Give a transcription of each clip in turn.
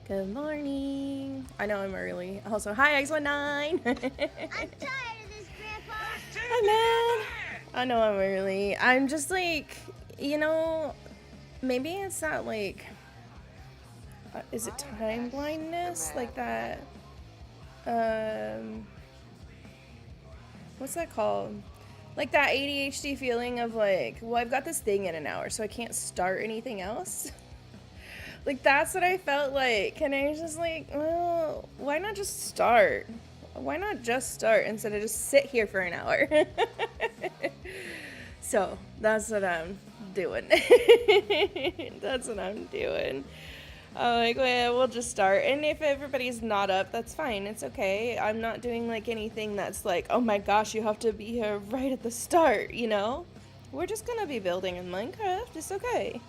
Good morning. I know I'm early. Also, hi X19. I'm tired of this, Grandpa. Hi man. I know I'm early. I'm just like, maybe it's not like, is it time blindness? Like that, what's that called? Like that ADHD feeling of like, well, I've got this thing in an hour, so I can't start anything else. Like, that's what I felt like. And I was just like, well, why not just start? Why not just start instead of just sit here for an hour? So, that's what I'm doing. That's what I'm doing. I'm like, well, we'll just start. And if everybody's not up, that's fine. It's okay. I'm not doing, like, anything that's like, oh my gosh, you have to be here right at the start, you know? We're just gonna be building in Minecraft. It's okay.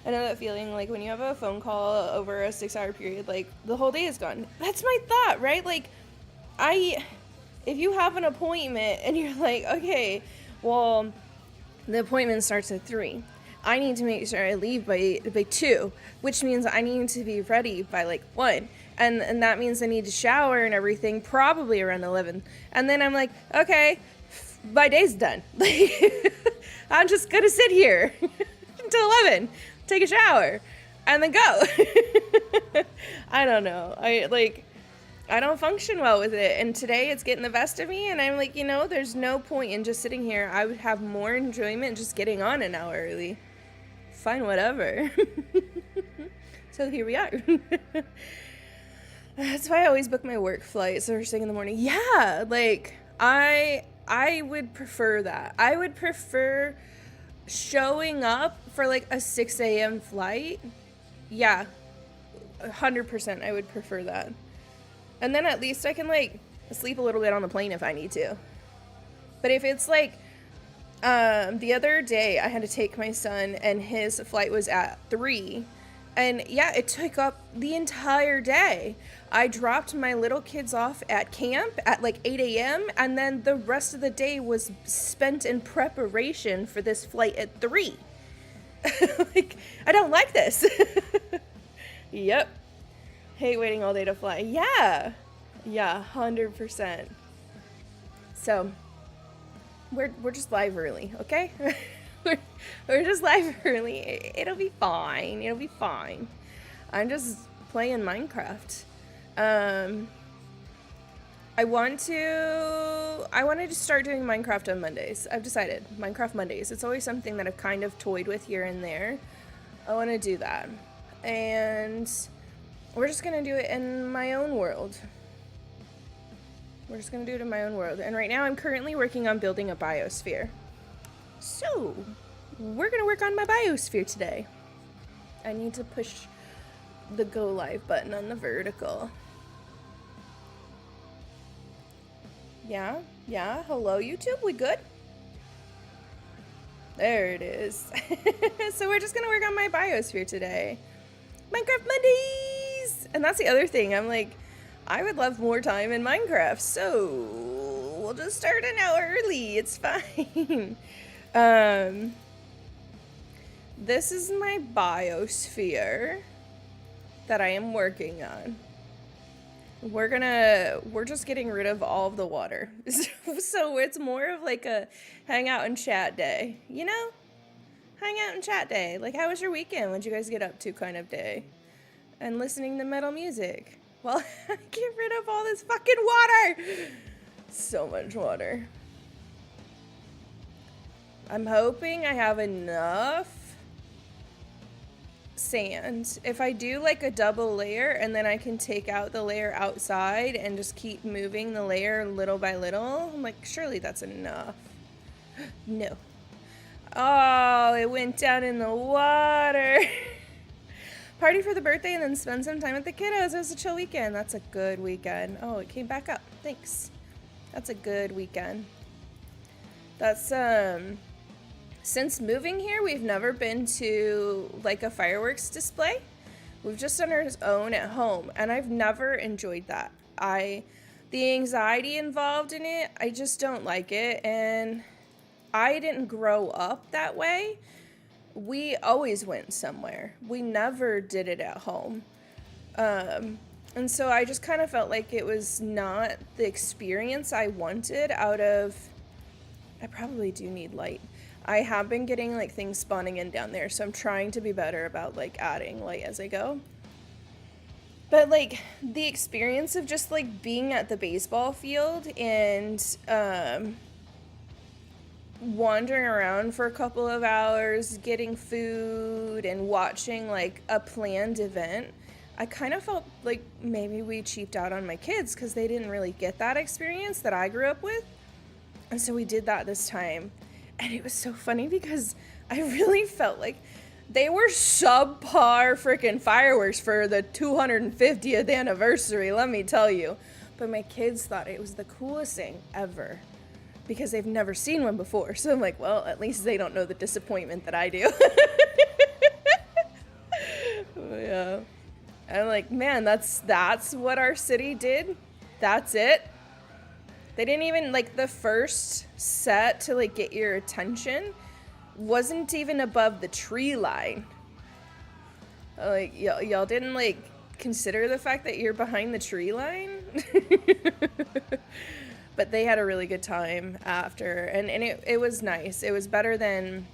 I know that feeling, like, when you have a phone call over a 6-hour period, like, the whole day is gone. That's my thought, right? Like, if you have an appointment and you're like, okay, well, the appointment starts at 3. I need to make sure I leave by 2, which means I need to be ready by, like, 1. And that means I need to shower and everything, probably around 11. And then I'm like, okay, my day's done. Like, I'm just gonna sit here until 11. Take a shower and then go. I don't know. I don't function well with it, and today it's getting the best of me, and I'm like, there's no point in just sitting here. I would have more enjoyment just getting on an hour early. Fine, whatever. So here we are. That's why I always book my work flights first thing in the morning. Yeah, like I would prefer that. I would prefer showing up for like a 6 a.m. flight. Yeah, 100% I would prefer that. And then at least I can like sleep a little bit on the plane if I need to. But if it's like, the other day I had to take my son and his flight was at 3. And yeah, it took up the entire day. I dropped my little kids off at camp at like 8 a.m. and then the rest of the day was spent in preparation for this flight at 3. Like, I don't like this. Yep. Hate waiting all day to fly. Yeah. Yeah, 100%. So, we're just live early, okay? We're just live early. It'll be fine. It'll be fine. I'm just playing Minecraft. I wanted to start doing Minecraft on Mondays. I've decided. Minecraft Mondays. It's always something that I've kind of toyed with here and there. I want to do that. And we're just going to do it in my own world. We're just going to do it in my own world. And right now I'm currently working on building a biosphere. So, we're going to work on my biosphere today. I need to push the go live button on the vertical. Yeah. Hello, YouTube. We good? There it is. So we're just going to work on my biosphere today. Minecraft Mondays! And that's the other thing. I'm like, I would love more time in Minecraft. So, we'll just start an hour early. It's fine. This is my biosphere that I am working on. We're just getting rid of all of the water. So it's more of like a hang out and chat day, you know? Hang out and chat day. Like, how was your weekend? What'd you guys get up to kind of day? And listening to metal music. Well, I get rid of all this fucking water. So much water. I'm hoping I have enough sand. If I do like a double layer and then I can take out the layer outside and just keep moving the layer little by little, I'm like, surely that's enough. No. Oh, it went down in the water. Party for the birthday and then spend some time with the kiddos. It was a chill weekend. That's a good weekend. Oh, it came back up. Thanks. That's a good weekend. That's, since moving here, we've never been to, like, a fireworks display. We've just done our own at home, and I've never enjoyed that. The anxiety involved in it, I just don't like it, and I didn't grow up that way. We always went somewhere. We never did it at home. And so I just kind of felt like it was not the experience I wanted out of... I probably do need light. I have been getting, like, things spawning in down there, so I'm trying to be better about, like, adding light as I go. But, like, the experience of just, like, being at the baseball field and, wandering around for a couple of hours, getting food, and watching, like, a planned event, I kind of felt like maybe we cheaped out on my kids because they didn't really get that experience that I grew up with. And so we did that this time. And it was so funny because I really felt like they were subpar freaking fireworks for the 250th anniversary, let me tell you. But my kids thought it was the coolest thing ever because they've never seen one before. So I'm like, well, at least they don't know the disappointment that I do. Yeah. I'm like, man, that's what our city did. That's it. They didn't even, like, the first set to, like, get your attention wasn't even above the tree line. Like, y'all didn't, like, consider the fact that you're behind the tree line? But they had a really good time after, and it was nice. It was better than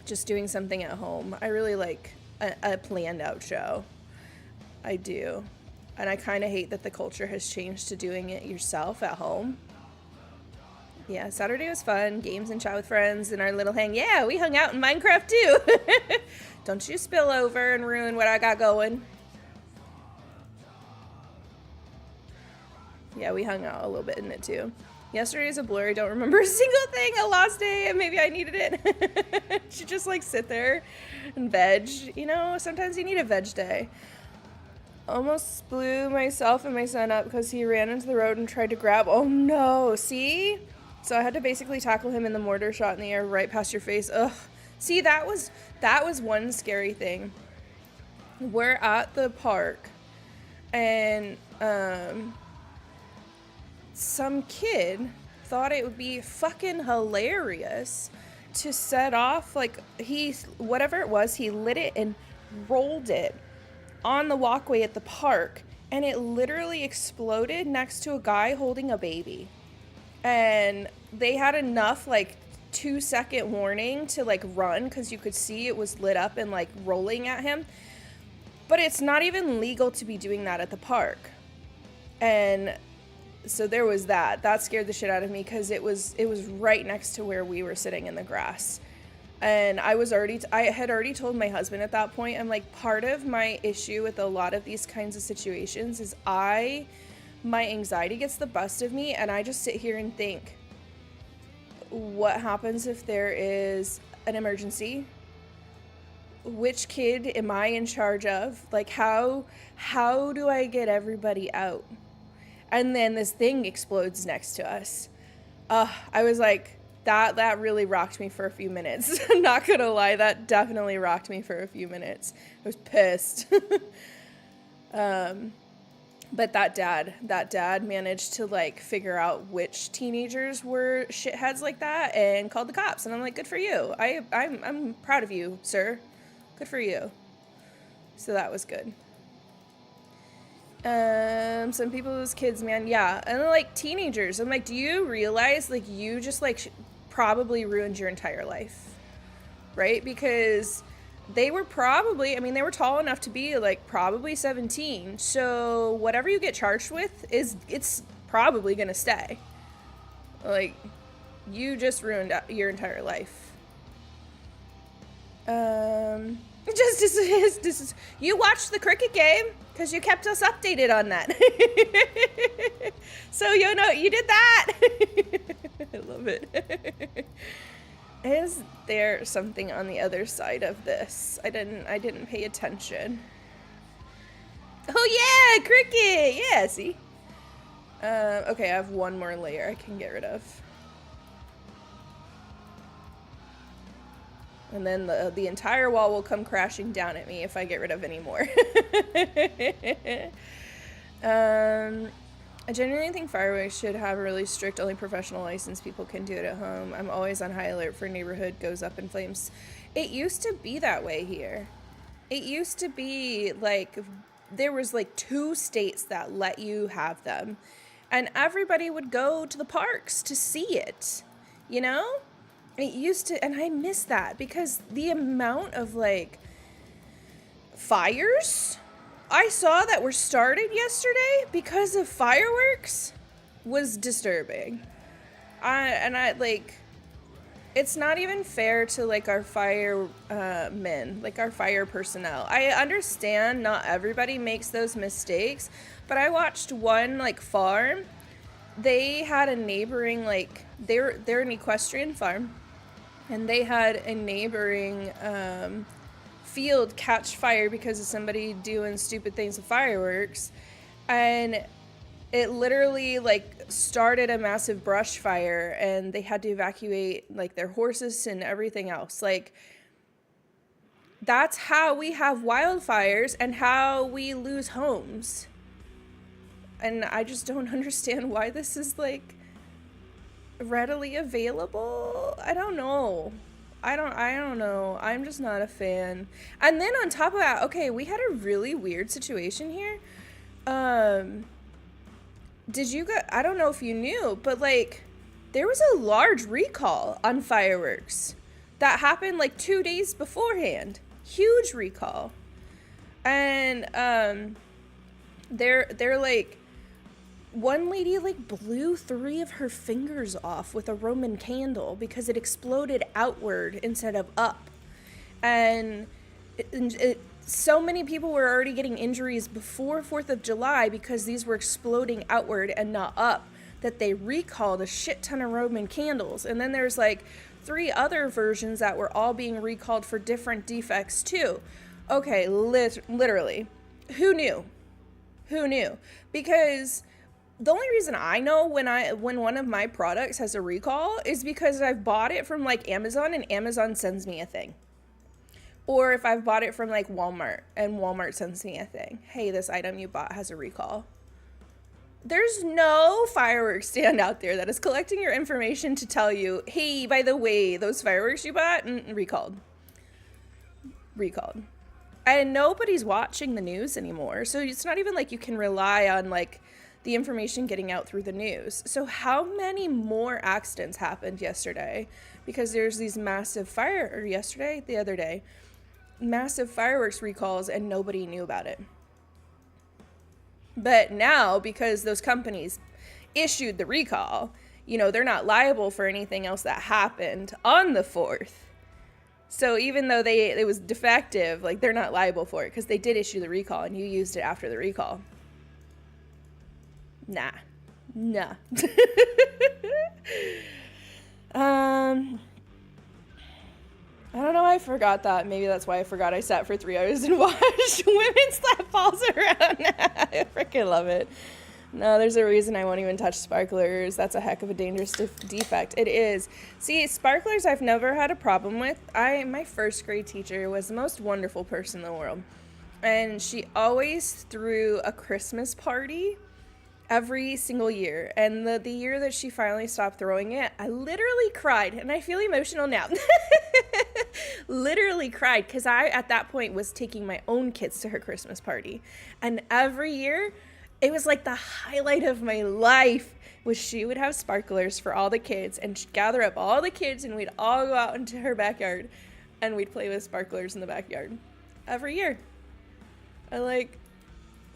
just doing something at home. I really like a planned out show. I do. And I kind of hate that the culture has changed to doing it yourself at home. Yeah, Saturday was fun. Games and chat with friends and our little hang. Yeah, we hung out in Minecraft too. Don't you spill over and ruin what I got going. Yeah, we hung out a little bit in it too. Yesterday's a blur. I don't remember a single thing. A lost day, and maybe I needed it. Should just, like, sit there and veg. You know, sometimes you need a veg day. Almost blew myself and my son up because he ran into the road and tried to grab. Oh no, see? So I had to basically tackle him in the mortar shot in the air right past your face. Ugh. See, that was one scary thing. We're at the park and some kid thought it would be fucking hilarious to set off, like, whatever it was, he lit it and rolled it on the walkway at the park, and it literally exploded next to a guy holding a baby. And they had enough, like, 2-second warning to, like, run because you could see it was lit up and, like, rolling at him. But it's not even legal to be doing that at the park. And so there was that. That scared the shit out of me because it was right next to where we were sitting in the grass. And I had already told my husband at that point, I'm like, part of my issue with a lot of these kinds of situations is my anxiety gets the best of me, and I just sit here and think, what happens if there is an emergency? Which kid am I in charge of? Like, how do I get everybody out? And then this thing explodes next to us. I was like, that really rocked me for a few minutes. I'm not gonna lie, that definitely rocked me for a few minutes. I was pissed. But that dad managed to, like, figure out which teenagers were shitheads like that and called the cops. And I'm like, good for you. I'm proud of you, sir. Good for you. So that was good. Some people's kids, man, yeah. And, like, teenagers, I'm like, do you realize, like, you just, like, probably ruined your entire life, right? Because they were probably, they were tall enough to be, like, probably 17. So whatever you get charged with it's probably gonna stay. Like, you just ruined your entire life. Just you watched the cricket game because you kept us updated on that. So, you know, you did that. I love it. Is there something on the other side of this? I didn't pay attention. Oh yeah, cricket. Yeah, see. Okay, I have one more layer I can get rid of. And then the entire wall will come crashing down at me if I get rid of any more. I genuinely think fireworks should have a really strict, only professional license people can do it at home. I'm always on high alert for neighborhood goes up in flames. It used to be that way here. It used to be, like, there was like 2 states that let you have them, and everybody would go to the parks to see it, you know? It used to, and I miss that because the amount of like fires I saw that were started yesterday because of fireworks was disturbing. I like, it's not even fair to like our fire men, like our fire personnel. I understand not everybody makes those mistakes, but I watched one like farm. They had a neighboring, like they're an equestrian farm, and they had a neighboring field catch fire because of somebody doing stupid things with fireworks, and it literally like started a massive brush fire, and they had to evacuate like their horses and everything else. Like, that's how we have wildfires and how we lose homes. And I just don't understand why this is like readily available. I don't know. I don't know. I'm just not a fan. And then on top of that, okay, we had a really weird situation here. Did you guys, I don't know if you knew, but like there was a large recall on fireworks that happened like 2 days beforehand. Huge recall. And they're like, one lady like blew 3 of her fingers off with a Roman candle because it exploded outward instead of up. And so many people were already getting injuries before 4th of July because these were exploding outward and not up, that they recalled a shit ton of Roman candles. And then there's like 3 other versions that were all being recalled for different defects too. Okay, literally. Who knew? Because the only reason I know when one of my products has a recall is because I've bought it from like Amazon and Amazon sends me a thing. Or if I've bought it from like Walmart and Walmart sends me a thing. Hey, this item you bought has a recall. There's no fireworks stand out there that is collecting your information to tell you, hey, by the way, those fireworks you bought, recalled. And nobody's watching the news anymore. So it's not even like you can rely on like the information getting out through the news. So how many more accidents happened yesterday? Because there's these massive the other day, massive fireworks recalls, and nobody knew about it. But now, because those companies issued the recall, you know, they're not liable for anything else that happened on the 4th. So even though it was defective, like they're not liable for it because they did issue the recall and you used it after the recall. Nah. I don't know why I forgot that. Maybe that's why I forgot I sat for 3 hours and watched women slap balls around. I freaking love it. No, there's a reason I won't even touch sparklers. That's a heck of a dangerous defect. It is. See, sparklers I've never had a problem with. My first grade teacher was the most wonderful person in the world. And she always threw a Christmas party every single year. And the year that she finally stopped throwing it, I literally cried. And I feel emotional now. Literally cried because I, at that point, was taking my own kids to her Christmas party. And every year, it was like the highlight of my life was she would have sparklers for all the kids and she'd gather up all the kids and we'd all go out into her backyard and we'd play with sparklers in the backyard every year.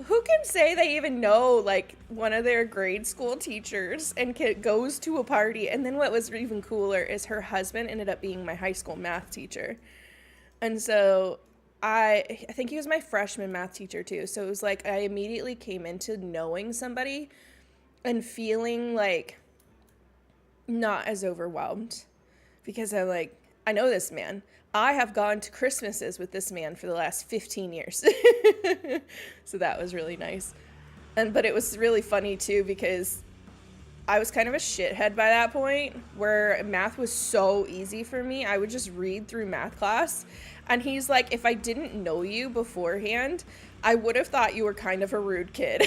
Who can say they even know, like, one of their grade school teachers and goes to a party? And then what was even cooler is her husband ended up being my high school math teacher. And so I think he was my freshman math teacher too. So it was like I immediately came into knowing somebody and feeling like not as overwhelmed because I'm like, I know this man. I have gone to Christmases with this man for the last 15 years. So that was really nice. But it was really funny too because I was kind of a shithead by that point where math was so easy for me. I would just read through math class. And he's like, if I didn't know you beforehand, I would have thought you were kind of a rude kid.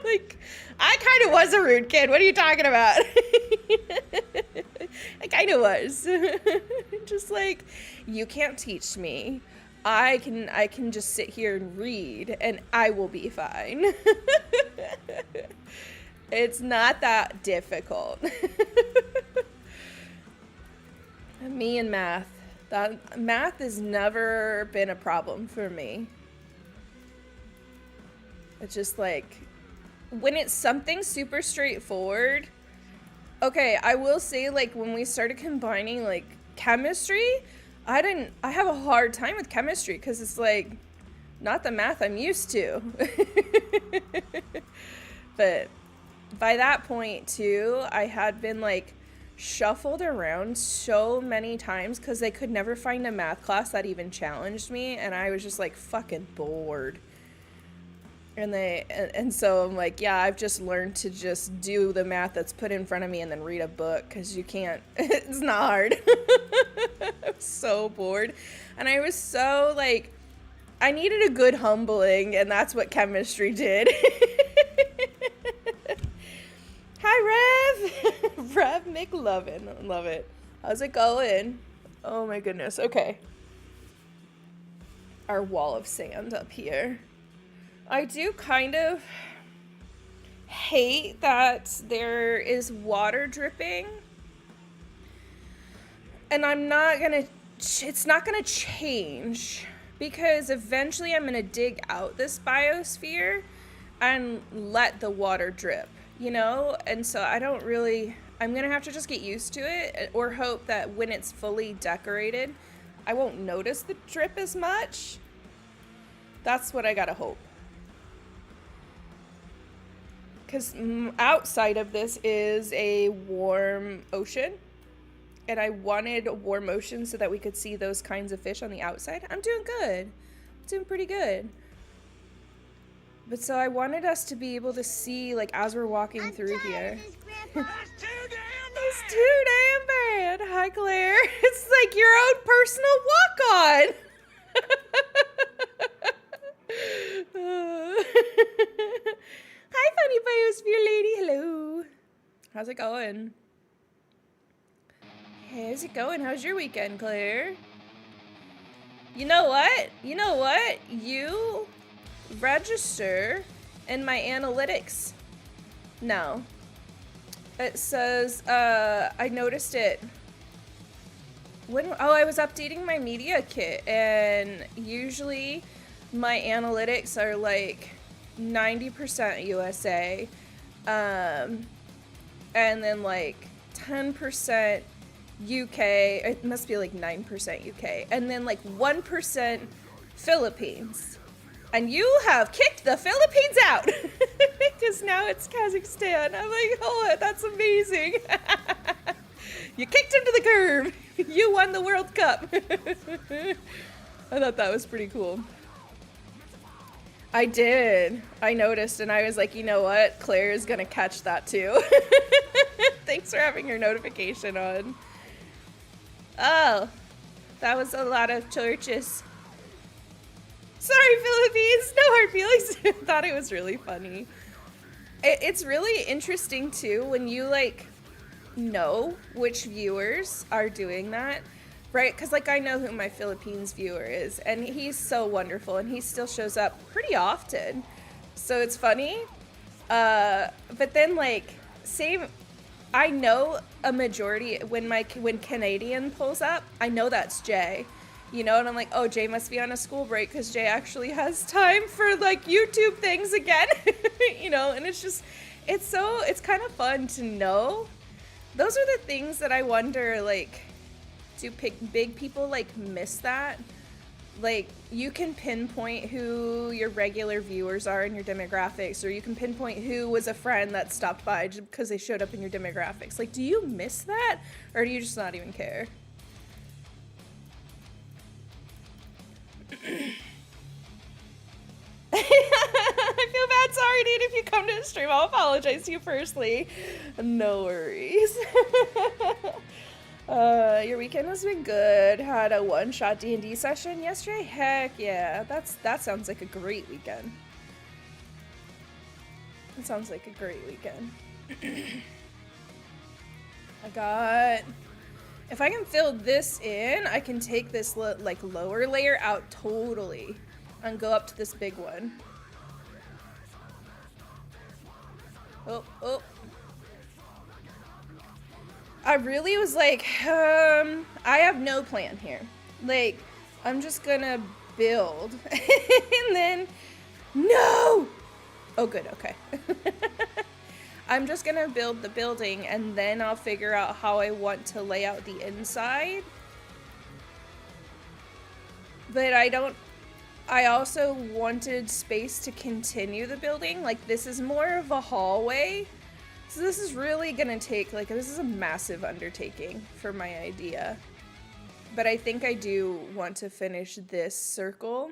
Like, I kind of was a rude kid. What are you talking about? I kind of was. Just like, you can't teach me. I can just sit here and read and I will be fine. It's not that difficult. Me and math. Math has never been a problem for me. It's just like, when it's something super straightforward. Okay, I will say, like, when we started combining, like, chemistry, I have a hard time with chemistry because it's like not the math I'm used to. But by that point too, I had been like shuffled around so many times because they could never find a math class that even challenged me, and I was just like fucking bored. And so I'm like, yeah, I've just learned to just do the math that's put in front of me and then read a book, because you can't, it's not hard. I'm so bored. And I was so like, I needed a good humbling, and that's what chemistry did. Hi, Rev. Rev McLovin. Love it. How's it going? Oh my goodness. Okay. Our wall of sand up here. I do kind of hate that there is water dripping, and it's not gonna change, because eventually I'm gonna dig out this biosphere and let the water drip, you know? And so I'm gonna have to just get used to it, or hope that when it's fully decorated, I won't notice the drip as much. That's what I gotta hope. Because outside of this is a warm ocean, and I wanted a warm ocean so that we could see those kinds of fish on the outside. I'm doing good. I'm doing pretty good. But so I wanted us to be able to see, like, as we're walking through here. That's too damn bad. It's too damn bad. Hi, Claire. It's like your own personal walk-on. Hi, funny Biosphere lady. Hello. How's it going? Hey, how's it going? How's your weekend, Claire? You know what? You register in my analytics. No. It says, I noticed it. I was updating my media kit, and usually my analytics are like 90% USA, and then like 10% UK, it must be like 9% UK, and then like 1% Philippines. And you have kicked the Philippines out, because now it's Kazakhstan. I'm like, oh, that's amazing. You kicked him to the curb. You won the World Cup. I thought that was pretty cool. I did. I noticed, and I was like, you know what? Claire is going to catch that too. Thanks for having your notification on. Oh, that was a lot of churches. Sorry, Philippines. No hard feelings. Thought it was really funny. It's really interesting, too, when you, like, know which viewers are doing that. Right, because, like, I know who my Philippines viewer is, and he's so wonderful, and he still shows up pretty often. So it's funny. But then, like, I know a majority, when Canadian pulls up, I know that's Jay. You know, and I'm like, oh, Jay must be on a school break, because Jay actually has time for, like, YouTube things again. You know, and it's just, it's kind of fun to know. Those are the things that I wonder, like, do big people, like, miss that? Like, you can pinpoint who your regular viewers are in your demographics, or you can pinpoint who was a friend that stopped by just because they showed up in your demographics. Like, do you miss that, or do you just not even care? I feel bad. Sorry, dude. If you come to the stream, I'll apologize to you personally. No worries. Your weekend has been good. Had a one-shot D&D session yesterday. Heck yeah. That sounds like a great weekend. That sounds like a great weekend. If I can fill this in, I can take this like lower layer out totally and go up to this big one. Oh, oh. I really was like, I have no plan here. Like, I'm just gonna build. And then, no! Oh, good, okay. I'm just gonna build the building and then I'll figure out how I want to lay out the inside. But I also wanted space to continue the building. Like, this is more of a hallway. So this is really gonna take, like, this is a massive undertaking for my idea. But I think I do want to finish this circle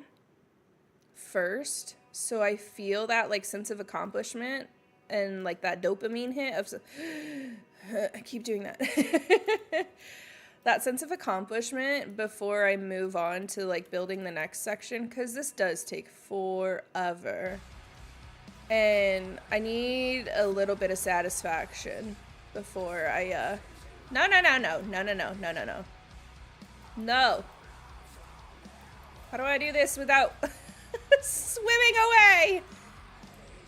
first. So I feel that, like, sense of accomplishment and, like, that dopamine hit of, I keep doing that. That sense of accomplishment before I move on to, like, building the next section, because this does take forever. And I need a little bit of satisfaction before I, no. No. How do I do this without swimming away?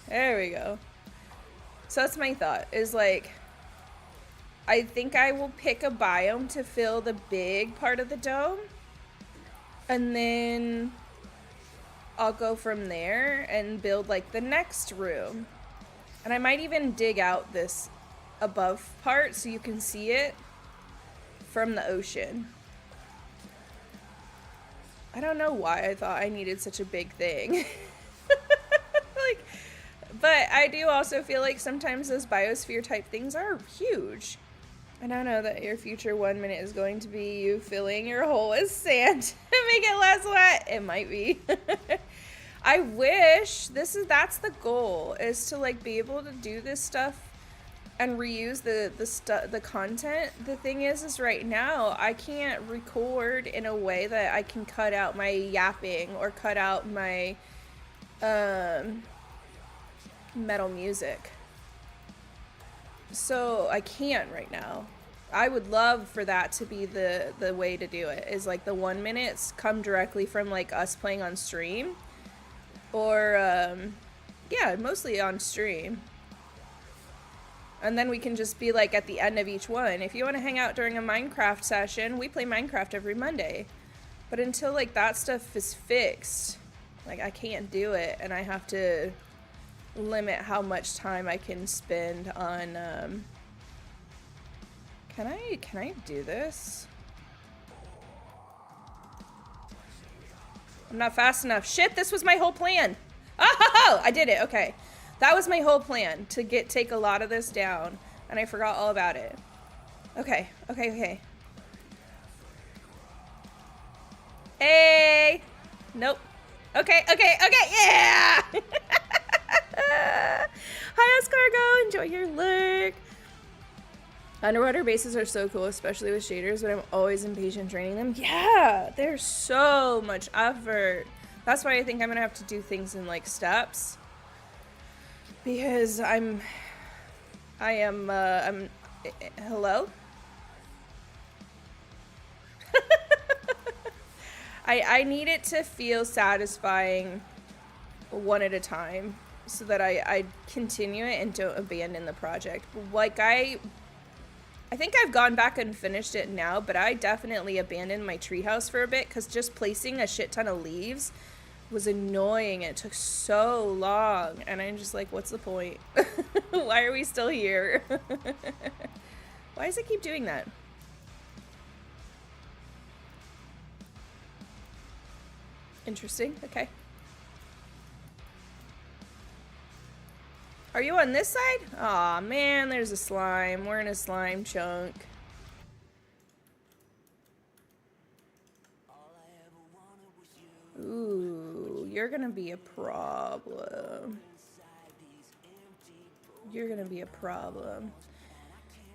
There we go. So that's my thought, is like, I think I will pick a biome to fill the big part of the dome. And then I'll go from there and build like the next room. And I might even dig out this above part so you can see it from the ocean. I don't know why I thought I needed such a big thing. Like, but I do also feel like sometimes those biosphere type things are huge. And I know that your future 1 minute is going to be you filling your hole with sand to make it less wet. It might be. I wish that's the goal, is to like be able to do this stuff and reuse the content. The thing is right now I can't record in a way that I can cut out my yapping or cut out my metal music. So I can't right now. I would love for that to be the way to do it, is like the 1 minutes come directly from like us playing on stream, or yeah, mostly on stream. And then we can just be like at the end of each one, if you want to hang out during a Minecraft session, we play Minecraft every Monday. But until like that stuff is fixed, like I can't do it, and I have to limit how much time I can spend on can I do this? I'm not fast enough. Shit, this was my whole plan. Oh, I did it. Okay. That was my whole plan, to take a lot of this down, and I forgot all about it. Okay. Hey. Nope. Okay, yeah! Hi, Escargo, enjoy your look. Underwater bases are so cool, especially with shaders, but I'm always impatient training them. Yeah, there's so much effort. That's why I think I'm gonna have to do things in like steps. Because I'm hello? I need it to feel satisfying one at a time, so that I continue it and don't abandon the project. Like, I think I've gone back and finished it now, but I definitely abandoned my treehouse for a bit, because just placing a shit ton of leaves was annoying. It took so long, and I'm just like, what's the point? Why are we still here? Why does it keep doing that? Interesting. Okay. Are you on this side? Aw, man, there's a slime. We're in a slime chunk. Ooh, you're gonna be a problem. You're gonna be a problem.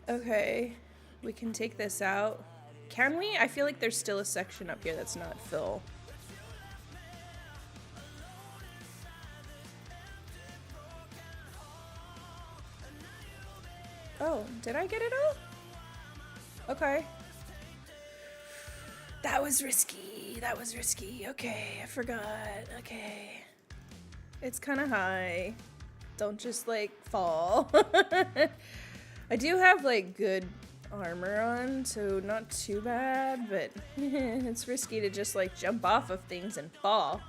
Okay, we can take this out. Can we? I feel like there's still a section up here that's not full. Oh, did I get it all? Okay. That was risky. That was risky. Okay, I forgot. Okay. It's kind of high. Don't just, like, fall. I do have, like, good armor on, so not too bad, but it's risky to just, like, jump off of things and fall.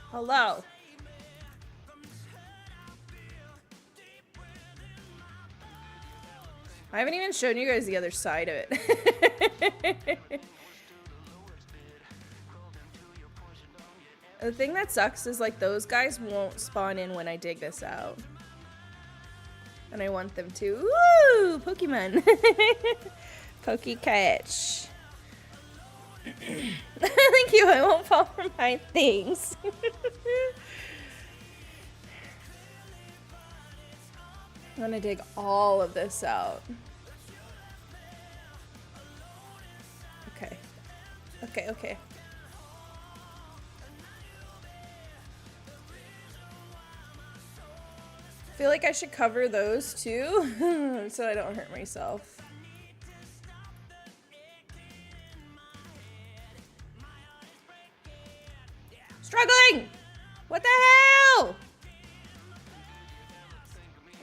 Hello. I haven't even shown you guys the other side of it. The thing that sucks is, like, those guys won't spawn in when I dig this out. And I want them to. Woo! Pokemon. Poke catch. Thank you, I won't fall from high things. I'm gonna dig all of this out. Okay. Okay, okay. I feel like I should cover those too, so I don't hurt myself. Struggling! What the hell?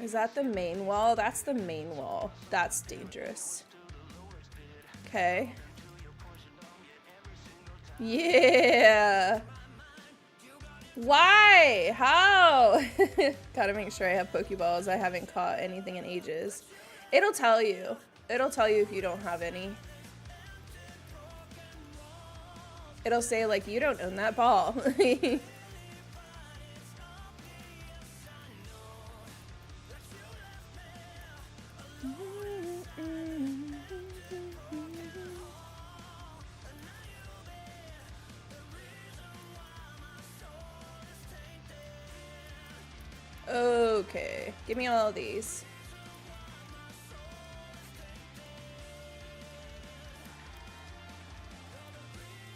Is that the main wall? That's the main wall. That's dangerous. Okay. Yeah. Why? How? Gotta make sure I have Pokeballs. I haven't caught anything in ages. It'll tell you. It'll tell you if you don't have any. It'll say, like, you don't own that ball. Okay, give me all of these.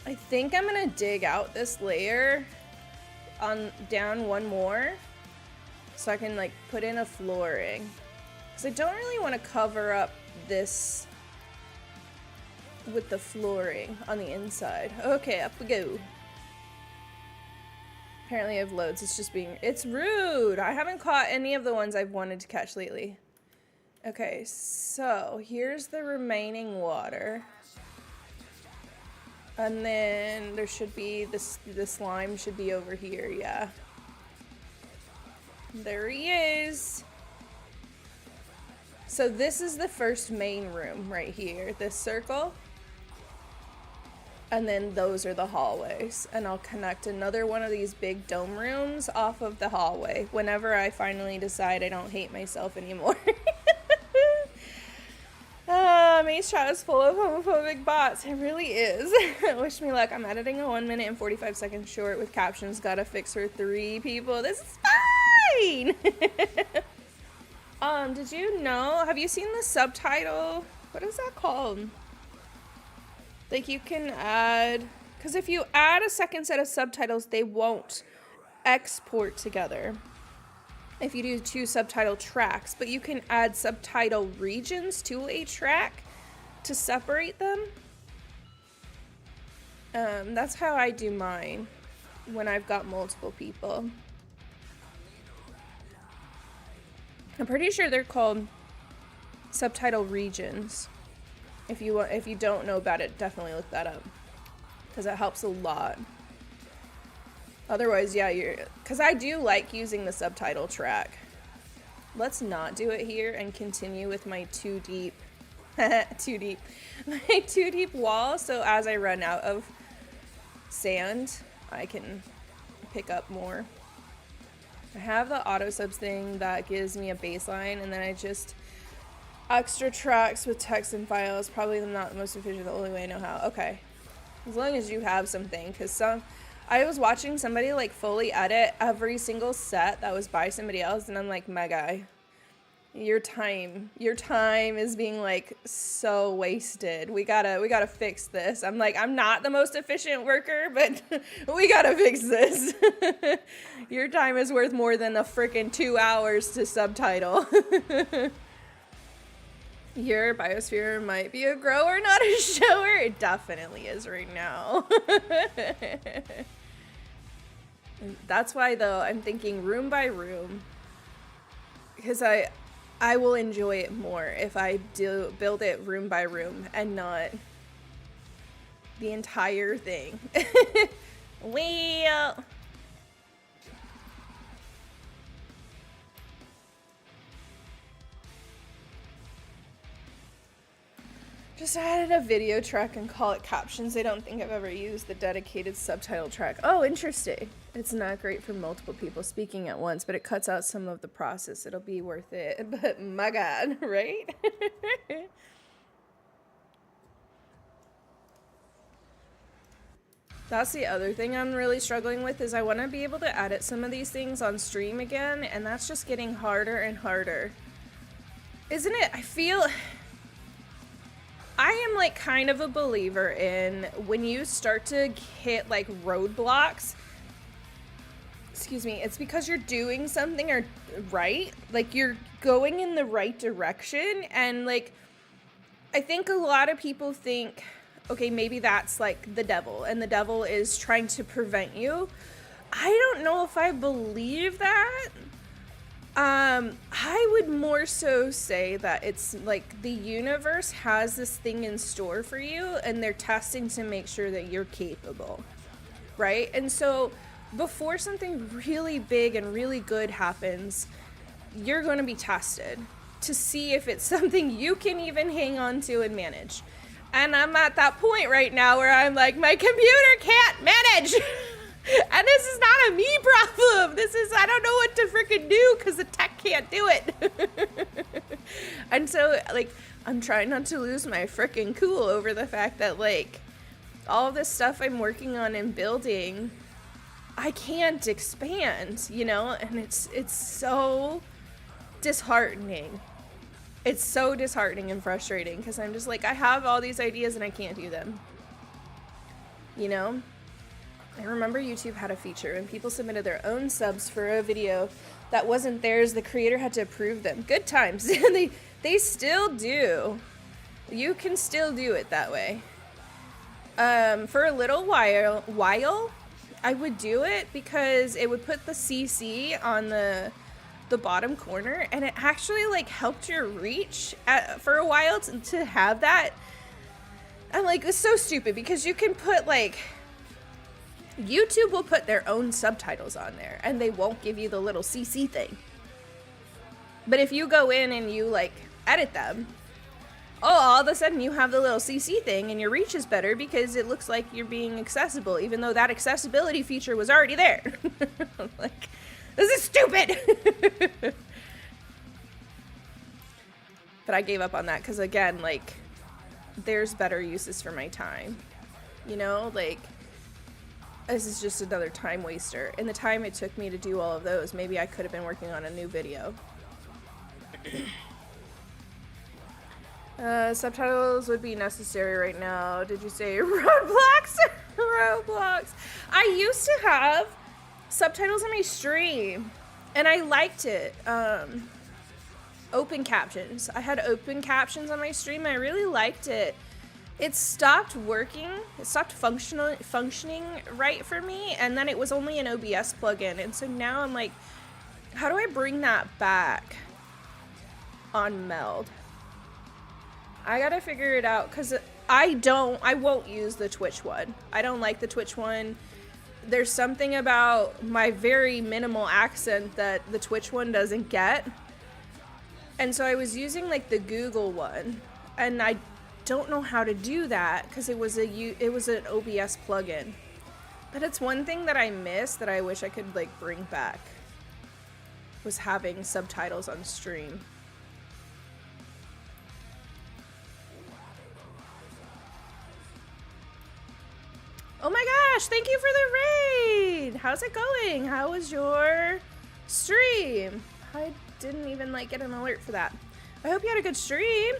I think I'm gonna dig out this layer on down one more so I can, like, put in a flooring. Because I don't really want to cover up this with the flooring on the inside. Okay, up we go. Apparently I have loads. It's just being... It's rude! I haven't caught any of the ones I've wanted to catch lately. Okay, so here's the remaining water. And then there should be... The slime should be over here, yeah. There he is! So this is the first main room right here. This circle. And then those are the hallways. And I'll connect another one of these big dome rooms off of the hallway whenever I finally decide I don't hate myself anymore. Maze chat is full of homophobic bots. It really is. Wish me luck. I'm editing a 1 minute and 45 second short with captions. Gotta fix for 3 people. This is fine! Did you know? Have you seen the subtitle? What is that called? Like, you can add, because if you add a second set of subtitles, they won't export together if you do 2 subtitle tracks, but you can add subtitle regions to a track to separate them. That's how I do mine when I've got multiple people. I'm pretty sure they're called subtitle regions. If you don't know about it, definitely look that up, because that helps a lot. Otherwise, yeah, because I do like using the subtitle track. Let's not do it here and continue with my 2 deep, my 2 deep wall. So as I run out of sand, I can pick up more. I have the auto subs thing that gives me a baseline, and then I just extra tracks with text and files. Probably not the most efficient, the only way I know how. Okay, as long as you have something, because I was watching somebody, like, fully edit every single set that was by somebody else, and I'm like, my guy, your time is being, like, so wasted. We gotta fix this. I'm like, I'm not the most efficient worker, but we gotta fix this. Your time is worth more than a freaking 2 hours to subtitle. Your Biosphere might be a grower, not a shower. It definitely is right now. That's why, though, I'm thinking room by room. Because I will enjoy it more if I do build it room by room and not the entire thing. Well... Just added a video track and call it captions. I don't think I've ever used the dedicated subtitle track. Oh, interesting. It's not great for multiple people speaking at once, but it cuts out some of the process. It'll be worth it. But my God, right? That's the other thing I'm really struggling with is I want to be able to edit some of these things on stream again, and that's just getting harder and harder. Isn't it? I am like kind of a believer in when you start to hit like roadblocks, excuse me, it's because you're doing something or right, like you're going in the right direction. And like, I think a lot of people think, okay, maybe that's like the devil and the devil is trying to prevent you. I don't know if I believe that. I would more so say that it's like the universe has this thing in store for you and they're testing to make sure that you're capable, right? And so before something really big and really good happens, you're going to be tested to see if it's something you can even hang on to and manage. And I'm at that point right now where I'm like, my computer can't manage. And this is not a me problem. This is, I don't know what to freaking do because the tech can't do it. And so, like, I'm trying not to lose my freaking cool over the fact that, like, all this stuff I'm working on and building, I can't expand, you know? And it's so disheartening. It's so disheartening and frustrating because I'm just like, I have all these ideas and I can't do them. You know? I remember YouTube had a feature when people submitted their own subs for a video that wasn't theirs, the creator had to approve them. Good times. They still do. You can still do it that way. For a little while, I would do it because it would put the CC on the bottom corner, and it actually like helped your reach for a while to have that. I'm like, it's so stupid because you can put like, YouTube will put their own subtitles on there and they won't give you the little CC thing. But if you go in and you like edit them, all of a sudden you have the little CC thing and your reach is better because it looks like you're being accessible, even though that accessibility feature was already there. Like, this is stupid. But I gave up on that because, again, like, there's better uses for my time. You know, like, this is just another time waster. And the time it took me to do all of those, maybe I could have been working on a new video. Subtitles would be necessary right now. Did you say roadblocks? Roadblocks. I used to have subtitles on my stream, and I liked it. Open captions. I had open captions on my stream. I really liked it. It stopped working. It stopped functioning right for me, and then it was only an OBS plugin. And so now I'm like, how do I bring that back on Meld? I gotta figure it out because I won't use the Twitch one. I don't like the Twitch one. There's something about my very minimal accent that the Twitch one doesn't get. And so I was using like the Google one, and I don't know how to do that because it was an OBS plugin. But it's one thing that I miss that I wish I could like bring back, was having subtitles on stream. Oh my gosh, thank you for the raid. How's it going? How was your stream? I didn't even like get an alert for that. I hope you had a good stream.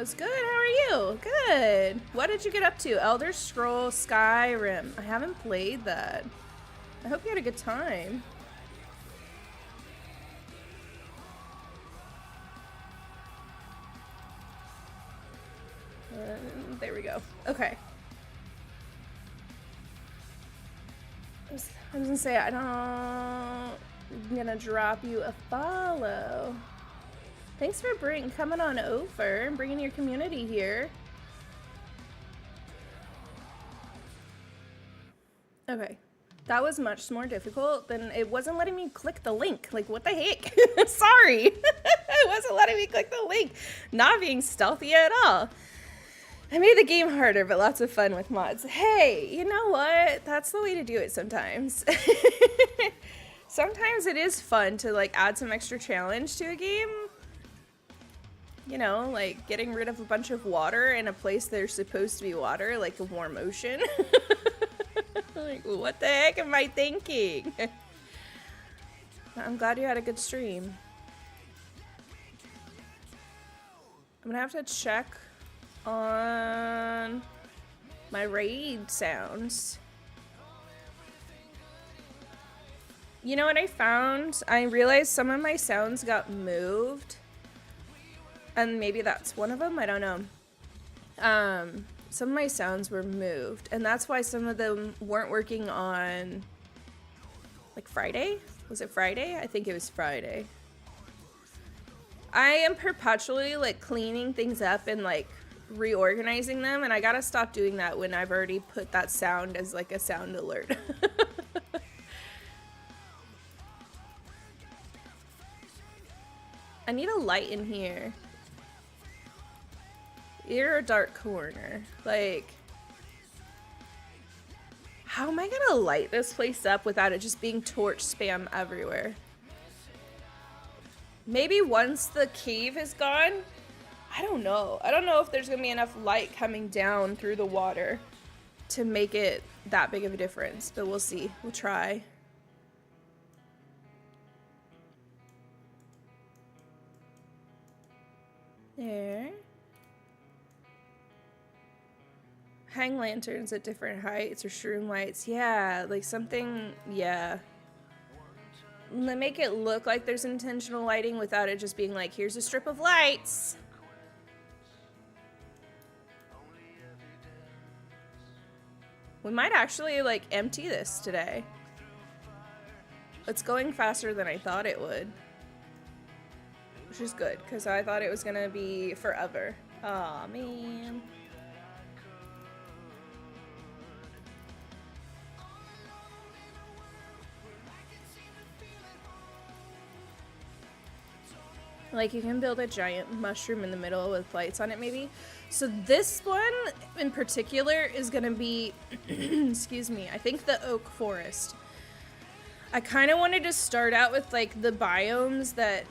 It's good. How are you? Good. What did you get up to? Elder Scrolls Skyrim. I haven't played that. I hope you had a good time. There we go. Okay. I was gonna say, I'm gonna drop you a follow. Thanks for coming on over and bringing your community here. Okay. That was much more difficult than it wasn't letting me click the link. Like, what the heck? Sorry. It wasn't letting me click the link. Not being stealthy at all. I made the game harder, but lots of fun with mods. Hey, you know what? That's the way to do it sometimes. Sometimes it is fun to like add some extra challenge to a game. You know, like getting rid of a bunch of water in a place there's supposed to be water, like a warm ocean. Like, what the heck am I thinking? I'm glad you had a good stream. I'm gonna have to check on my raid sounds. You know what I found? I realized some of my sounds got moved. And maybe that's one of them, I don't know. Some of my sounds were moved, and that's why some of them weren't working on, like, Friday? Was it Friday? I think it was Friday. I am perpetually, like, cleaning things up and, like, reorganizing them, and I gotta stop doing that when I've already put that sound as, like, a sound alert. I need a light in here. You're a dark corner. Like, how am I gonna light this place up without it just being torch spam everywhere? Maybe once the cave is gone? I don't know. I don't know if there's gonna be enough light coming down through the water to make it that big of a difference, but we'll see. We'll try. There. Hang lanterns at different heights or shroom lights. Yeah, like something, yeah. Make it look like there's intentional lighting without it just being like, here's a strip of lights. We might actually like empty this today. It's going faster than I thought it would. Which is good, because I thought it was gonna be forever. Aw, man. Like, you can build a giant mushroom in the middle with lights on it, maybe. So this one in particular is gonna be, excuse me, I think the oak forest. I kind of wanted to start out with, like, the biomes that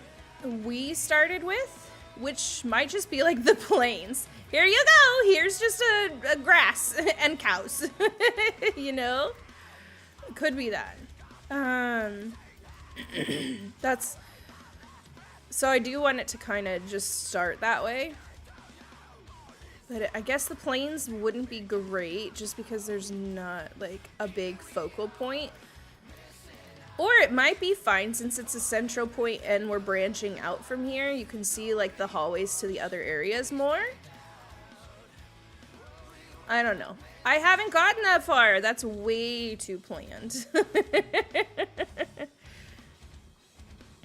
we started with, which might just be, like, the plains. Here you go! Here's just a grass and cows. You know? Could be that. That's... So I do want it to kind of just start that way. But I guess the plains wouldn't be great just because there's not like a big focal point. Or it might be fine since it's a central point and we're branching out from here. You can see like the hallways to the other areas more. I don't know. I haven't gotten that far. That's way too planned.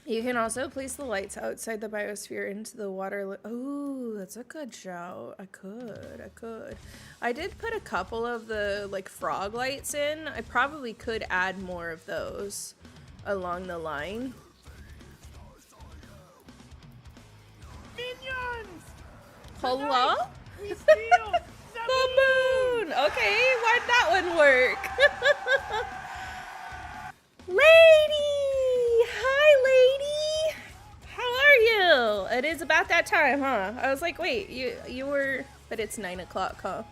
You can also place the lights outside the biosphere into the water. Oh, that's a good shout. I could. I did put a couple of the like frog lights in. I probably could add more of those along the line. Minions! Hello? We steal The moon! Okay, why'd that one work? Lady! Hi, lady! How are you? It is about that time, huh? I was like, wait, you were... But it's 9 o'clock, huh?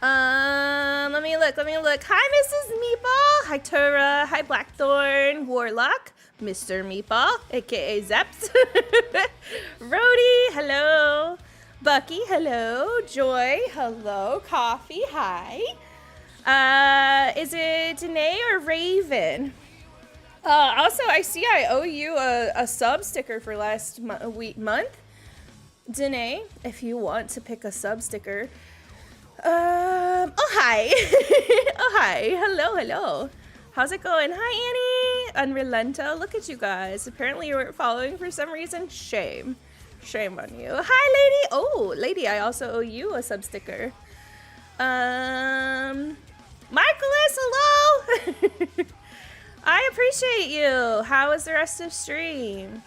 Let me look. Hi, Mrs. Meatball. Hi, Tura. Hi, Blackthorn. Warlock. Mr. Meatball, aka Zeps. Rhodey, hello. Bucky, hello. Joy, hello. Coffee, hi. Is it Danae or Raven? Also, I see I owe you a sub sticker for last month. Danae, if you want to pick a sub sticker. Oh, hi. Oh, hi. Hello, hello. How's it going? Hi, Annie. Unrelento. Look at you guys. Apparently you weren't following for some reason. Shame. Shame on you. Hi, lady. Oh, lady, I also owe you a sub sticker. Michaelis, hello. I appreciate you. How was the rest of stream?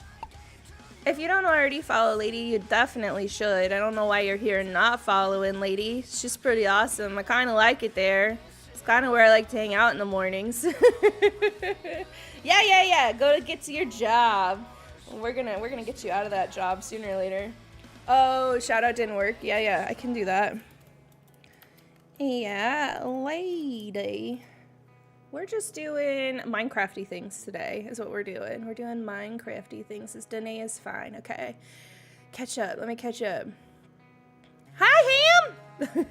If you don't already follow lady, you definitely should. I don't know why you're here not following lady. She's pretty awesome. I kind of like it there. It's kind of where I like to hang out in the mornings. Yeah. Go to get to your job. We're gonna get you out of that job sooner or later. Oh, shout out didn't work. Yeah, I can do that. Yeah, lady. We're just doing Minecrafty things today is what we're doing. We're doing Minecrafty things. This Danae is fine, okay? Catch up. Let me catch up. Hi, Ham!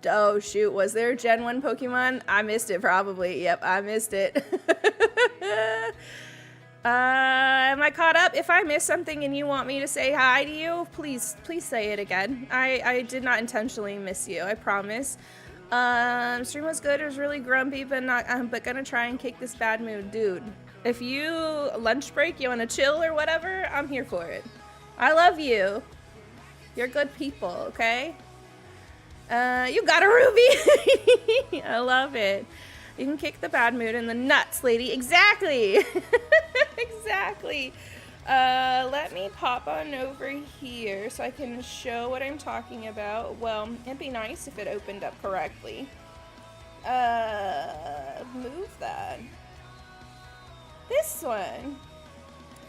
Oh, shoot. Was there a Gen 1 Pokemon? I missed it, probably. Yep, I missed it. Am I caught up? If I missed something and you want me to say hi to you, please say it again. I did not intentionally miss you, I promise. Stream was good. It was really grumpy, but gonna try and kick this bad mood. Dude, if you lunch break, you want to chill or whatever, I'm here for it. I love you. You're good people, okay? You got a Ruby. I love it. You can kick the bad mood in the nuts, lady. Exactly. Exactly. Let me pop on over here so I can show what I'm talking about. Well, it'd be nice if it opened up correctly. Move that. This one.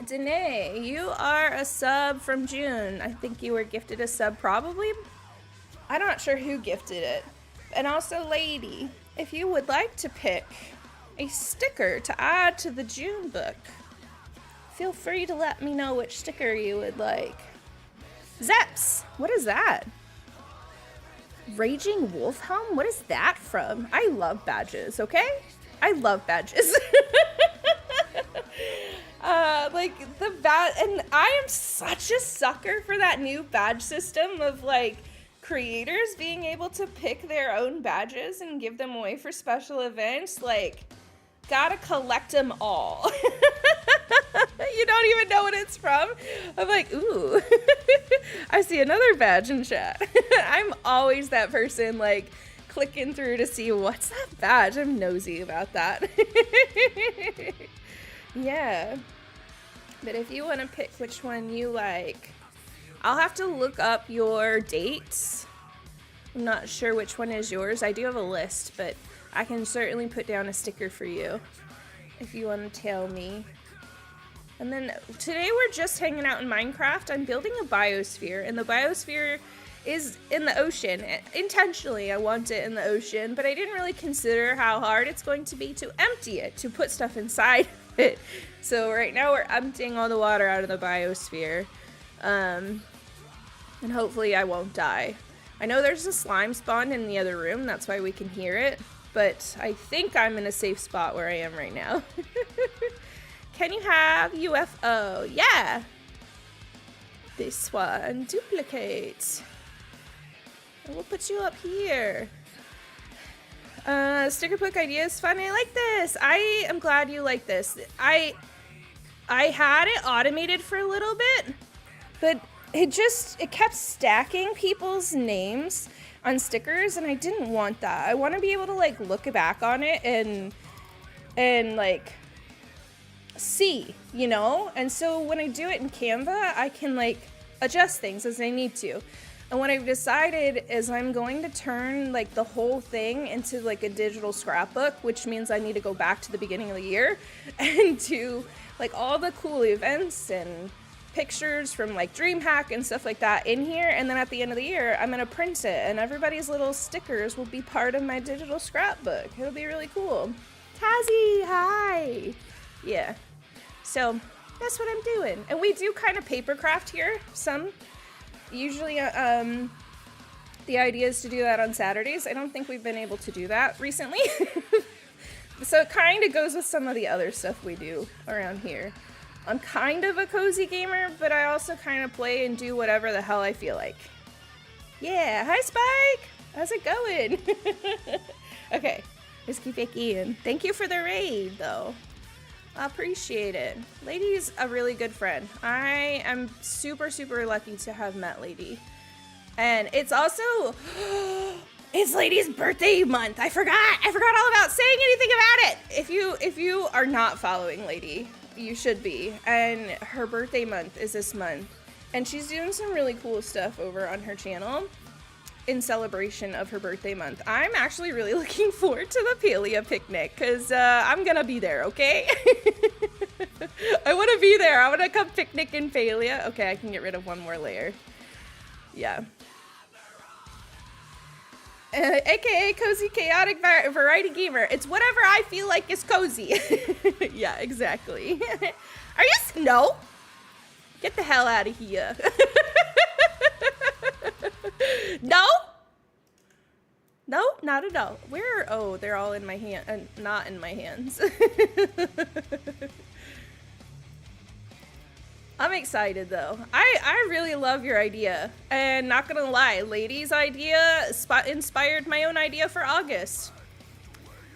Danae, you are a sub from June. I think you were gifted a sub probably. I'm not sure who gifted it. And also, lady, if you would like to pick a sticker to add to the June book, feel free to let me know which sticker you would like. Zeps, what is that? Raging Wolfhelm? What is that from? I love badges, okay? I love badges. Like the badge, and I am such a sucker for that new badge system of like creators being able to pick their own badges and give them away for special events. Like, gotta collect them all. You don't even know what it's from. I'm like, ooh, I see another badge in chat. I'm always that person like clicking through to see what's that badge. I'm nosy about that. Yeah. But if you want to pick which one you like, I'll have to look up your dates. I'm not sure which one is yours. I do have a list, but I can certainly put down a sticker for you if you want to tell me. And then today we're just hanging out in Minecraft. I'm building a biosphere, and the biosphere is in the ocean. Intentionally, I want it in the ocean, but I didn't really consider how hard it's going to be to empty it, to put stuff inside of it. So right now we're emptying all the water out of the biosphere. And hopefully I won't die. I know there's a slime spawn in the other room, that's why we can hear it, but I think I'm in a safe spot where I am right now. Can you have UFO? Yeah! This one, duplicate. And we'll put you up here. Sticker book idea is fun. I like this. I am glad you like this. I had it automated for a little bit, but it kept stacking people's names on stickers, and I didn't want that. I want to be able to like look back on it and like see, you know? And so when I do it in Canva, I can like adjust things as I need to. And what I've decided is I'm going to turn like the whole thing into like a digital scrapbook, which means I need to go back to the beginning of the year and do like all the cool events and pictures from like DreamHack and stuff like that in here. And then at the end of the year, I'm going to print it, and everybody's little stickers will be part of my digital scrapbook. It'll be really cool. Tazzy, hi. Yeah. So That's what I'm doing. And we do kind of papercraft here, some. Usually, the idea is to do that on Saturdays. I don't think we've been able to do that recently. So it kind of goes with some of the other stuff we do around here. I'm kind of a cozy gamer, but I also kind of play and do whatever the hell I feel like. Yeah, hi Spike! How's it going? Okay, let's keep it going. Thank you for the raid, though. I appreciate it. Lady's a really good friend. I am super, super lucky to have met Lady. And it's also... it's Lady's birthday month. I forgot all about saying anything about it. If you are not following Lady, you should be. And her birthday month is this month. And she's doing some really cool stuff over on her channel in celebration of her birthday month. I'm actually really looking forward to the Palea picnic because I'm gonna be there, okay? I want to be there. I want to come picnic in Palea. Okay, I can get rid of one more layer. Yeah. AKA Cozy Chaotic Variety Gamer. It's whatever I feel like is cozy. Yeah, exactly. Are you... No. Get the hell out of here. No? No, not at all. Where? Oh, they're all in my hand. Not in my hands. I'm excited though. I really love your idea. And not gonna lie, Lady's idea inspired my own idea for August.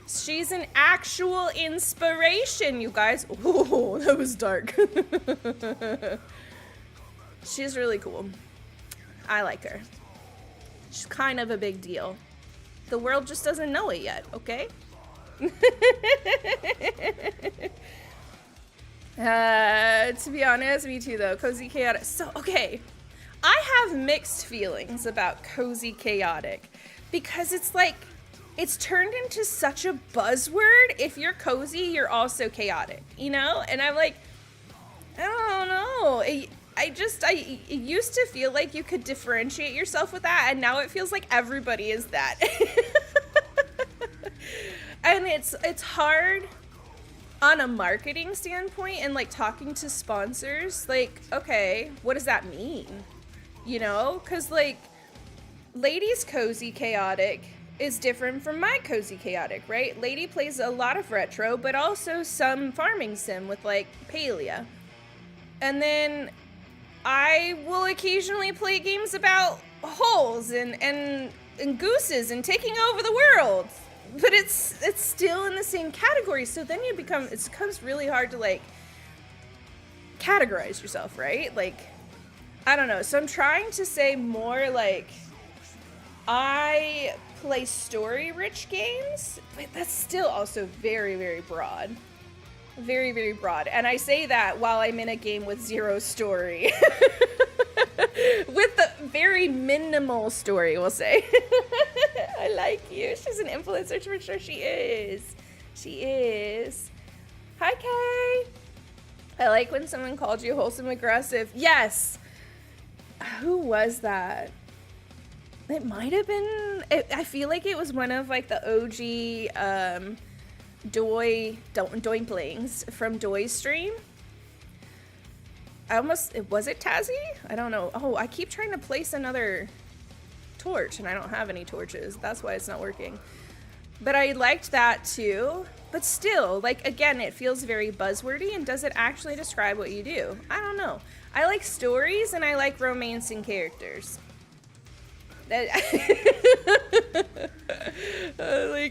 She's an actual inspiration, you guys. Oh, that was dark. She's really cool. I like her. She's kind of a big deal. The world just doesn't know it yet, okay? To be honest, me too though. Cozy Chaotic. So, okay. I have mixed feelings about Cozy Chaotic because it's like, it's turned into such a buzzword. If you're cozy, you're also chaotic, you know? And I'm like, I don't know. I used to feel like you could differentiate yourself with that, and now it feels like everybody is that. And it's hard on a marketing standpoint and like talking to sponsors, like, okay, what does that mean? You know, because like Lady's Cozy Chaotic is different from my Cozy Chaotic, right? Lady plays a lot of retro, but also some farming sim with like Palea. And then I will occasionally play games about holes and gooses and taking over the world. But it's still in the same category, so then it becomes really hard to like categorize yourself, right? Like, I don't know. So I'm trying to say more like I play story-rich games, but that's still also very, very broad. Very, very broad. And I say that while I'm in a game with zero story. With the very minimal story, we'll say. I like you. She's an influencer for sure. She is. She is. Hi, Kay. I like when someone called you wholesome aggressive. Yes. Who was that? It might have been. I feel like it was one of like the OG Doinklings from Doy's stream. Was it Tazzy? I don't know. Oh, I keep trying to place another torch and I don't have any torches. That's why it's not working. But I liked that too. But still, like, again, it feels very buzzwordy, and does it actually describe what you do? I don't know. I like stories and I like romancing characters. Like,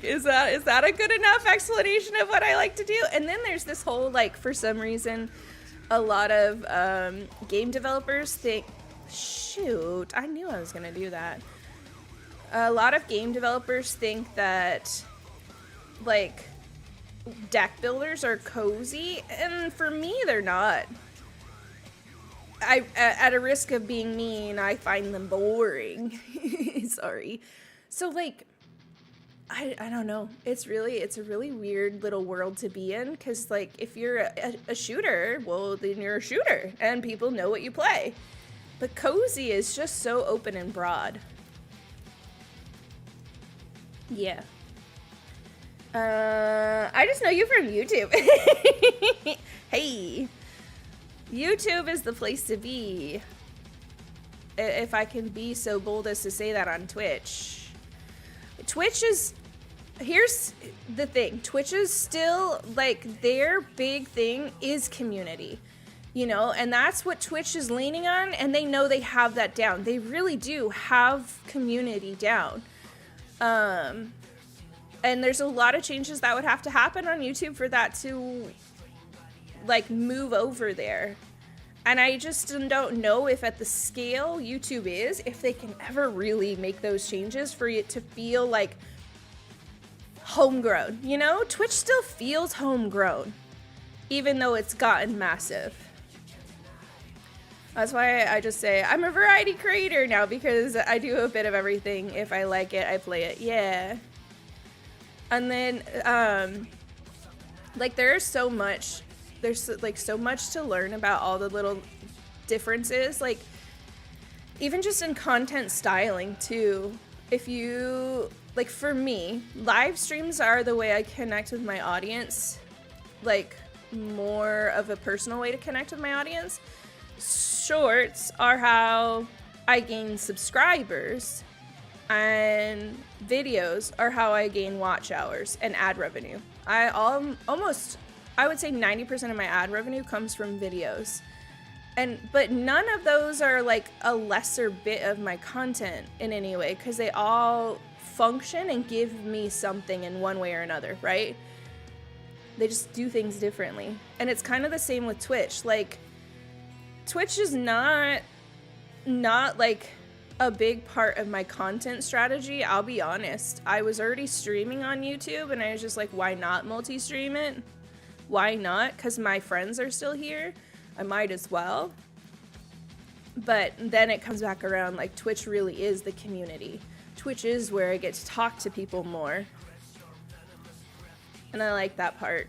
is that a good enough explanation of what I like to do? And then there's this whole, like, for some reason, a lot of game developers think, shoot, I knew I was gonna do that. A lot of game developers think that, like, deck builders are cozy, and for me, they're not. At a risk of being mean, I find them boring. Sorry. So, like, I don't know. It's a really weird little world to be in, because, like, if you're a shooter, well, then you're a shooter, and people know what you play. But cozy is just so open and broad. Yeah. I just know you from YouTube. Hey. YouTube is the place to be. If I can be so bold as to say that on Twitch. Twitch is... Here's the thing. Twitch is still, like, their big thing is community. You know? And that's what Twitch is leaning on. And they know they have that down. They really do have community down. And there's a lot of changes that would have to happen on YouTube for that to, like, move over there. And I just don't know if at the scale YouTube is, if they can ever really make those changes for it to feel like homegrown. You know, Twitch still feels homegrown, even though it's gotten massive. That's why I just say I'm a variety creator now, because I do a bit of everything. If I like it, I play it. Yeah. And then, like, there's so much to learn about all the little differences, like, even just in content styling too. If you, like, for me, live streams are the way I connect with my audience, like, more of a personal way to connect with my audience. Shorts are how I gain subscribers, and videos are how I gain watch hours and ad revenue. I would say 90% of my ad revenue comes from videos. But none of those are like a lesser bit of my content in any way, because they all function and give me something in one way or another, right? They just do things differently. And it's kind of the same with Twitch. Like, Twitch is not like a big part of my content strategy. I'll be honest. I was already streaming on YouTube, and I was just like, why not multi-stream it? Why not? Because my friends are still here. I might as well. But then it comes back around, like, Twitch really is the community. Twitch is where I get to talk to people more. And I like that part.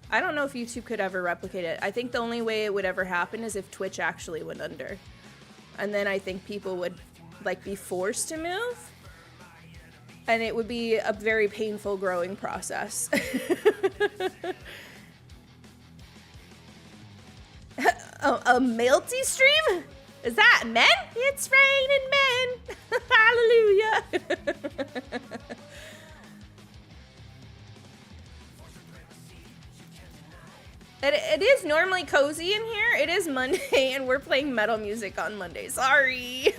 I don't know if YouTube could ever replicate it. I think the only way it would ever happen is if Twitch actually went under. And then I think people would, like, be forced to move. And it would be a very painful growing process. A melty stream? Is that men? It's raining men. Hallelujah. It is normally cozy in here. It is Monday, and we're playing metal music on Monday. Sorry.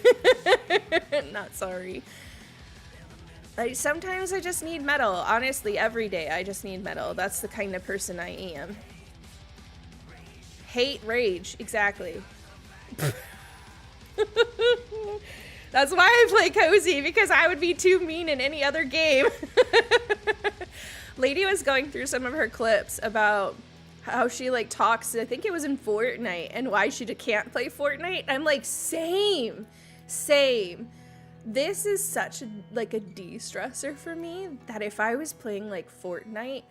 Not sorry. Sometimes I just need metal. Honestly, every day I just need metal. That's the kind of person I am. Hate rage. Exactly. That's why I play cozy, because I would be too mean in any other game. Lady was going through some of her clips about how she, like, talks, I think it was in Fortnite, and why she can't play Fortnite. I'm like, same. This is such a de-stressor for me, that if I was playing, like, Fortnite,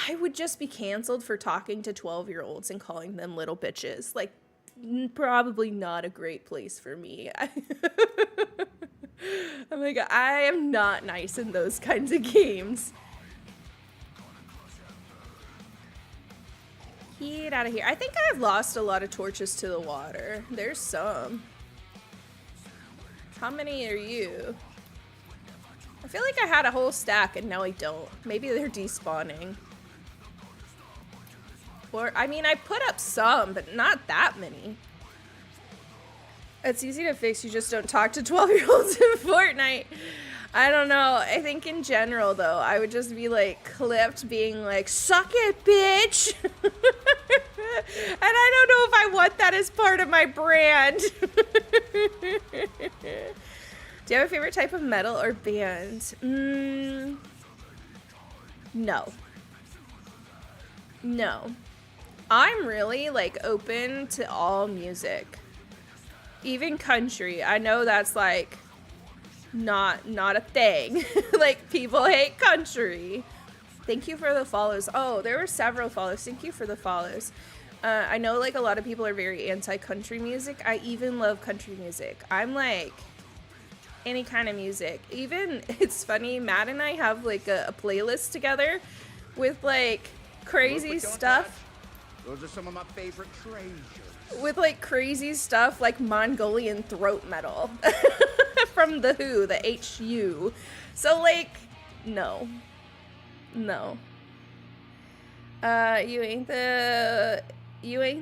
I would just be canceled for talking to 12-year-olds and calling them little bitches. Like, probably not a great place for me. I'm like, I am not nice in those kinds of games. Get out of here. I think I've lost a lot of torches to the water. There's some. How many are you? I feel like I had a whole stack and now I don't. Maybe they're despawning. Or, I mean, I put up some, but not that many. It's easy to fix, you just don't talk to 12-year-olds in Fortnite. I don't know. I think in general, though, I would just be, like, clipped being like, suck it, bitch! And I don't know if I want that as part of my brand. Do you have a favorite type of metal or band? No. I'm really, like, open to all music. Even country. I know that's, like, not a thing. Like, people hate country. Thank you for the follows. Oh, there were several follows. Thank you for the follows. I know, like, a lot of people are very anti-country music. I even love country music. I'm, like, any kind of music. Even, it's funny, Matt and I have, like, a playlist together with, like, crazy stuff. Those are some of my favorite treasures. with like crazy stuff like Mongolian throat metal from the Who, the HU. So like, no. You ain't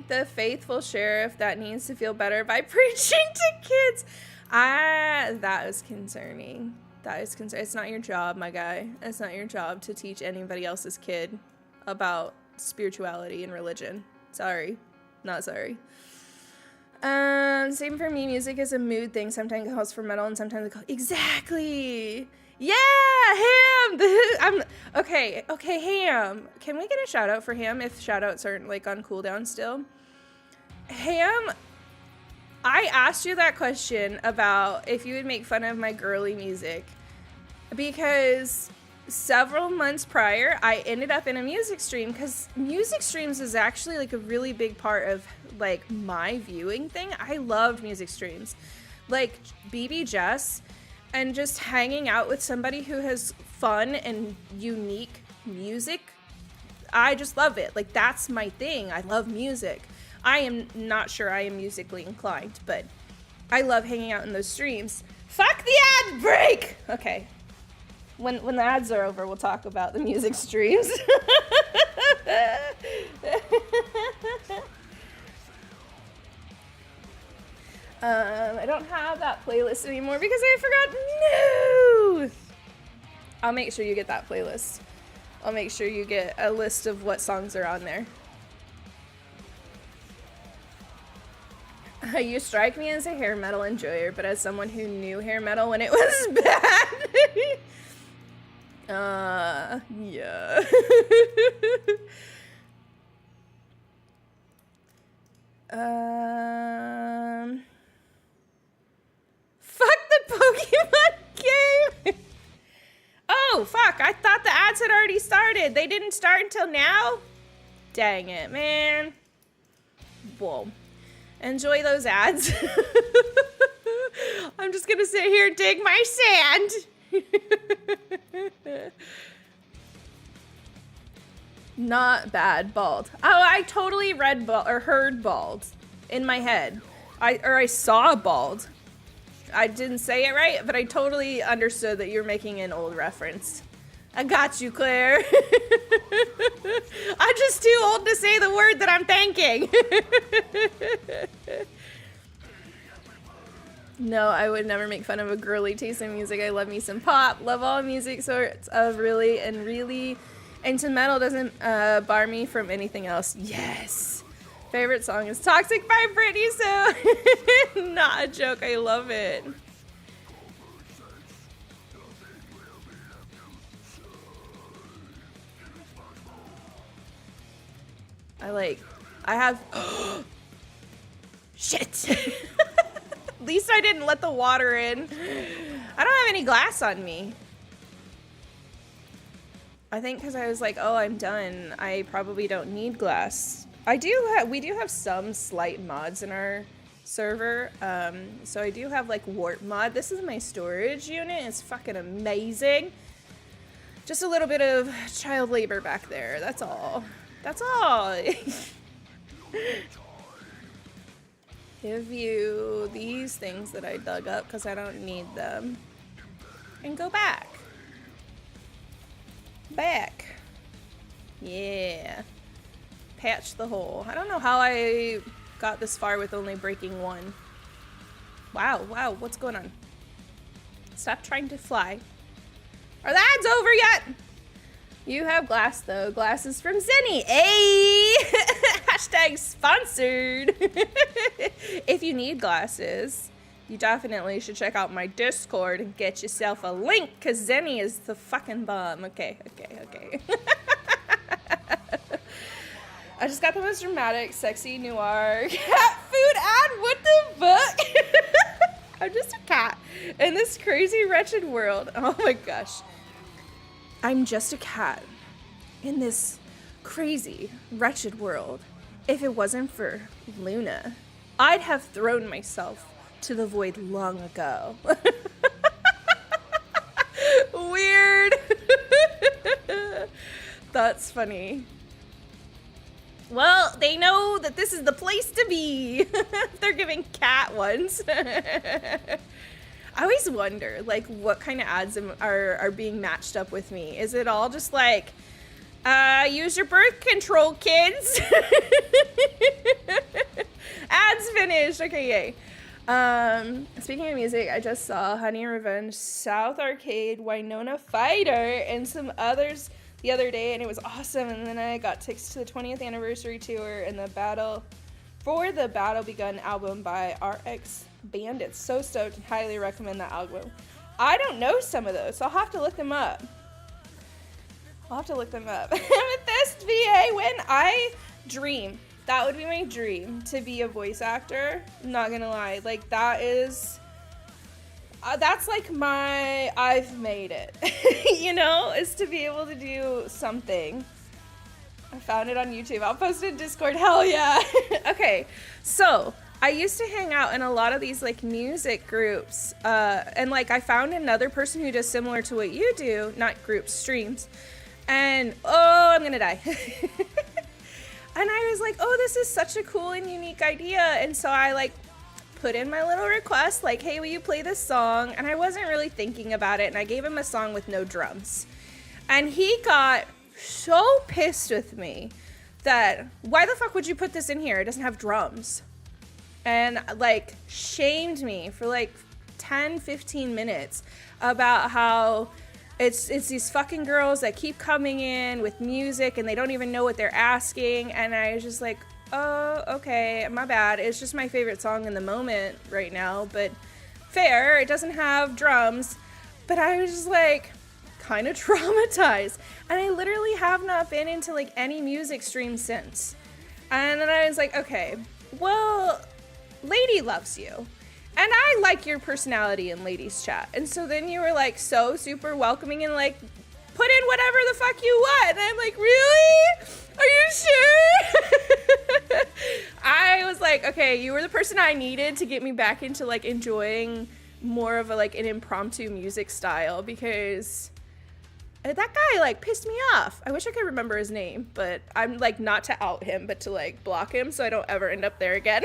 the faithful sheriff that needs to feel better by preaching to kids. That is concerning. It's not your job, my guy. It's not your job to teach anybody else's kid about spirituality and religion. Sorry. Not sorry. Same for me. Music is a mood thing. Sometimes it calls for metal and sometimes it calls... Exactly. Yeah, Ham. Okay, Ham. Can we get a shout out for Ham if shout outs aren't like on cooldown still? Ham, I asked you that question about if you would make fun of my girly music because several months prior, I ended up in a music stream because music streams is actually like a really big part of like my viewing thing. I loved music streams, like BB Jess, and just hanging out with somebody who has fun and unique music. I just love it. Like that's my thing. I love music. I am not sure I am musically inclined, but I love hanging out in those streams. Fuck the ad break! Okay. When the ads are over, we'll talk about the music streams. I don't have that playlist anymore because I forgot. No! I'll make sure you get that playlist. I'll make sure you get a list of what songs are on there. You strike me as a hair metal enjoyer, but as someone who knew hair metal when it was bad. Yeah. Fuck the Pokemon game. Oh, fuck. I thought the ads had already started. They didn't start until now? Dang it, man. Whoa. Enjoy those ads. I'm just gonna sit here and dig my sand. Not bad, bald. Oh, I totally read or heard bald in my head. I saw bald. I didn't say it right, but I totally understood that you're making an old reference. I got you, Claire. I'm just too old to say the word that I'm thinking. No, I would never make fun of a girly taste in music. I love me some pop, love all music sorts of really into metal doesn't bar me from anything else. Yes. Favorite song is Toxic by Britney, so not a joke. I love it. I have, shit. At least I didn't let the water in. I don't have any glass on me. I think because I was like, oh, I'm done. I probably don't need glass. We do have some slight mods in our server. So I do have like warp mod. This is my storage unit. It's fucking amazing. Just a little bit of child labor back there. That's all. That's all. Give you these things that I dug up because I don't need them. And go back. Back. Yeah. Patch the hole. I don't know how I got this far with only breaking one. Wow, what's going on? Stop trying to fly. Are the ads over yet? You have glass though. Glass is from Zenny. Hey! Hashtag sponsored. If you need glasses, you definitely should check out my Discord and get yourself a link, because Zenny is the fucking bomb. Okay. I just got the most dramatic, sexy, noir cat food ad. What the fuck? I'm just a cat in this crazy, wretched world. Oh my gosh. I'm just a cat in this crazy, wretched world. If it wasn't for Luna, I'd have thrown myself to the void long ago. Weird. That's funny. Well, they know that this is the place to be. They're giving cat ones. I always wonder, like, what kind of ads are being matched up with me. Is it all just like, use your birth control, kids? Ads finished. Okay, yay. Speaking of music, I just saw Honey and Revenge, South Arcade, Winona Fighter, and some others the other day, and it was awesome. And then I got tickets to the 20th anniversary tour and the Battle Begun album by RX Bandits. So stoked, and highly recommend that album. I don't know some of those, so I'll have to look them up. Amethyst VA, when I dream, that would be my dream, to be a voice actor. I'm not gonna lie, like, that is, that's like my, I've made it, you know, is to be able to do something. I found it on YouTube. I'll post it in Discord. Hell yeah. Okay, so I used to hang out in a lot of these like music groups, and like I found another person who does similar to what you do, not groups, streams, and oh, I'm gonna die. And I was like, oh, this is such a cool and unique idea, and so I like put in my little request, like, hey, will you play this song? And I wasn't really thinking about it, and I gave him a song with no drums, and he got so pissed with me that, why the fuck would you put this in here? It doesn't have drums. And like shamed me for like 10-15 minutes about how it's these fucking girls that keep coming in with music and they don't even know what they're asking. And I was just like, oh, okay, my bad. It's just my favorite song in the moment right now, but fair, it doesn't have drums. But I was just like kind of traumatized, and I literally have not been into like any music stream since. And then I was like, okay, well, Lady loves you, and I like your personality in Ladies Chat. And so then you were like so super welcoming and like, put in whatever the fuck you want. And I'm like, really? Are you sure? I was like, okay, you were the person I needed to get me back into like enjoying more of a like an impromptu music style, because that guy like pissed me off. I wish I could remember his name, but I'm like, not to out him, but to like block him so I don't ever end up there again.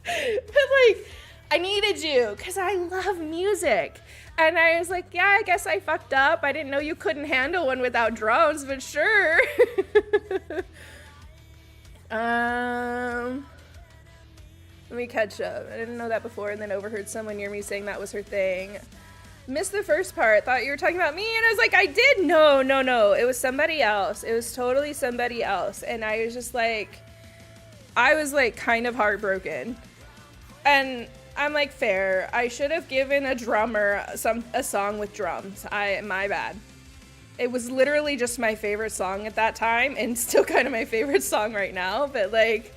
But like, I needed you because I love music. And I was like, yeah, I guess I fucked up. I didn't know you couldn't handle one without drums, but sure. Let me catch up. I didn't know that before, and then overheard someone near me saying that was her thing. Missed the first part. Thought you were talking about me, and I was like, I did. No. It was somebody else. It was totally somebody else. And I was just like, I was like kind of heartbroken. And I'm like, fair. I should have given a drummer a song with drums. My bad. It was literally just my favorite song at that time, and still kind of my favorite song right now. But like,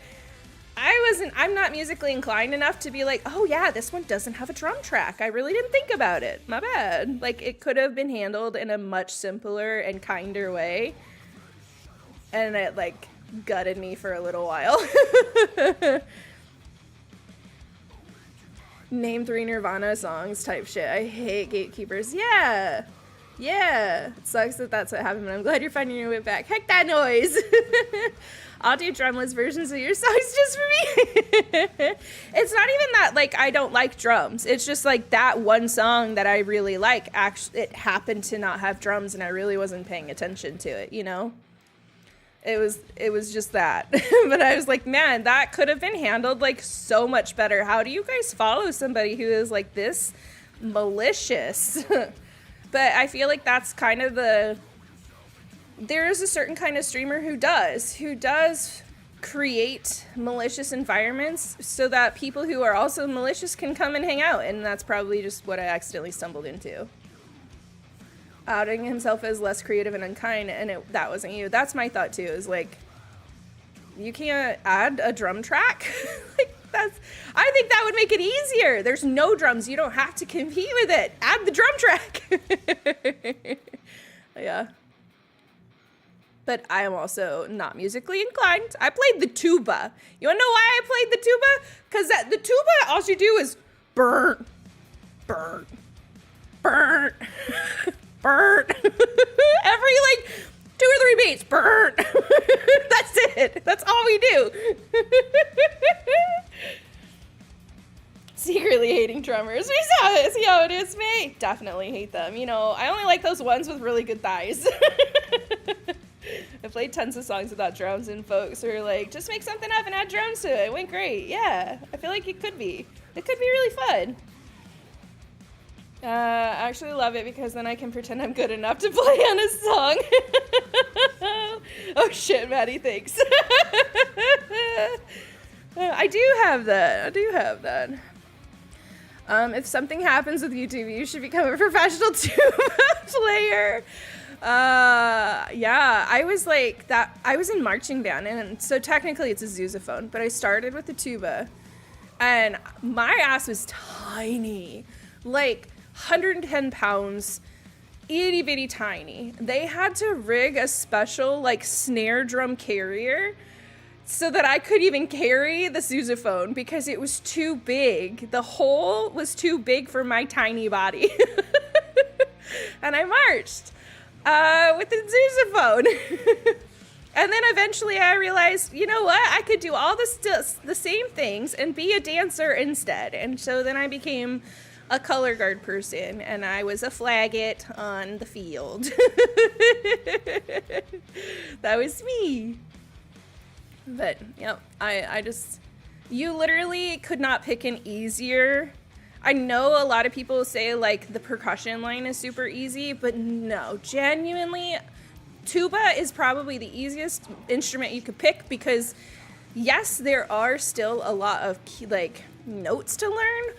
I'm not musically inclined enough to be like, oh yeah, this one doesn't have a drum track. I really didn't think about it. My bad. Like, it could have been handled in a much simpler and kinder way. And it like gutted me for a little while. Name 3 Nirvana songs type shit. I hate gatekeepers. Yeah. It sucks that that's what happened, but I'm glad you're finding your way back. Heck that noise. I'll do drumless versions of your songs just for me. It's not even that, like, I don't like drums. It's just, like, that one song that I really like, actually, it happened to not have drums, and I really wasn't paying attention to it, you know? It was just that. But I was like, man, that could have been handled, like, so much better. How do you guys follow somebody who is, like, this malicious? But I feel like that's kind of there is a certain kind of streamer who does create malicious environments so that people who are also malicious can come and hang out. And that's probably just what I accidentally stumbled into. Outing himself as less creative and unkind, and that wasn't you. That's my thought too, is like, you can't add a drum track? Like, I think that would make it easier. There's no drums. You don't have to compete with it. Add the drum track. Yeah. But I am also not musically inclined. I played the tuba. You wanna know why I played the tuba? Because the tuba, all you do is burn. Every like 2 or 3 three beats. Burn. That's it. That's all we do. Secretly hating drummers. We saw it. See how it is, May? Definitely hate them. You know, I only like those ones with really good thighs. I played tons of songs without drums, and folks were like, just make something up and add drums to it. It went great. Yeah, I feel like it could be. It could be really fun. I actually love it because then I can pretend I'm good enough to play on a song. Oh shit, Maddie, thanks. I do have that. If something happens with YouTube, you should become a professional tuba player. Yeah, I was like that. I was in marching band, and so technically it's a sousaphone, but I started with the tuba, and my ass was tiny, like 110 pounds, itty bitty tiny. They had to rig a special like snare drum carrier so that I could even carry the sousaphone because it was too big. The hole was too big for my tiny body. And I marched with the sousaphone. And then eventually I realized, you know what? I could do all the same things and be a dancer instead. And so then I became a color guard person, and I was a flagget on the field. That was me. But, yep, I just, you literally could not pick an easier. I know a lot of people say, like, the percussion line is super easy, but no, genuinely, tuba is probably the easiest instrument you could pick because, yes, there are still a lot of, like, notes to learn,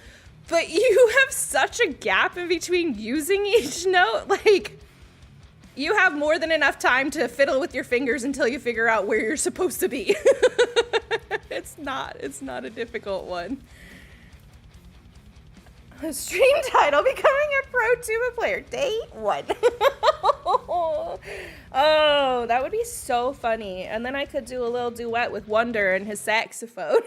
but you have such a gap in between using each note, like, you have more than enough time to fiddle with your fingers until you figure out where you're supposed to be. It's not a difficult one. A stream title, becoming a pro tuba player, day 1. Oh, that would be so funny. And then I could do a little duet with Wonder and his saxophone.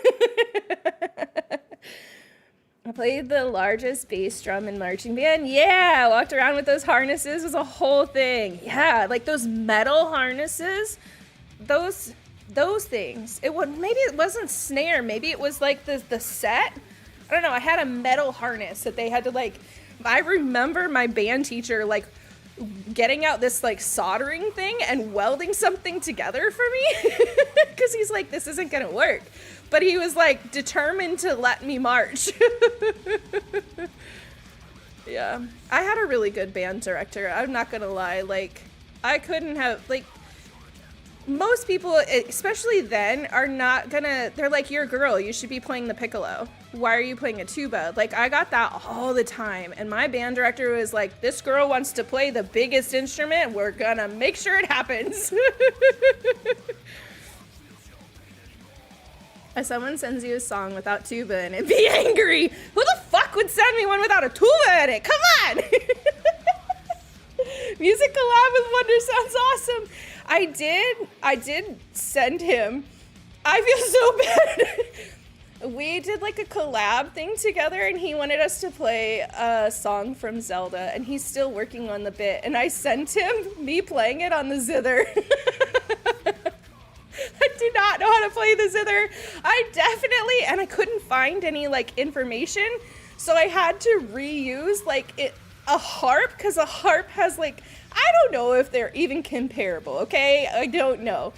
I played the largest bass drum in marching band. Yeah, I walked around with those harnesses. It was a whole thing. Yeah, like those metal harnesses. Those things. Maybe it wasn't snare. Maybe it was like the set. I don't know. I had a metal harness that they had to like. I remember my band teacher like getting out this like soldering thing and welding something together for me because he's like, this isn't gonna work. But he was like determined to let me march. Yeah, I had a really good band director. I'm not gonna lie. Like, I couldn't have, like, most people, especially then, are not gonna, they're like, you're a girl, you should be playing the piccolo. Why are you playing a tuba? Like, I got that all the time. And my band director was like, this girl wants to play the biggest instrument. We're gonna make sure it happens. If someone sends you a song without tuba in it, be angry. Who the fuck would send me one without a tuba in it? Come on. Music collab with Wonder sounds awesome. I did send him. I feel so bad. We did like a collab thing together, and he wanted us to play a song from Zelda, and he's still working on the bit, and I sent him me playing it on the zither. I do not know how to play the zither. And I couldn't find any like information, so I had to reuse like a harp, because a harp has like, I don't know if they're even comparable, okay? I don't know.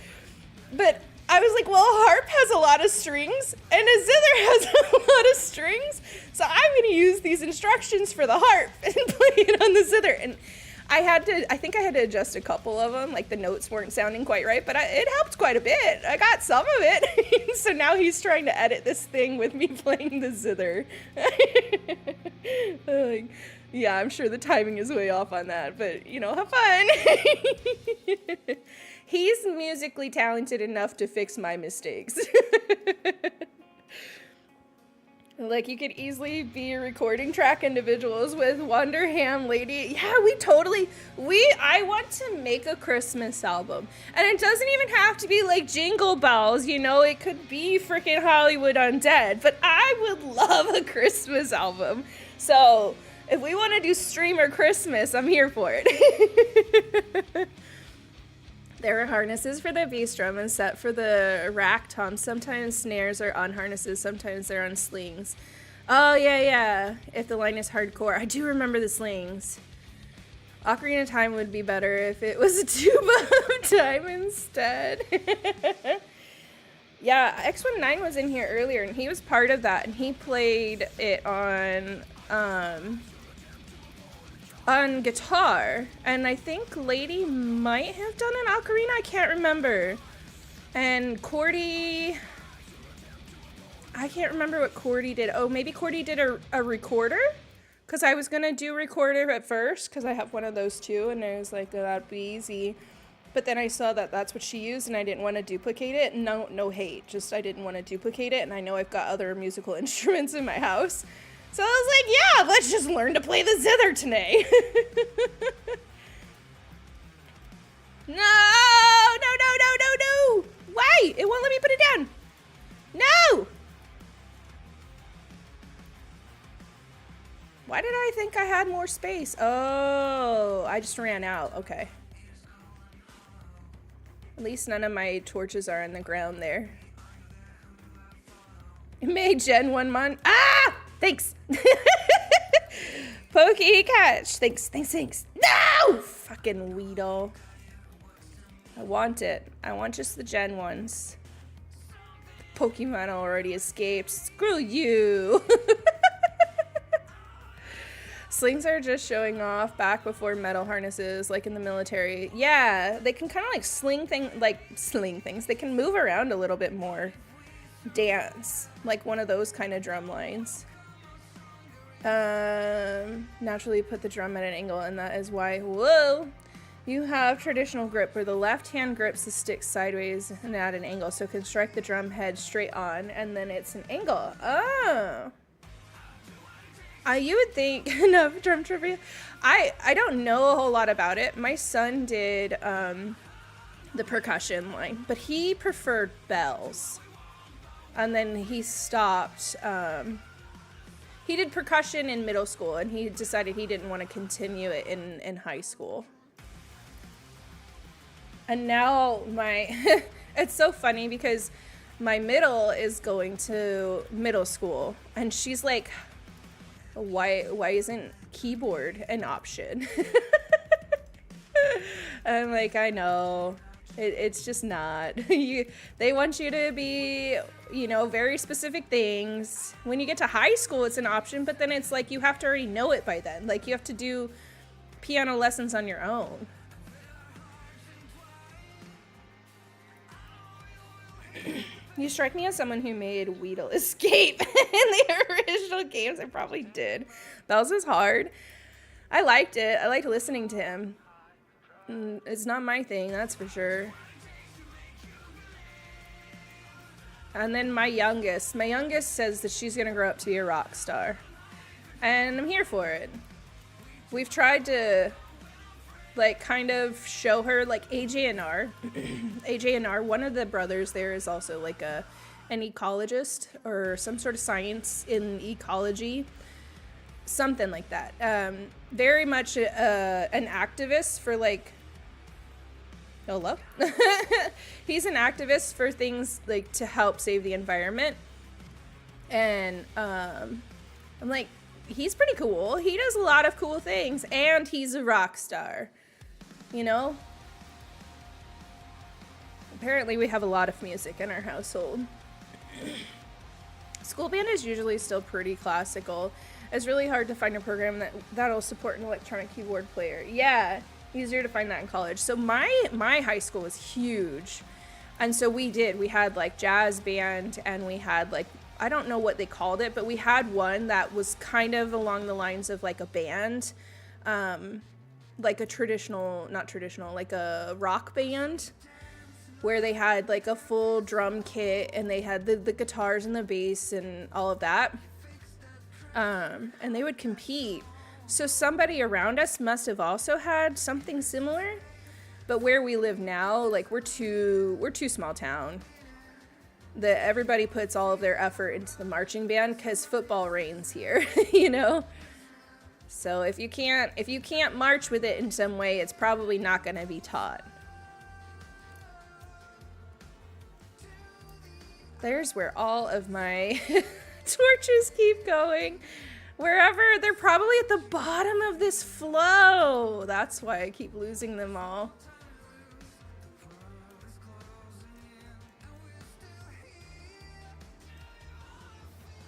But I was like, well, a harp has a lot of strings, and a zither has a lot of strings, so I'm going to use these instructions for the harp and play it on the zither. And I think I had to adjust a couple of them, like the notes weren't sounding quite right, but it helped quite a bit. I got some of it. So now he's trying to edit this thing with me playing the zither. Like, yeah, I'm sure the timing is way off on that, but, you know, have fun. He's musically talented enough to fix my mistakes. Like, you could easily be recording track individuals with Wonder Ham Lady. Yeah, I want to make a Christmas album. And it doesn't even have to be like Jingle Bells, you know, it could be freaking Hollywood Undead. But I would love a Christmas album. So, if we want to do streamer Christmas, I'm here for it. There are harnesses for the bass drum and set for the rack toms. Sometimes snares are on harnesses, sometimes they're on slings. Oh, yeah. If the line is hardcore. I do remember the slings. Ocarina of Time would be better if it was a tuba of time instead. Yeah, X19 was in here earlier, and he was part of that, and he played it on guitar, and I think Lady might have done an ocarina, I can't remember. And Cordy, I can't remember what Cordy did. Oh, maybe Cordy did a recorder? Because I was going to do recorder at first, because I have one of those too, and I was like, oh, that'd be easy. But then I saw that that's what she used, and I didn't want to duplicate it. No hate, just I didn't want to duplicate it, and I know I've got other musical instruments in my house. So I was like, yeah, let's just learn to play the zither today. No. Why? It won't let me put it down. No. Why did I think I had more space? Oh, I just ran out. Okay. At least none of my torches are in the ground there. May Gen 1 month. Ah! Thanks. Pokey catch. Thanks. No! Fucking Weedle. I want it. I want just the Gen 1s. Pokemon already escaped. Screw you. Slings are just showing off back before metal harnesses, like in the military. Yeah, they can kind of like sling things. They can move around a little bit more. Dance, like one of those kind of drum lines. Naturally put the drum at an angle, and that is why, whoa, you have traditional grip where the left hand grips the stick sideways and at an angle, so can strike the drum head straight on, and then it's an angle. Oh. You would think, enough drum trivia. I don't know a whole lot about it. My son did the percussion line, but he preferred bells. And then he stopped. He did percussion in middle school, and he decided he didn't want to continue it in high school. And now it's so funny because my middle is going to middle school, and she's like, why isn't keyboard an option? And I'm like, I know. It's just not. They want you to be, very specific things. When you get to high school, it's an option, but then it's like you have to already know it by then. Like you have to do piano lessons on your own. You strike me as someone who made Weedle escape in the original games. I probably did. Bells was hard. I liked it. I liked listening to him. It's not my thing, that's for sure. And then my youngest says that she's gonna grow up to be a rock star. And I'm here for it. We've tried to kind of show her AJ and R. AJ and R, one of the brothers there is also an ecologist or some sort of science in ecology. Something like that. Very much an activist for hello? He's an activist for things to help save the environment. And I'm like, he's pretty cool. He does a lot of cool things, and he's a rock star. Apparently we have a lot of music in our household. School band is usually still pretty classical. It's really hard to find a program that'll support an electronic keyboard player. Yeah, easier to find that in college. So my high school was huge. And so we had jazz band, and we had I don't know what they called it, but we had one that was kind of along the lines of a band, a traditional, not traditional, a rock band, where they had a full drum kit, and they had the guitars and the bass and all of that. And they would compete. So somebody around us must have also had something similar. But where we live now, we're too small town. Everybody puts all of their effort into the marching band because football reigns here, So if you can't march with it in some way, it's probably not going to be taught. There's where all of my torches keep going. Wherever, they're probably at the bottom of this flow. That's why I keep losing them all.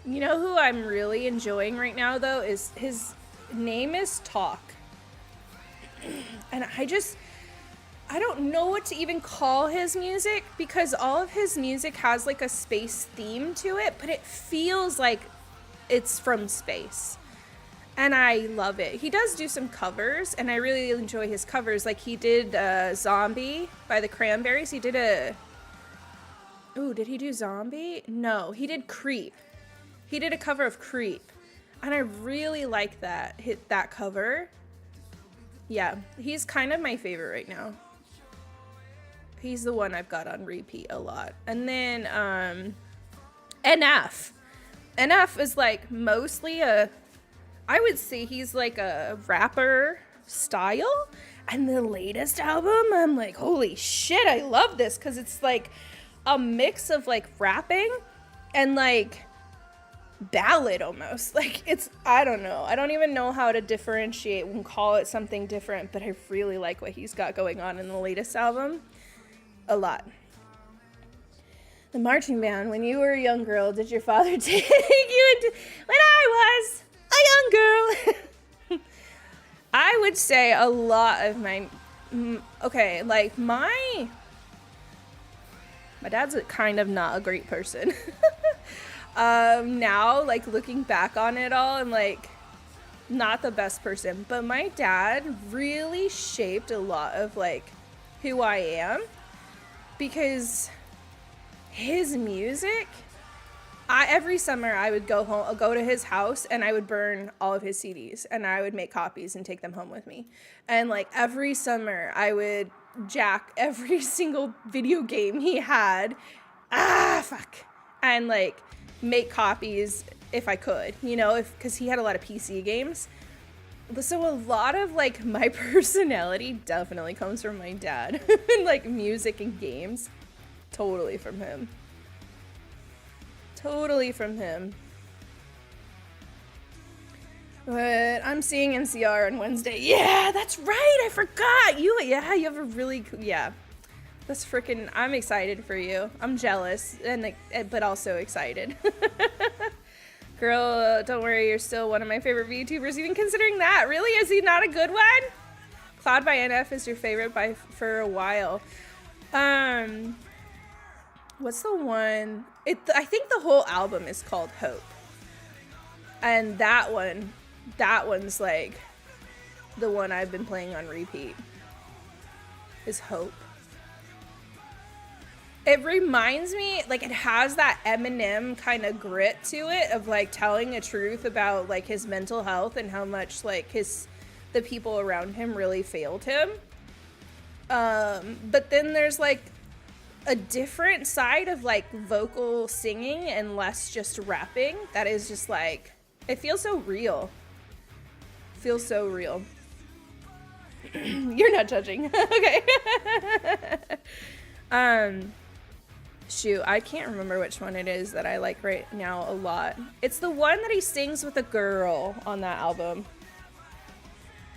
You know who I'm really enjoying right now, though, is his name is Talk. And I don't know what to even call his music, because all of his music has like a space theme to it, but it feels like it's from space. And I love it. He does do some covers, and I really enjoy his covers. Like, he did Zombie by the Cranberries. He did a... Ooh, did he do Zombie? No, he did Creep. He did a cover of Creep. And I really like that cover. Yeah, he's kind of my favorite right now. He's the one I've got on repeat a lot. And then NF. NF is like mostly I would say he's like a rapper style. And the latest album, I'm like, holy shit, I love this. Because it's like a mix of like rapping and like ballad almost. Like, it's, I don't know. I don't even know how to differentiate and call it something different. But I really like what he's got going on in the latest album. A lot. The marching band, when you were a young girl, did your father take you into... When I was a young girl. I would say a lot of my... Okay, like my dad's kind of not a great person. Now, like, looking back on it all, I'm like, not the best person. But my dad really shaped a lot of, like, who I am. Because his music, every summer I would go to his house and I would burn all of his CDs and I would make copies and take them home with me. And like every summer I would jack every single video game he had. And like make copies if I could, you know, because he had a lot of PC games. So a lot of like my personality definitely comes from my dad. Like music and games, totally from him. Totally from him. But I'm seeing NCR on Wednesday. Yeah, that's right. I forgot. You have a really, yeah. That's freaking, I'm excited for you. I'm jealous, but also excited. Girl, don't worry, you're still one of my favorite VTubers, even considering that. Really? Is he not a good one? Cloud by NF is your favorite for a while. What's the one? I think the whole album is called Hope. And that one's like the one I've been playing on repeat. Is Hope. It reminds me, like, it has that Eminem kind of grit to it of, like, telling the truth about, like, his mental health and how much, like, the people around him really failed him. But then there's, like, a different side of, like, vocal singing and less just rapping that is just, like, it feels so real. Feels so real. You're not judging. Okay. Shoot, I can't remember which one it is that I like right now a lot. It's the one that he sings with a girl on that album.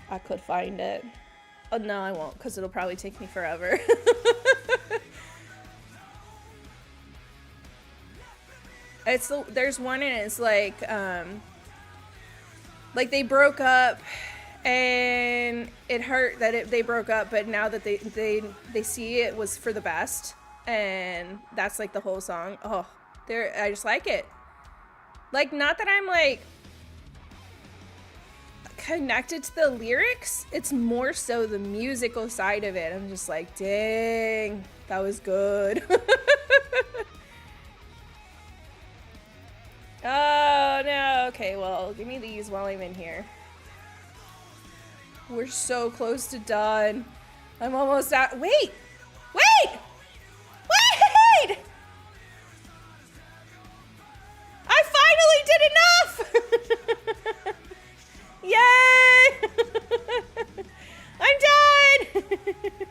I could find it. Oh, no, I won't, because it'll probably take me forever. There's one and it's like they broke up and it hurt that they broke up, but now that they see it was for the best. And that's like the whole song. Oh, I just like it. Like, not that I'm like connected to the lyrics. It's more so the musical side of it. I'm just like, dang, that was good. Oh, no. Okay, well, give me these while I'm in here. We're so close to done. I'm almost out. Wait! I finally did enough! Yay! I'm done!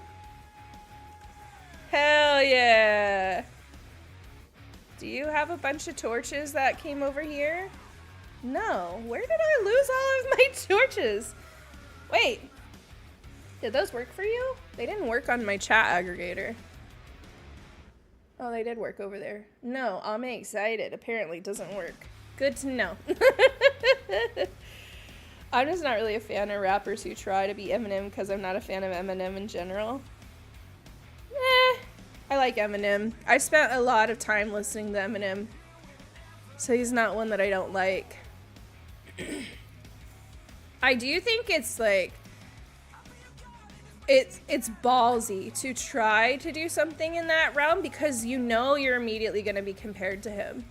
Hell yeah. Do you have a bunch of torches that came over here? No. Where did I lose all of my torches? Wait. Did those work for you? They didn't work on my chat aggregator. Oh, they did work over there. No, I'm excited. Apparently it doesn't work. Good to know. I'm just not really a fan of rappers who try to be Eminem because I'm not a fan of Eminem in general. I like Eminem. I spent a lot of time listening to Eminem, so he's not one that I don't like. I do think it's like, it's ballsy to try to do something in that realm because you know you're immediately going to be compared to him.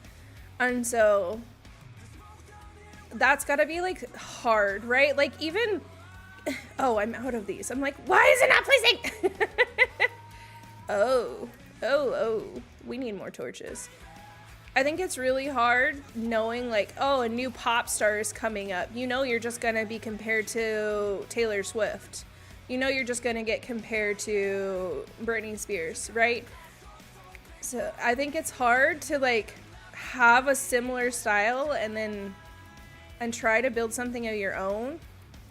And so that's got to be like hard, right? Like even, oh, I'm out of these. I'm like, why is it not placing? Oh, we need more torches. I think it's really hard knowing like, oh, a new pop star is coming up. You know you're just going to be compared to Taylor Swift. You know you're just going to get compared to Britney Spears, right? So I think it's hard to like have a similar style and try to build something of your own.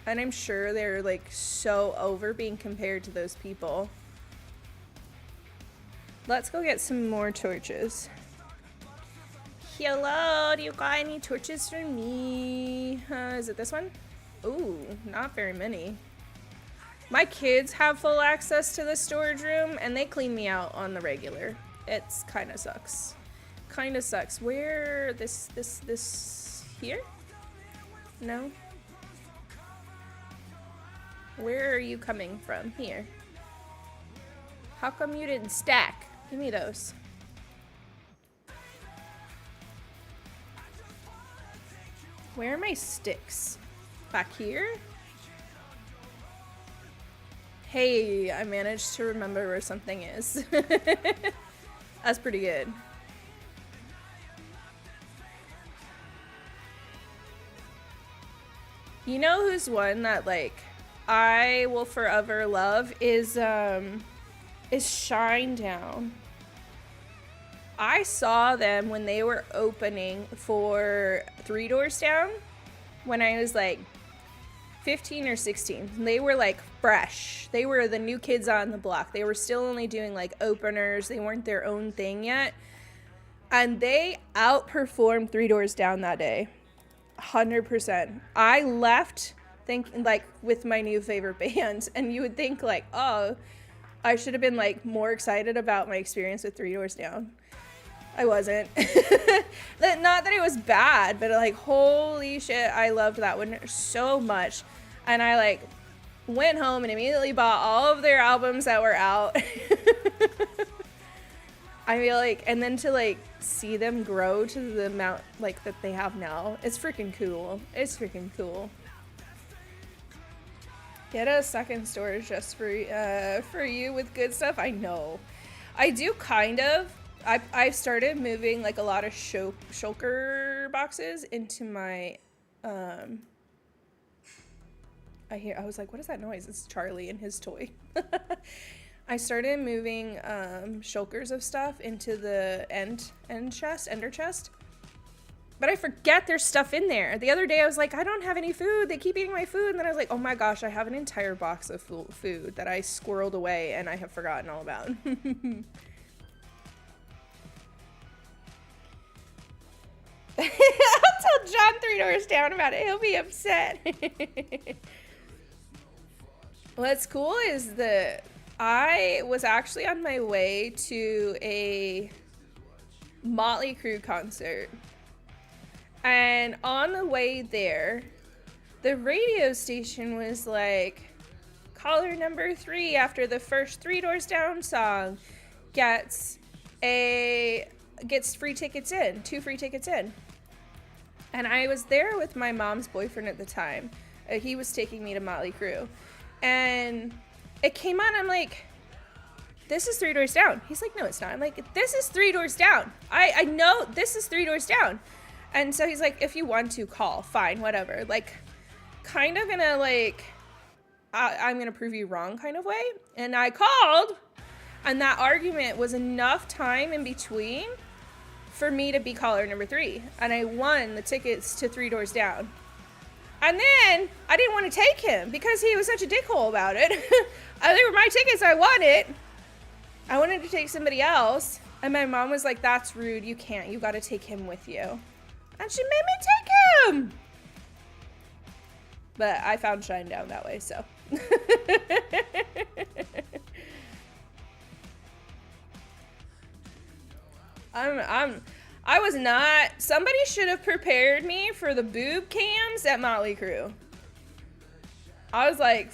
And I'm sure they're like so over being compared to those people. Let's go get some more torches. Hello, do you got any torches for me? Is it this one? Ooh, not very many. My kids have full access to the storage room and they clean me out on the regular. It's kind of sucks. Kind of sucks. Where, this here? No? Where are you coming from? Here. How come you didn't stack? Give me those. Where are my sticks? Back here? Hey, I managed to remember where something is. That's pretty good. You know who's one that like I will forever love is Shinedown. I saw them when they were opening for Three Doors Down when I was like 15 or 16. They were like fresh. They were the new kids on the block. They were still only doing like openers. They weren't their own thing yet. And they outperformed Three Doors Down that day. 100%. I left like with my new favorite band, and you would think like, oh, I should have been like more excited about my experience with Three Doors Down. I wasn't. Not that it was bad, but like, holy shit, I loved that one so much. And I like went home and immediately bought all of their albums that were out. I feel like, and then to like see them grow to the amount like that they have now, it's freaking cool. It's freaking cool. Get a second storage just for you with good stuff. I know. I do kind of. I've started moving like a lot of shulker boxes into my I was like, what is that noise? It's Charlie and his toy. I started moving shulkers of stuff into the ender chest. But I forget there's stuff in there. The other day I was like, I don't have any food. They keep eating my food. And then I was like, oh my gosh, I have an entire box of food that I squirreled away and I have forgotten all about. I'll tell John Three Doors Down about it. He'll be upset. What's cool is that I was actually on my way to a Motley Crue concert. And on the way there, the radio station was like, caller number 3 after the first Three Doors Down song gets free tickets in, 2 free tickets in. And I was there with my mom's boyfriend at the time. He was taking me to Motley Crue. And it came on, I'm like, this is Three Doors Down. He's like, no, it's not. I'm like, this is Three Doors Down. I know this is Three Doors Down. And so he's like, if you want to call, fine, whatever. Like, kind of gonna like, I'm gonna prove you wrong kind of way. And I called, and that argument was enough time in between for me to be caller number 3. And I won the tickets to 3 Doors Down. And then I didn't want to take him because he was such a dickhole about it. They were my tickets, I won it. I wanted to take somebody else. And my mom was like, that's rude, you can't, you gotta take him with you. And she made me take him. But I found Shinedown that way, so. I was not, somebody should have prepared me for the boob cams at Motley Crue. I was like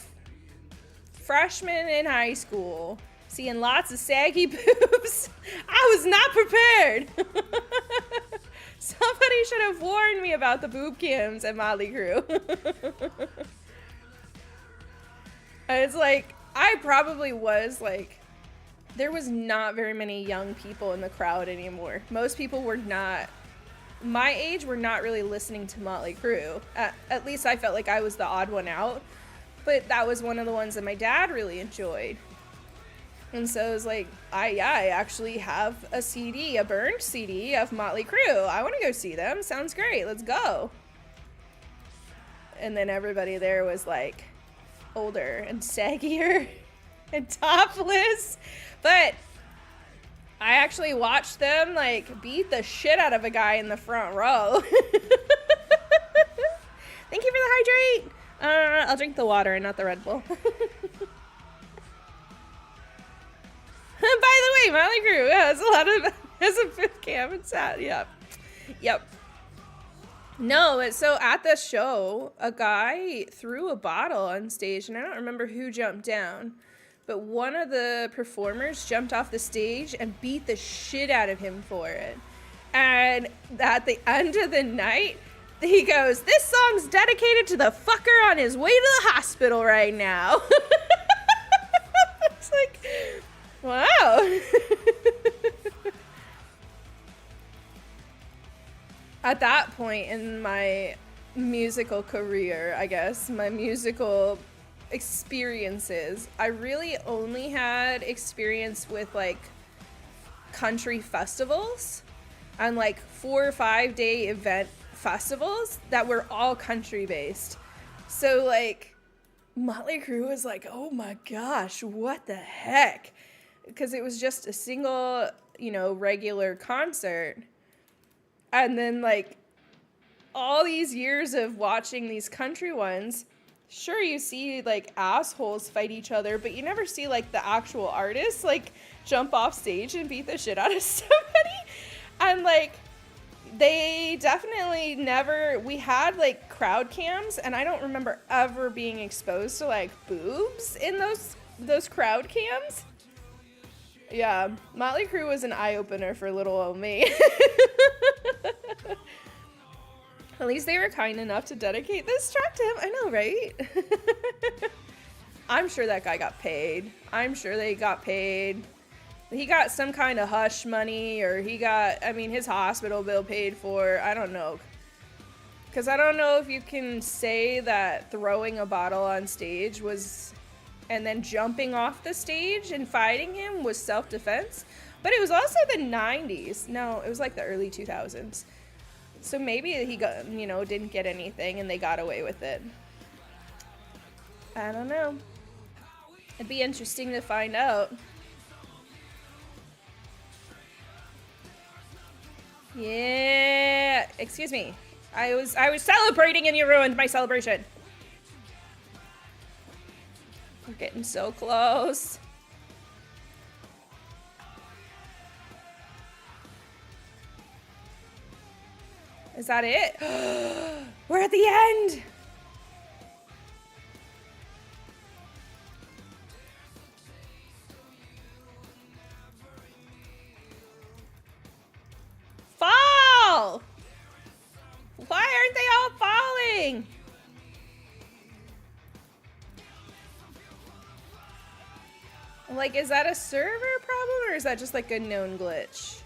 freshman in high school, seeing lots of saggy boobs. I was not prepared. Somebody should have warned me about the boob cams at Motley Crue. It's like, I probably was like, there was not very many young people in the crowd anymore. Most people were not, my age, were not really listening to Motley Crue. At least I felt like I was the odd one out. But that was one of the ones that my dad really enjoyed. And so it was like, I actually have a CD, a burned CD of Motley Crue. I want to go see them. Sounds great. Let's go. And then everybody there was like older and saggier and topless. But I actually watched them like beat the shit out of a guy in the front row. Thank you for the hydrate. I'll drink the water and not the Red Bull. By the way, Motley Crue has a lot of, has a fifth cam and sad. Yep. No, so at the show, a guy threw a bottle on stage, and I don't remember who jumped down, but one of the performers jumped off the stage and beat the shit out of him for it. And at the end of the night, he goes, "This song's dedicated to the fucker on his way to the hospital right now." It's like, wow. At that point in my musical career, I guess, my musical experiences, I really only had experience with like country festivals and like 4 or 5 day event festivals that were all country based. So like Motley Crue was like, oh my gosh, what the heck? Because it was just a single, regular concert. And then like all these years of watching these country ones, sure, you see like assholes fight each other, but you never see like the actual artists like jump off stage and beat the shit out of somebody. And like they definitely never, we had like crowd cams, and I don't remember ever being exposed to like boobs in those crowd cams. Yeah, Motley Crue was an eye-opener for little old me. At least they were kind enough to dedicate this track to him. I know, right? I'm sure that guy got paid. I'm sure they got paid. He got some kind of hush money, or he got, his hospital bill paid for. I don't know. Because I don't know if you can say that throwing a bottle on stage was, and then jumping off the stage and fighting him was self-defense. But it was also the 90s. No, it was like the early 2000s. So maybe he got, didn't get anything and they got away with it. I don't know. It'd be interesting to find out. Yeah, excuse me. I was celebrating and you ruined my celebration. We're getting so close. Is that it? We're at the end. Fall! Why aren't they all falling? Like, is that a server problem, or is that just like a known glitch?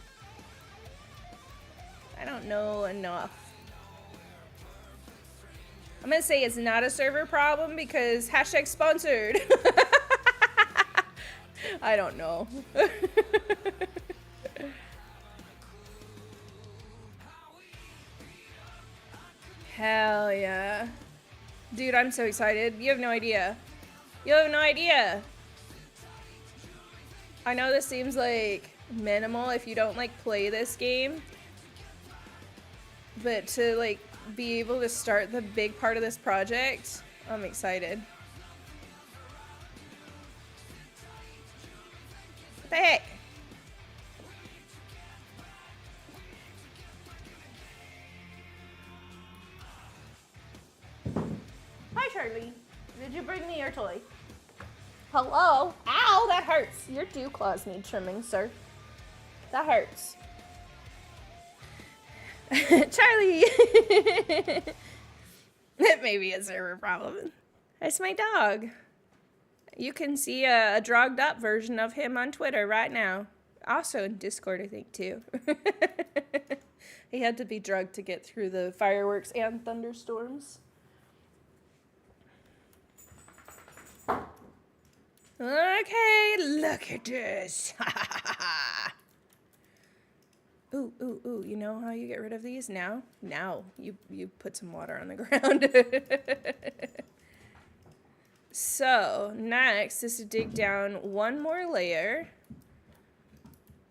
I don't know enough. I'm gonna say it's not a server problem because hashtag sponsored. I don't know. Hell yeah. Dude, I'm so excited. You have no idea. You have no idea. I know this seems like minimal if you don't like play this game, but to like be able to start the big part of this project, I'm excited. What the heck? Hi, Charlie. Did you bring me your toy? Hello? Ow, that hurts. Your dew claws need trimming, sir. That hurts. Charlie! It may be a server problem. It's my dog. You can see a drugged up version of him on Twitter right now. Also in Discord, I think, too. He had to be drugged to get through the fireworks and thunderstorms. Okay, look at this. Ooh, ooh, ooh, you know how you get rid of these? Now, you put some water on the ground. So, next is to dig down one more layer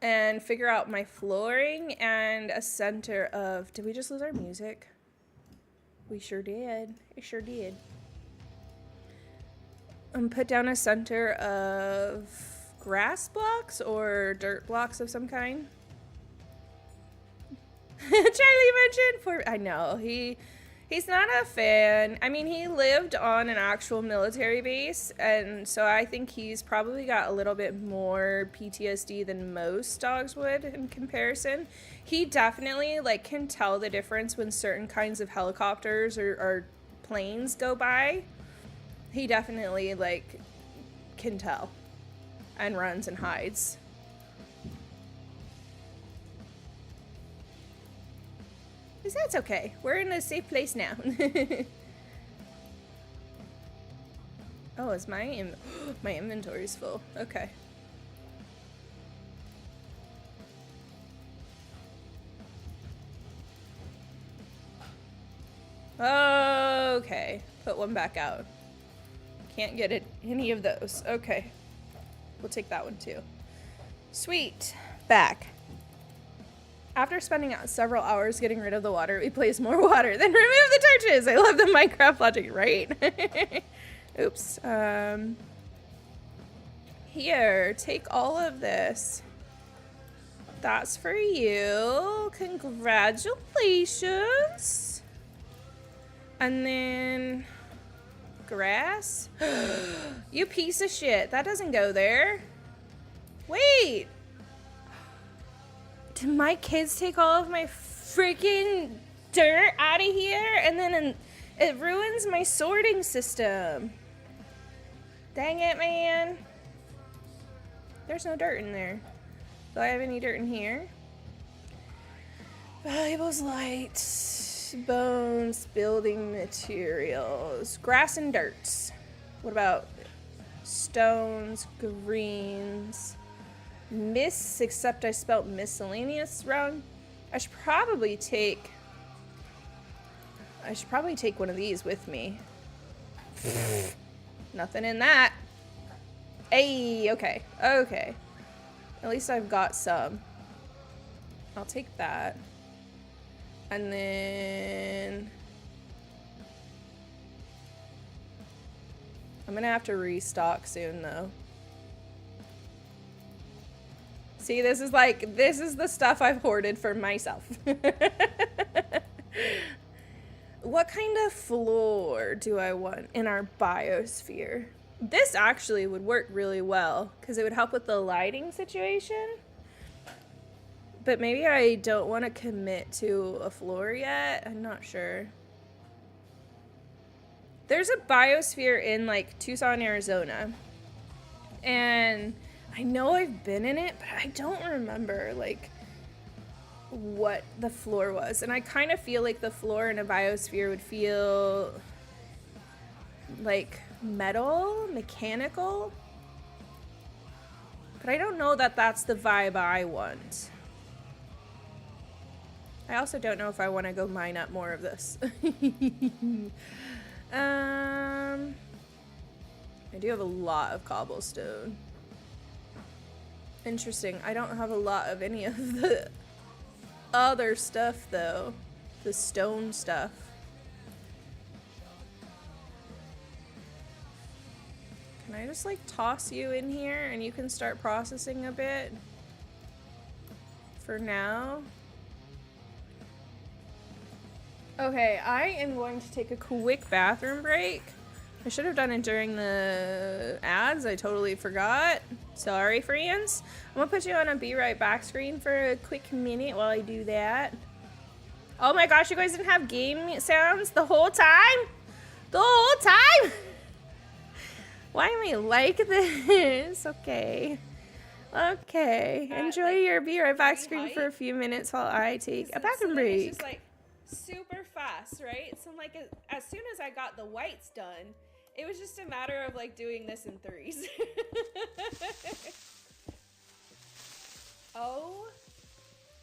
and figure out my flooring and a center of... Did we just lose our music? We sure did. We sure did. Put down a center of grass blocks or dirt blocks of some kind. Charlie mentioned I know he's not a fan. I mean, he lived on an actual military base, and so I think he's probably got a little bit more PTSD than most dogs would in comparison. He definitely like can tell the difference when certain kinds of helicopters or planes go by. He definitely like can tell and runs and hides. Because that's okay. We're in a safe place now. Oh, is my my inventory's full. Okay. Okay. Put one back out. Can't get it. Any of those. Okay. We'll take that one too. Sweet. Back. After spending several hours getting rid of the water, we place more water, then remove the torches. I love the Minecraft logic, right? Oops. Here, take all of this. That's for you. Congratulations. And then grass. You piece of shit. That doesn't go there. Wait. Did my kids take all of my freaking dirt out of here? And then it ruins my sorting system. Dang it, man. There's no dirt in there. Do I have any dirt in here? Valuables, light, bones, building materials, grass and dirts. What about stones, greens? Except I spelled miscellaneous wrong. I should probably take one of these with me. Nothing in that. Hey, okay. Okay. At least I've got some. I'll take that. And then I'm gonna have to restock soon though. See, this is the stuff I've hoarded for myself. What kind of floor do I want in our biosphere? This actually would work really well because it would help with the lighting situation. But maybe I don't want to commit to a floor yet. I'm not sure. There's a biosphere in like Tucson, Arizona. And I know I've been in it, but I don't remember like what the floor was. And I kind of feel like the floor in a biosphere would feel like metal, mechanical. But I don't know that that's the vibe I want. I also don't know if I want to go mine up more of this. I do have a lot of cobblestone. Interesting. I don't have a lot of any of the other stuff though. The stone stuff. Can I just like toss you in here and you can start processing a bit? For now. Okay, I am going to take a quick bathroom break. I should have done it during the ads. I totally forgot. Sorry, friends. I'm gonna put you on a be right back screen for a quick minute while I do that. Oh my gosh, you guys didn't have game sounds the whole time? The whole time? Why am I like this? Okay. Okay. Enjoy your be right back screen for a few minutes while I take a bathroom break. It's just like super fast, right? So like as soon as I got the whites done, it was just a matter of like doing this in threes. Oh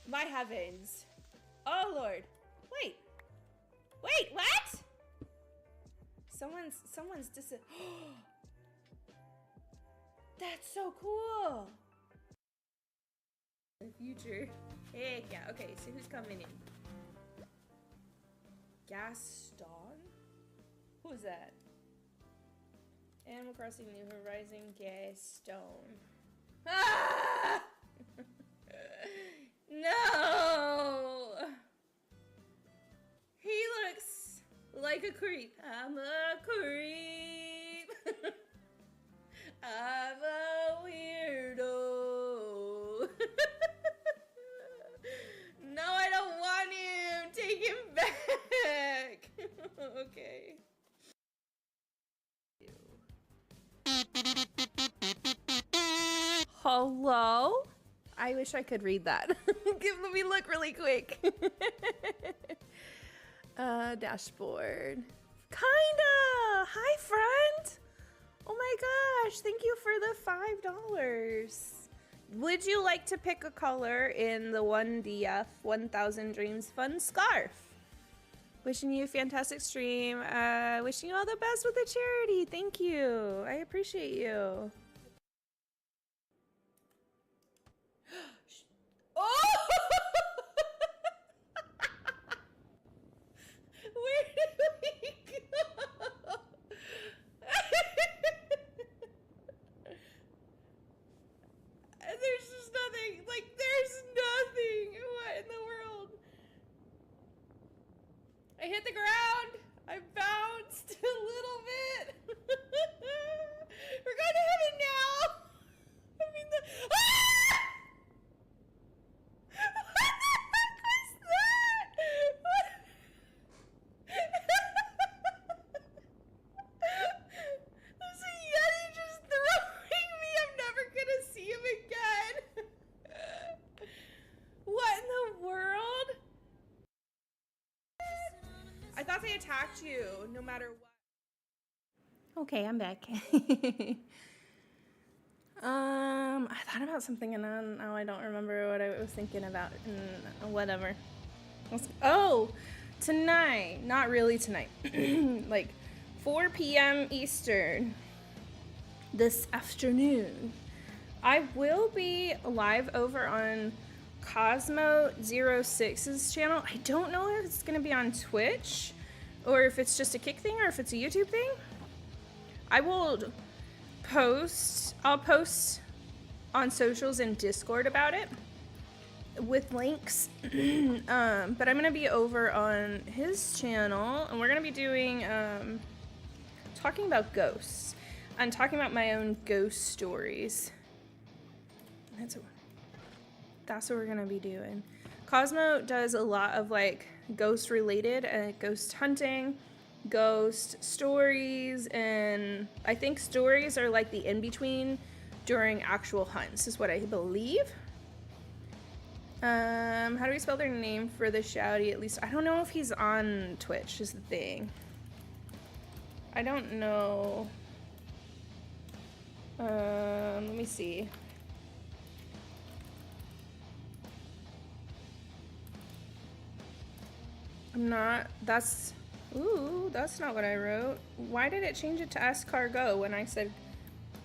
my heavens. Oh Lord. Wait, what? Someone's That's so cool. The future. Heck yeah. Okay, so who's coming in? Gaston? Who's that? Animal Crossing New Horizon Gaston. Ah! No! He looks like a creep. I'm a creep. I'm a weirdo. No, I don't want him. Take him back. Okay. Hello? I wish I could read that. Let me look really quick. Dashboard. Kinda. Hi, friend. Oh my gosh. Thank you for the $5. Would you like to pick a color in the 1DF 1000 Dreams Fun Scarf? Wishing you a fantastic stream. Wishing you all the best with the charity. Thank you. I appreciate you. Oh! Where did we go? There's just nothing. Like, there's nothing. What in the world? I hit the ground. I bounced a little bit. We're going to heaven now. I mean, ah! What the heck was that? What? There's a Yeti just throwing me. I'm never gonna see him again. What in the world? I thought they attacked you no matter what. Okay, I'm back. I thought about something and now I don't remember what I was thinking about. Whatever. Oh, tonight. Not really tonight. Like 4 p.m. Eastern this afternoon. I will be live over on Cosmo06's channel. I don't know if it's going to be on Twitch or if it's just a Kick thing or if it's a YouTube thing. I will post. I'll post on socials and Discord about it with links. But I'm going to be over on his channel and we're going to be doing talking about ghosts and talking about my own ghost stories. That's what we're gonna be doing. Cosmo does a lot of like ghost related ghost hunting, ghost stories, and I think stories are like the in-between during actual hunts is what I believe. How do we spell their name for the shouty? At least I don't know if he's on Twitch is the thing. I don't know. Let me see. that's, ooh, that's not what I wrote. Why did it change it to escargot when I said,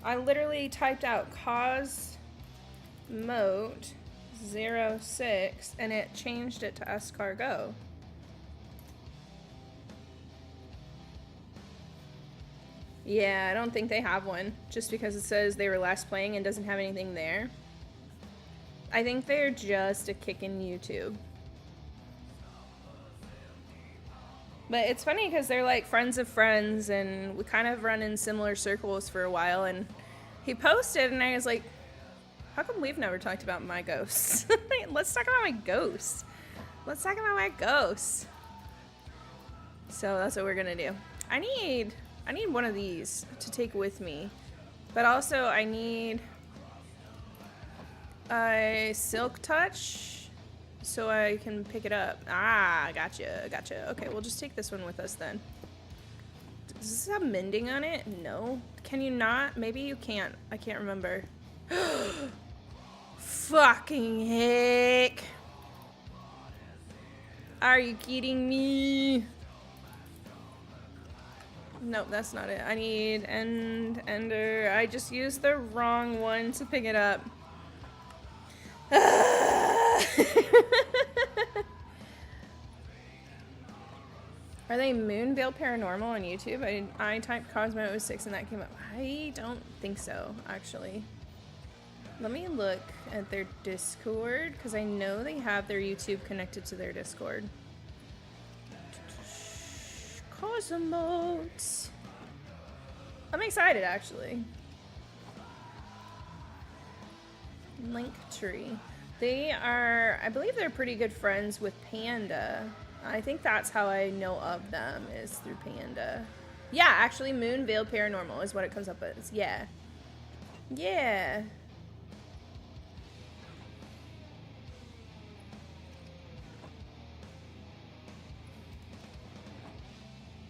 I literally typed out cosmote 06 and it changed it to escargot. Yeah, I don't think they have one, just because it says they were last playing and doesn't have anything there. I think they're just a kick in YouTube. But it's funny because they're like friends of friends and we kind of run in similar circles for a while, and he posted and I was like, how come we've never talked about my ghosts? Let's talk about my ghosts. Let's talk about my ghosts. So that's what we're gonna do. I need one of these to take with me, but also I need a silk touch so I can pick it up. Ah, gotcha. Okay, we'll just take this one with us then. Does this have mending on it? No. Can you not? Maybe you can't. I can't remember. Fucking heck. Are you kidding me? Nope, that's not it. I need ender. I just used the wrong one to pick it up. Are they Moonvale Paranormal on YouTube? I typed Cosmo 06 and that came up. I don't think so, actually. Let me look at their Discord, because I know they have their YouTube connected to their Discord. Cosmote. I'm excited, actually. Linktree. They are, I believe they're pretty good friends with Panda. I think that's how I know of them, is through Panda. Yeah, actually, Moonvale Paranormal is what it comes up as. Yeah. Yeah.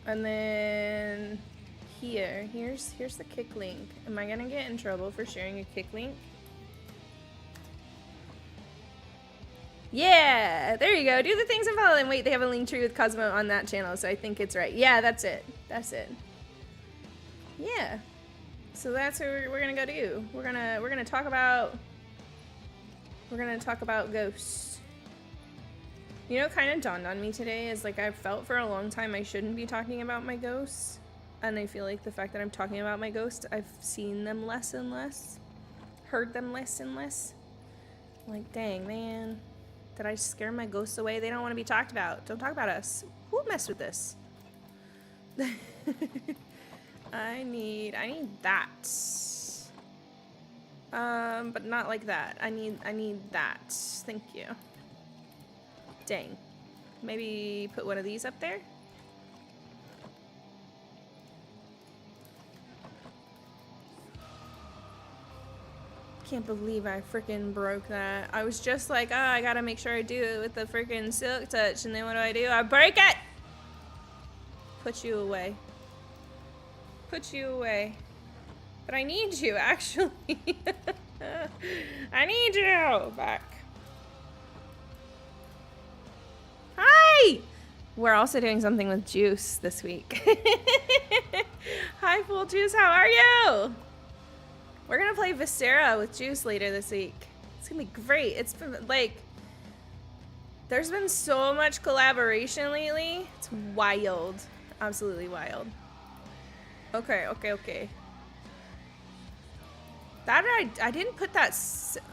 And then here's the kick link. Am I gonna get in trouble for sharing a kick link? Yeah, there you go. Do the things and follow them. Wait, they have a link tree with Cosmo on that channel, so I think it's right. Yeah, that's it. That's it. Yeah. So that's what we're gonna go do. We're gonna talk about ghosts. You know, kind of dawned on me today is like I've felt for a long time I shouldn't be talking about my ghosts, and I feel like the fact that I'm talking about my ghosts, I've seen them less and less, heard them less and less. Like, dang, man, did I scare my ghosts away? They don't want to be talked about. Don't talk about us. Who messed with this? I need that. But not like that. I need that. Thank you. Dang. Maybe put one of these up there? Can't believe I freaking broke that. I was just like, oh, I gotta make sure I do it with the freaking silk touch, and then what do? I break it! Put you away. Put you away. But I need you, actually. I need you back. Hi! We're also doing something with Juice this week. Hi, Full Juice, how are you? We're gonna play Viscera with Juice later this week. It's gonna be great. It's been, like, there's been so much collaboration lately. It's wild. Absolutely wild. Okay. That I didn't put that,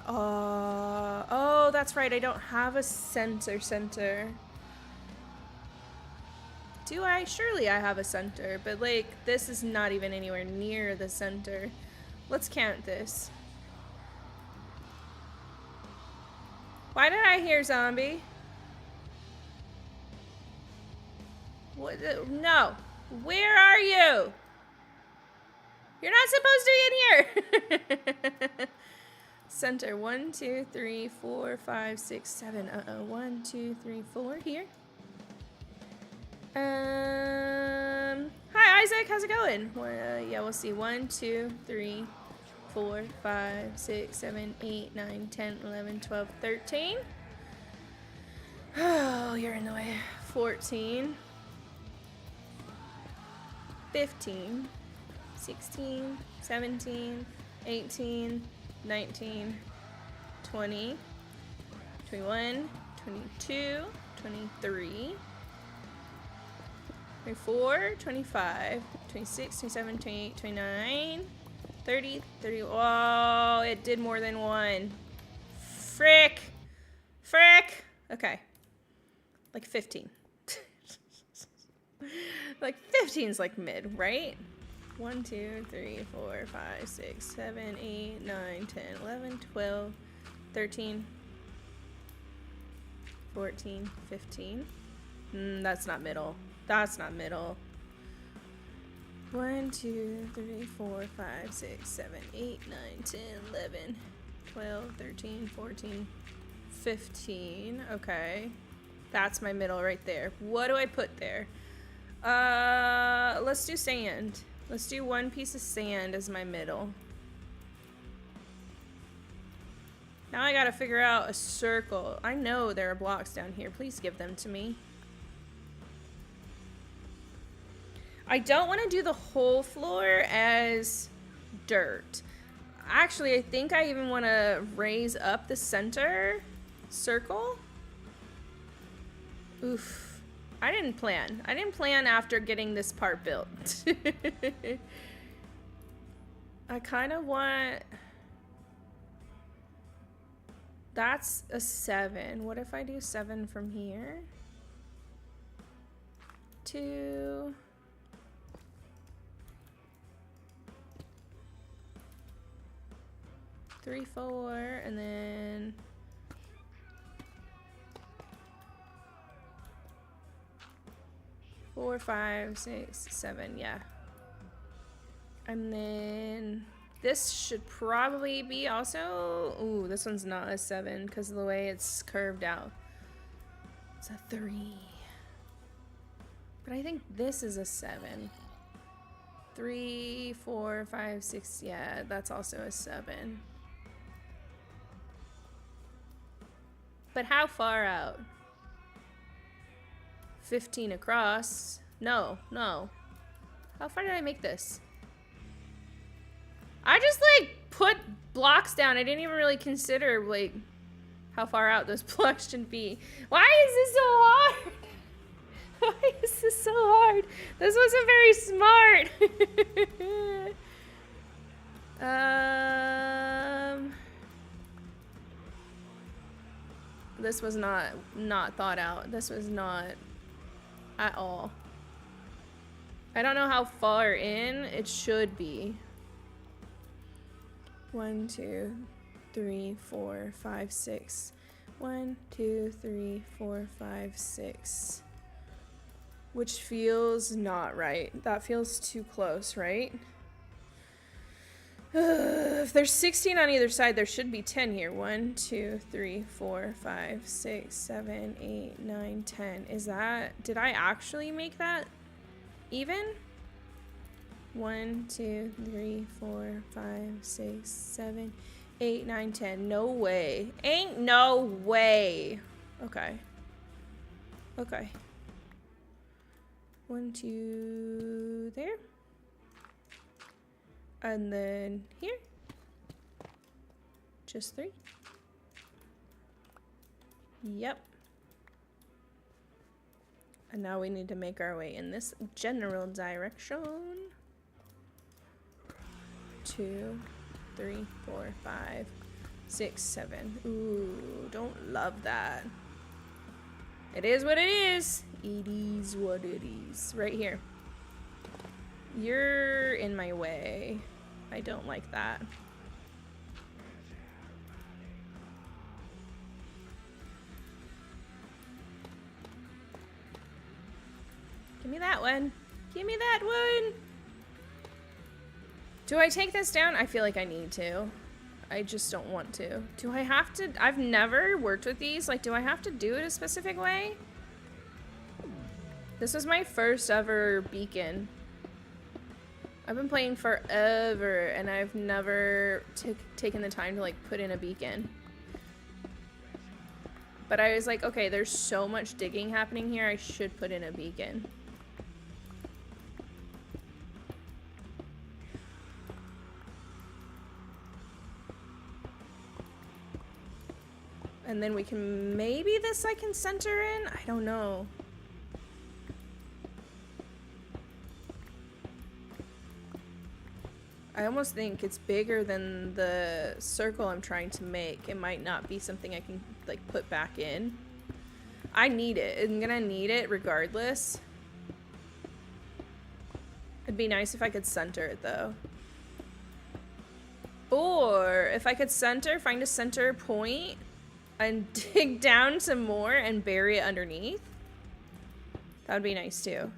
oh, that's right, I don't have a center. Do I? Surely I have a center, but like, this is not even anywhere near the center. Let's count this. Why did I hear zombie? What? No. Where are you? You're not supposed to be in here. Center. 1, 2, 3, 4, 5, 6, 7. 1, 2, 3, 4 here. Hi Isaac, how's it going? Yeah, we'll see. 1, 2, 3, 4, 5, 6, 7, 8, 9, 10, 11, 12, 13. Oh, you're in the way. 14, 15, 16, 17, 18, 19, 20, 21, 22, 23, 24, 25, 26, 27, 28, 29, 30, 30. Whoa, it did more than one. Frick. Frick. Okay. Like 15. Like 15 is like mid, right? 1, 2, 3, 4, 5, 6, 7, 8, 9, 10, 11, 12, 13, 14, 15. That's not middle. That's not middle. 1, 2, 3, 4, 5, 6, 7, 8, 9, 10, 11, 12, 13, 14, 15. Okay. That's my middle right there. What do I put there? Let's do sand. Let's do one piece of sand as my middle. Now I gotta figure out a circle. I know there are blocks down here. Please give them to me. I don't want to do the whole floor as dirt. Actually, I think I even want to raise up the center circle. Oof. I didn't plan. I didn't plan after getting this part built. I kind of want... That's a 7. What if I do 7 from here? 2... 3, 4, and then 4, 5, 6, 7, yeah. And then this should probably be also, ooh, this one's not a 7 because of the way it's curved out. It's a 3. But I think this is a 7. 3, 4, 5, 6, yeah, that's also a 7. But how far out? 15 across. No, no. How far did I make this? I just like put blocks down. I didn't even really consider like how far out those blocks should be. Why is this so hard? Why is this so hard? This wasn't very smart. This was not thought out. This was not at all. I don't know how far in it should be. 1, 2, 3, 4, 5, 6. 1, 2, 3, 4, 5, 6. Which feels not right. That feels too close, right? If there's 16 on either side, there should be 10 here. 1, 2, 3, 4, 5, 6, 7, 8, 9, 10. Is that... Did I actually make that even? 1, 2, 3, 4, 5, 6, 7, 8, 9, 10. No way. Ain't no way. Okay. Okay. 1, 2, there. And then here. Just 3. Yep. And now we need to make our way in this general direction. 2, 3, 4, 5, 6, 7. Ooh, don't love that. It is what it is. It is what it is. Right here. You're in my way. I don't like that. Give me that one. Give me that one. Do I take this down? I feel like I need to. I just don't want to. Do I have to? I've never worked with these. Like, do I have to do it a specific way? This was my first ever beacon. I've been playing forever, and I've never taken the time to, like, put in a beacon. But I was like, okay, there's so much digging happening here, I should put in a beacon. And then we can, maybe this I can center in? I don't know. I almost think it's bigger than the circle I'm trying to make. It might not be something I can like put back in. I need it. I'm gonna need it regardless. It'd be nice if I could center it though. Or if I could center, find a center point and dig down some more and bury it underneath. That would be nice too.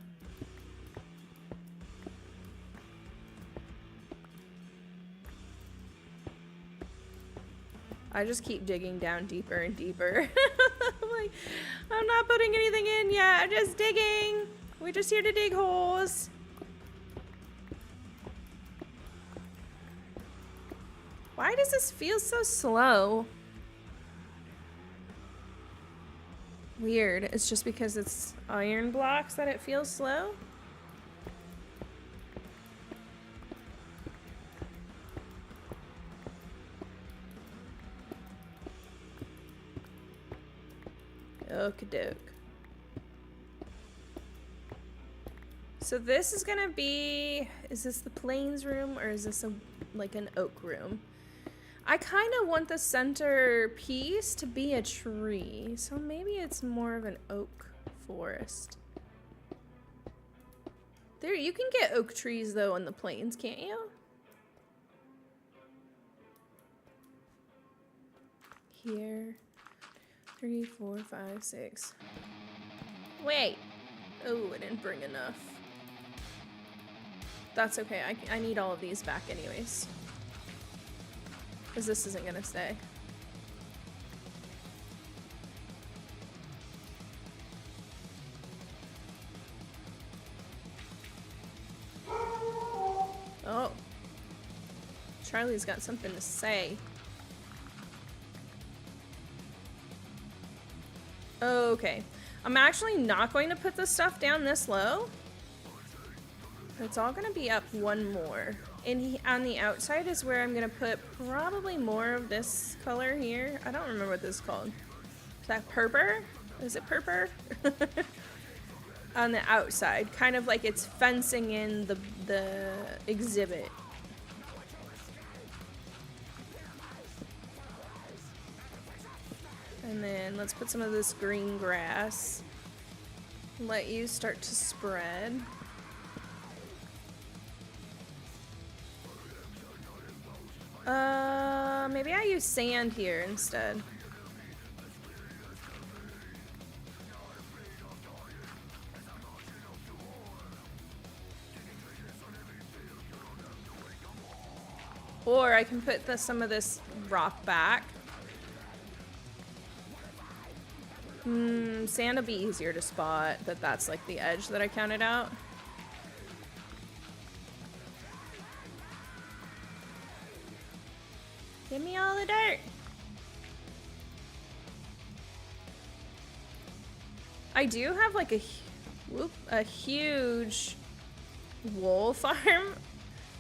I just keep digging down deeper and deeper. I'm like, I'm not putting anything in yet. I'm just digging. We're just here to dig holes. Why does this feel so slow? Weird. It's just because it's iron blocks that it feels slow? Okie-doke. So this is gonna be, is this the plains room or is this like an oak room? I kind of want the center piece to be a tree, so maybe it's more of an oak forest. There, you can get oak trees though in the plains, can't you? Here. 3, 4, 5, 6. Wait. Oh, I didn't bring enough. That's okay. I need all of these back anyways. Because this isn't gonna stay. Oh. Charlie's got something to say. Okay. I'm actually not going to put the stuff down this low. It's all going to be up one more. And on the outside is where I'm going to put probably more of this color here. I don't remember what this is called. Is that purple? Is it purple? On the outside. Kind of like it's fencing in the exhibit. And then let's put some of this green grass. Let you start to spread. Maybe I use sand here instead. Or I can put some of this rock back. Sand will be easier to spot, but that's like the edge that I counted out. Give me all the dirt. I do have like a huge wool farm,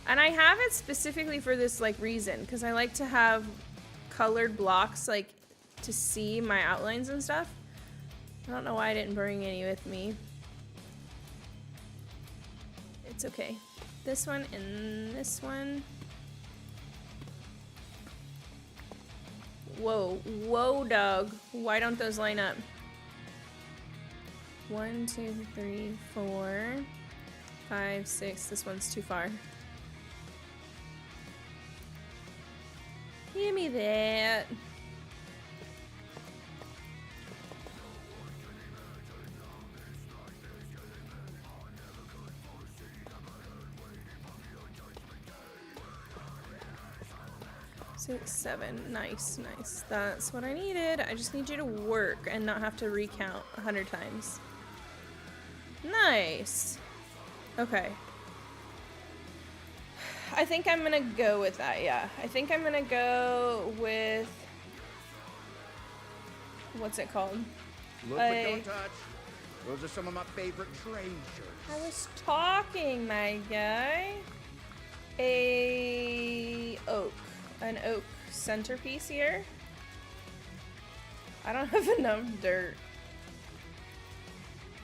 and I have it specifically for this like reason, because I like to have colored blocks like to see my outlines and stuff. I don't know why I didn't bring any with me. It's okay. This one and this one. Whoa, whoa, dog. Why don't those line up? 1, 2, 3, 4, 5, 6. This one's too far. Give me that. Six, 7. Nice, nice. That's what I needed. I just need you to work and not have to recount 100 times. Nice. Okay. I think I'm gonna go with that, yeah. I think I'm gonna go with what's it called? Look, but don't touch. Those are some of my favorite treasures. I was talking, my guy. An oak centerpiece here. I don't have enough dirt.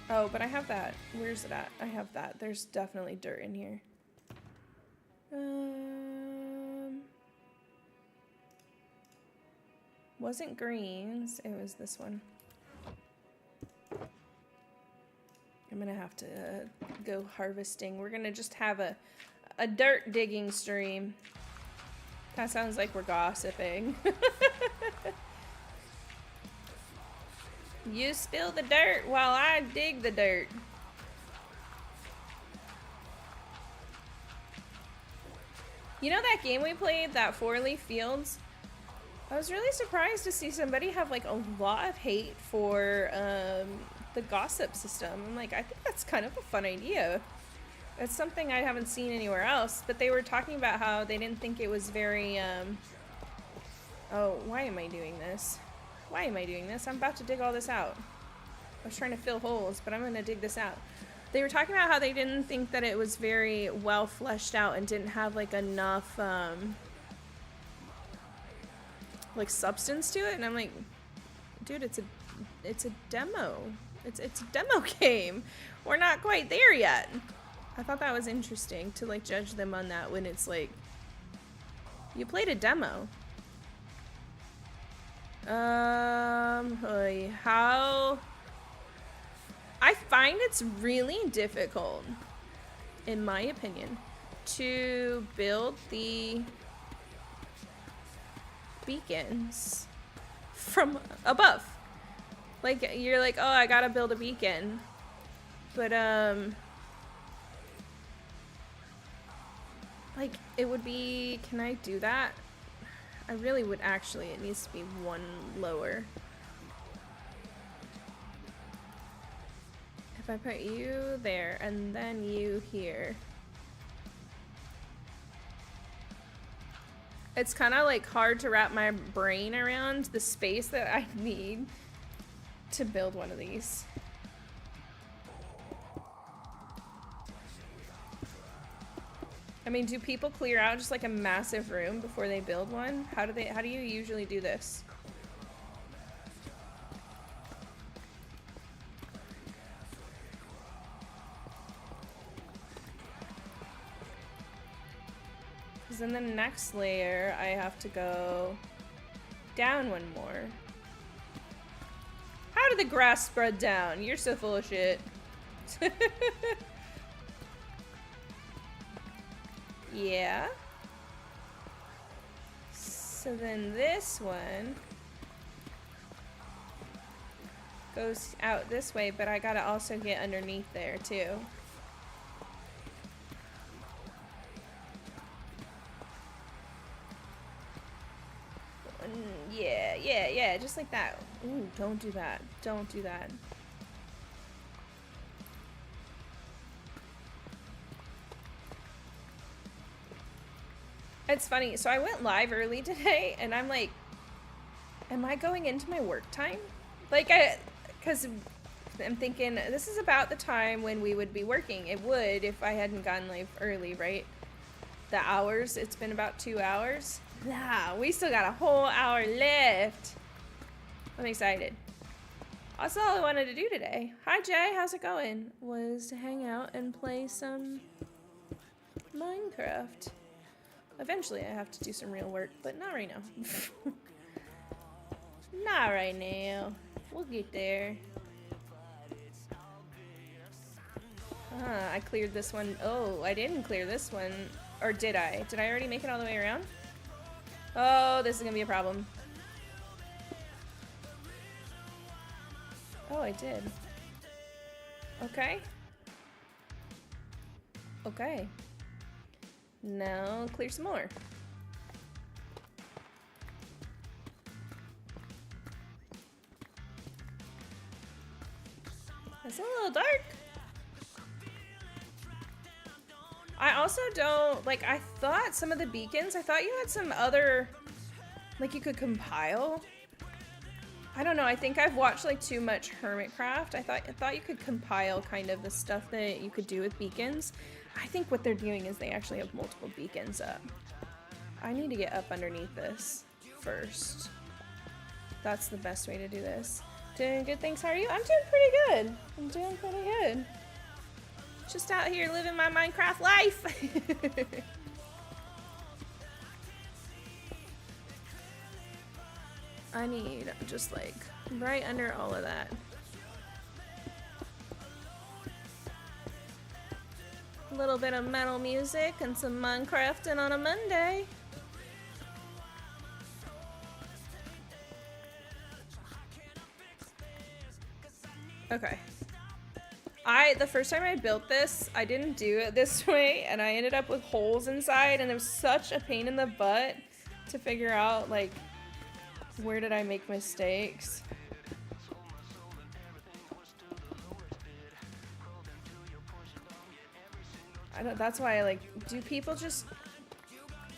Oh, but I have that. Where's it at? I have that. There's definitely dirt in here. Wasn't greens. It was this one. I'm gonna have to go harvesting. We're gonna just have a dirt digging stream. That sounds like we're gossiping. You spill the dirt while I dig the dirt. You know that game we played, that 4-leaf fields? I was really surprised to see somebody have like a lot of hate for the gossip system. I'm like, I think that's kind of a fun idea. It's something I haven't seen anywhere else, but they were talking about how they didn't think it was very, oh, why am I doing this? Why am I doing this? I'm about to dig all this out. I was trying to fill holes, but I'm gonna dig this out. They were talking about how they didn't think that it was very well fleshed out and didn't have like enough, like substance to it, and I'm like, dude, it's a demo. It's a demo game. We're not quite there yet. I thought that was interesting to like judge them on that when it's like, you played a demo. How I find it's really difficult, in my opinion, to build the beacons from above. Like, you're like, oh, I gotta build a beacon. But, like, it would be, can I do that? I really would actually, it needs to be one lower. If I put you there and then you here. It's kind of like hard to wrap my brain around the space that I need to build one of these. I mean, do people clear out just like a massive room before they build one? How do you usually do this? Because in the next layer, I have to go down one more. How did the grass spread down? You're so full of shit. Yeah. So then this one goes out this way, but I gotta also get underneath there too. Yeah, just like that. Ooh, don't do that. Don't do that. It's funny, so I went live early today, and I'm like, am I going into my work time? Like, because I'm thinking, this is about the time when we would be working. It would if I hadn't gone live early, right? The hours, it's been about 2 hours. Nah, we still got a whole hour left. I'm excited. That's all I wanted to do today. Hi, Jay, how's it going? Was to hang out and play some Minecraft. Eventually, I have to do some real work, but not right now. Not right now. We'll get there. I cleared this one. Oh, I didn't clear this one. Or did I? Did I already make it all the way around? Oh, this is gonna be a problem. Oh, I did. Okay. Okay. Now clear some more. It's a little dark. I also don't, like, I thought some of the beacons, I thought you had some other, like, you could compile. I don't know, I think I've watched like too much Hermitcraft. I thought you could compile kind of the stuff that you could do with beacons. I think what they're doing is they actually have multiple beacons up. I need to get up underneath this first. That's the best way to do this. Doing good, thanks. How are you? I'm doing pretty good. I'm doing pretty good. Just out here living my Minecraft life. I need just like right under all of that. A little bit of metal music and some Minecrafting on a Monday. Okay. The first time I built this, I didn't do it this way, and I ended up with holes inside, and it was such a pain in the butt to figure out, like, where did I make mistakes? That's why I like, do people just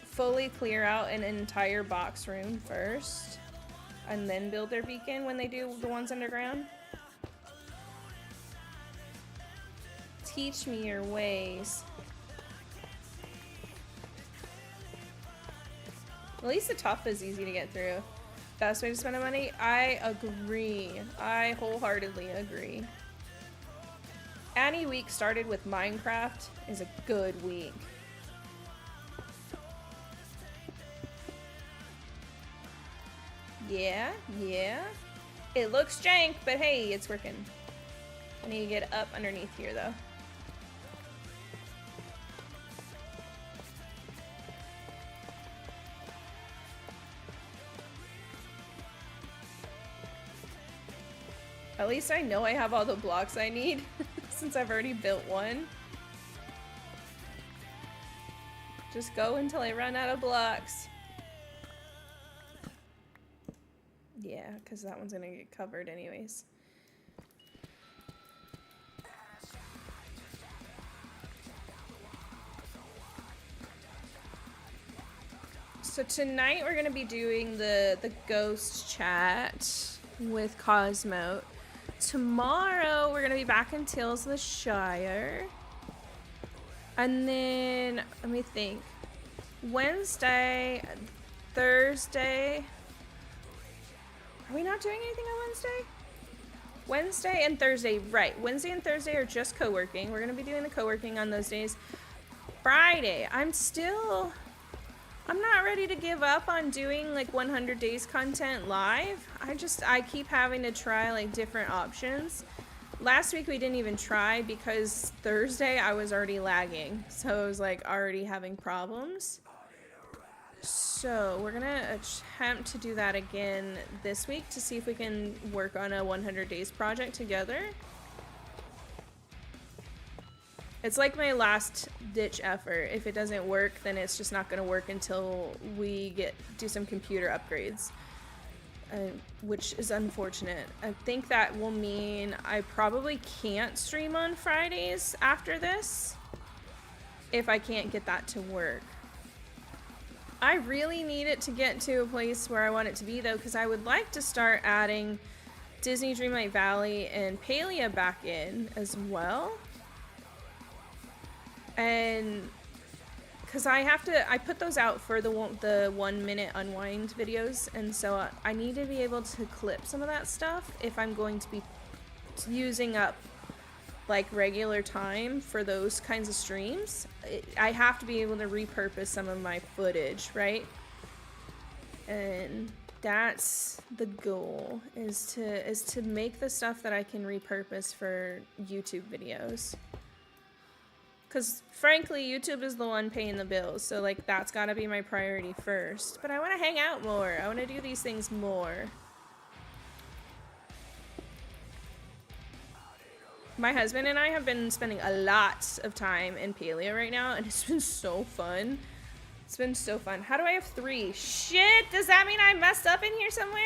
fully clear out an entire box room first and then build their beacon when they do the ones underground? Teach me your ways. At least the top is easy to get through. Best way to spend money? I agree. I wholeheartedly agree. Any week started with Minecraft is a good week. Yeah. It looks jank, but hey, it's working. I need to get up underneath here though. At least I know I have all the blocks I need since I've already built one. Just go until I run out of blocks. Yeah, because that one's gonna get covered anyways. So tonight we're gonna be doing the ghost chat with Cosmo. Tomorrow we're gonna be back in Tales of the Shire. And then, let me think. Wednesday, Thursday. Are we not doing anything on Wednesday? Wednesday and Thursday, right. Wednesday and Thursday are just co-working. We're gonna be doing the co-working on those days. Friday, I'm not ready to give up on doing like 100 days content live. I keep having to try like different options. Last week we didn't even try because Thursday I was already lagging. So I was like already having problems. So we're gonna attempt to do that again this week to see if we can work on a 100 days project together. It's like my last ditch effort. If it doesn't work, then it's just not gonna work until we do some computer upgrades, which is unfortunate. I think that will mean I probably can't stream on Fridays after this if I can't get that to work. I really need it to get to a place where I want it to be though, because I would like to start adding Disney Dreamlight Valley and Palia back in as well. And because I put those out for the 1 minute unwind videos, and so I need to be able to clip some of that stuff if I'm going to be using up like regular time for those kinds of streams. I have to be able to repurpose some of my footage, right? And that's the goal, is to make the stuff that I can repurpose for YouTube videos. Because frankly, YouTube is the one paying the bills, so like that's gotta be my priority first. But I want to hang out more. I want to do these things more. My husband and I have been spending a lot of time in Palia right now, and it's been so fun. It's been so fun. How do I have 3? Shit! Does that mean I messed up in here somewhere?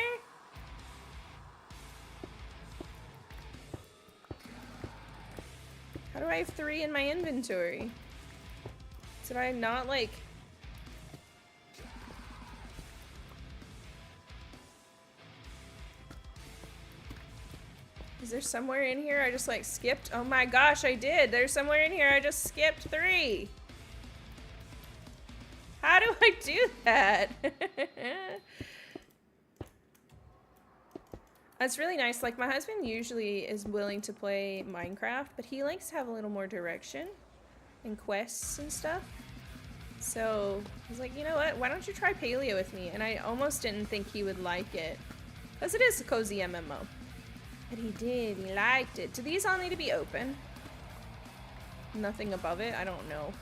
How do I have 3 in my inventory? Did I not like... Is there somewhere in here I just like skipped? Oh my gosh, I did. There's somewhere in here I just skipped 3. How do I do that? It's really nice. Like, my husband usually is willing to play Minecraft, but he likes to have a little more direction and quests and stuff. So he's like, you know what? Why don't you try Paleo with me? And I almost didn't think he would like it, because it is a cozy MMO. But he did. He liked it. Do these all need to be open? Nothing above it? I don't know.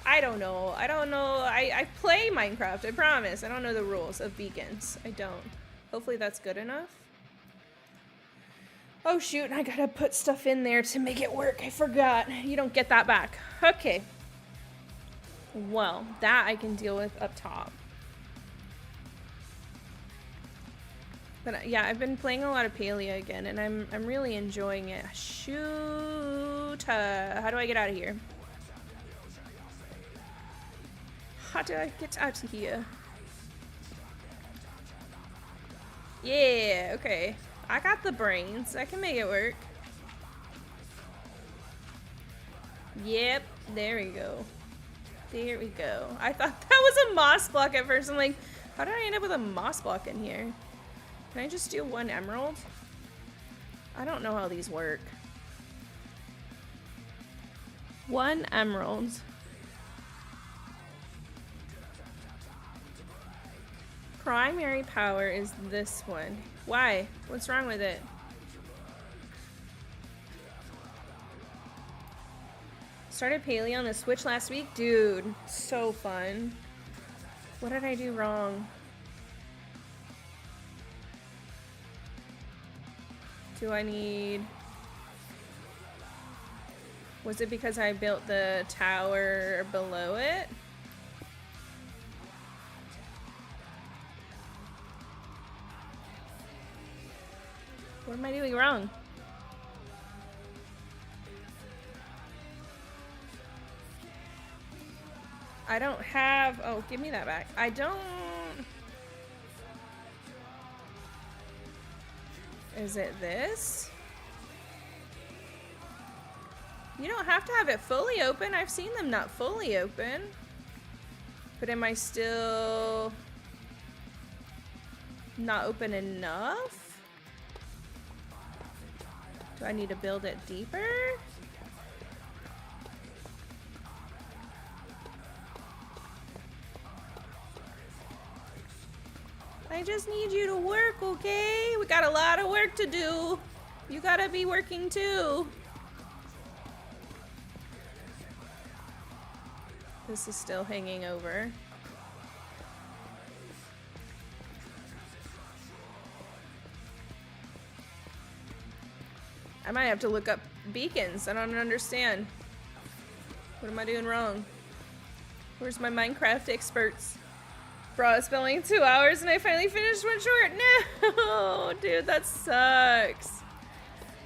I don't know. I play Minecraft, I promise. I don't know the rules of beacons. I don't. Hopefully that's good enough. Oh shoot, I gotta put stuff in there to make it work. I forgot. You don't get that back. Okay. Well, that I can deal with up top. But yeah, I've been playing a lot of Paleo again, and I'm really enjoying it. Shoot. How do I get out of here? How do I get out of here? Yeah, okay. I got the brains. I can make it work. Yep, there we go. There we go. I thought that was a moss block at first. I'm like, how did I end up with a moss block in here? Can I just do 1 emerald? I don't know how these work. 1 emerald. Primary power is this one. Why? What's wrong with it? Started Paleo on the Switch last week? Dude, so fun. What did I do wrong? Do I need... Was it because I built the tower below it? What am I doing wrong? I don't have... Oh, give me that back. I don't... Is it this? You don't have to have it fully open. I've seen them not fully open. But am I still not open enough? Do I need to build it deeper? I just need you to work, okay? We got a lot of work to do. You gotta be working too. This is still hanging over. I might have to look up beacons. I don't understand. What am I doing wrong? Where's my Minecraft experts? Bro, it's been like 2 hours and I finally finished one short. No, dude, that sucks.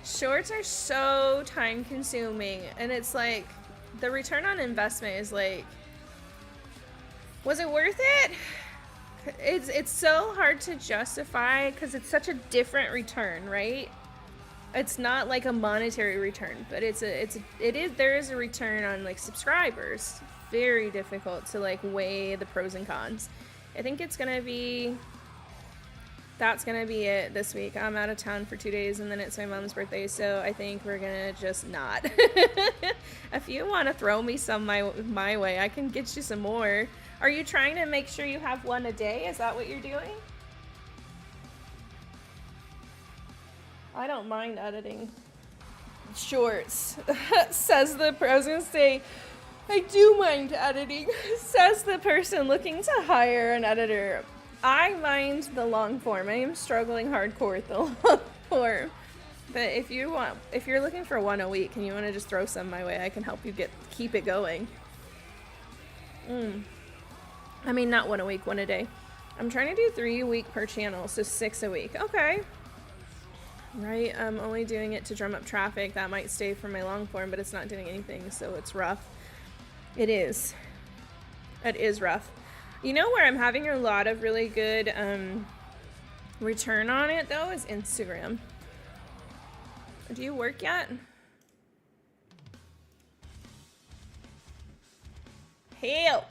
Shorts are so time consuming, and it's like the return on investment is like, was it worth it? It's so hard to justify because it's such a different return, right? It's not like a monetary return, but there is a return on like subscribers. Very difficult to like weigh the pros and cons. I think that's gonna be it this week. I'm out of town for 2 days and then it's my mom's birthday, so I think we're gonna just not. If you want to throw me some my way, I can get you some more. Are you trying to make sure you have 1 a day? Is that what you're doing? I don't mind editing shorts, says the person. I was gonna say, I do mind editing, says the person looking to hire an editor. I mind the long form. I am struggling hardcore with the long form. But if you're looking for 1 a week and you want to just throw some my way, I can help you keep it going. I mean, not 1 a week, 1 a day. I'm trying to do 3 a week per channel, so 6 a week. Okay. Right, I'm only doing it to drum up traffic. That might stay for my long form, but it's not doing anything, so it's rough. It is. It is rough. You know where I'm having a lot of really good return on it, though, is Instagram. Do you work yet? Help!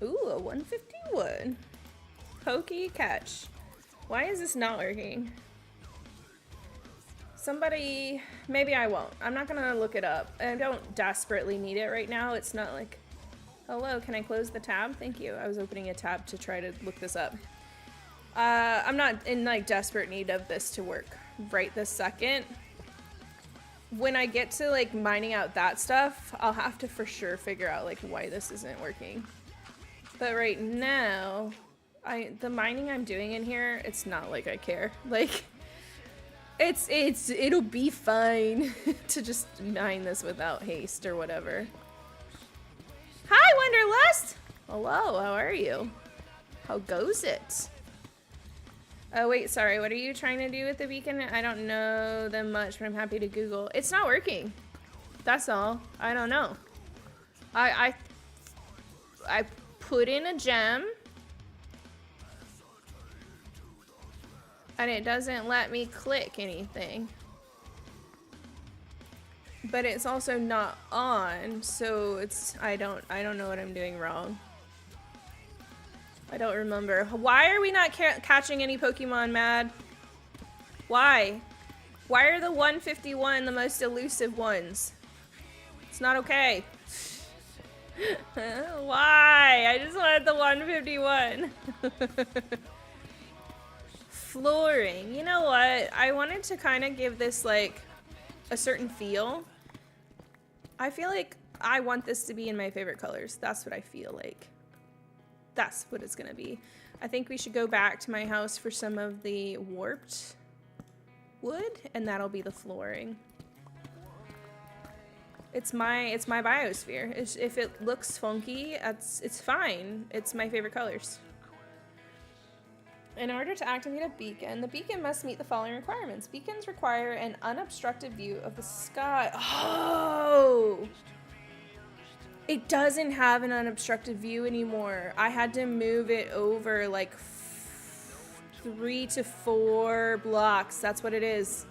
Ooh, a 151. Pokey catch. Why is this not working? Somebody, maybe I won't. I'm not gonna look it up. I don't desperately need it right now. It's not like, hello, can I close the tab? Thank you. I was opening a tab to try to look this up. I'm not in like desperate need of this to work right this second. When I get to like mining out that stuff, I'll have to for sure figure out like why this isn't working. But right now, the mining I'm doing in here, it's not like I care. Like, it'll be fine to just mine this without haste or whatever. Hi, Wanderlust! Hello, how are you? How goes it? Oh wait, sorry, what are you trying to do with the beacon? I don't know them much, but I'm happy to Google. It's not working. That's all. I don't know. I put in a gem. And it doesn't let me click anything. But it's also not on, so it's I don't know what I'm doing wrong. I don't remember. Why are we not catching any Pokemon, Mad? Why? Why are the 151 the most elusive ones? It's not okay. Why? I just wanted the 151. Flooring. You know what? I wanted to kind of give this like a certain feel. I feel like I want this to be in my favorite colors. That's what I feel like. That's what it's gonna be. I think we should go back to my house for some of the warped wood, and that'll be the flooring. It's my biosphere. If it looks funky, it's fine. It's my favorite colors. In order to activate a beacon, the beacon must meet the following requirements. Beacons require an unobstructed view of the sky. Oh! It doesn't have an unobstructed view anymore. I had to move it over like 3 to 4 blocks. That's what it is.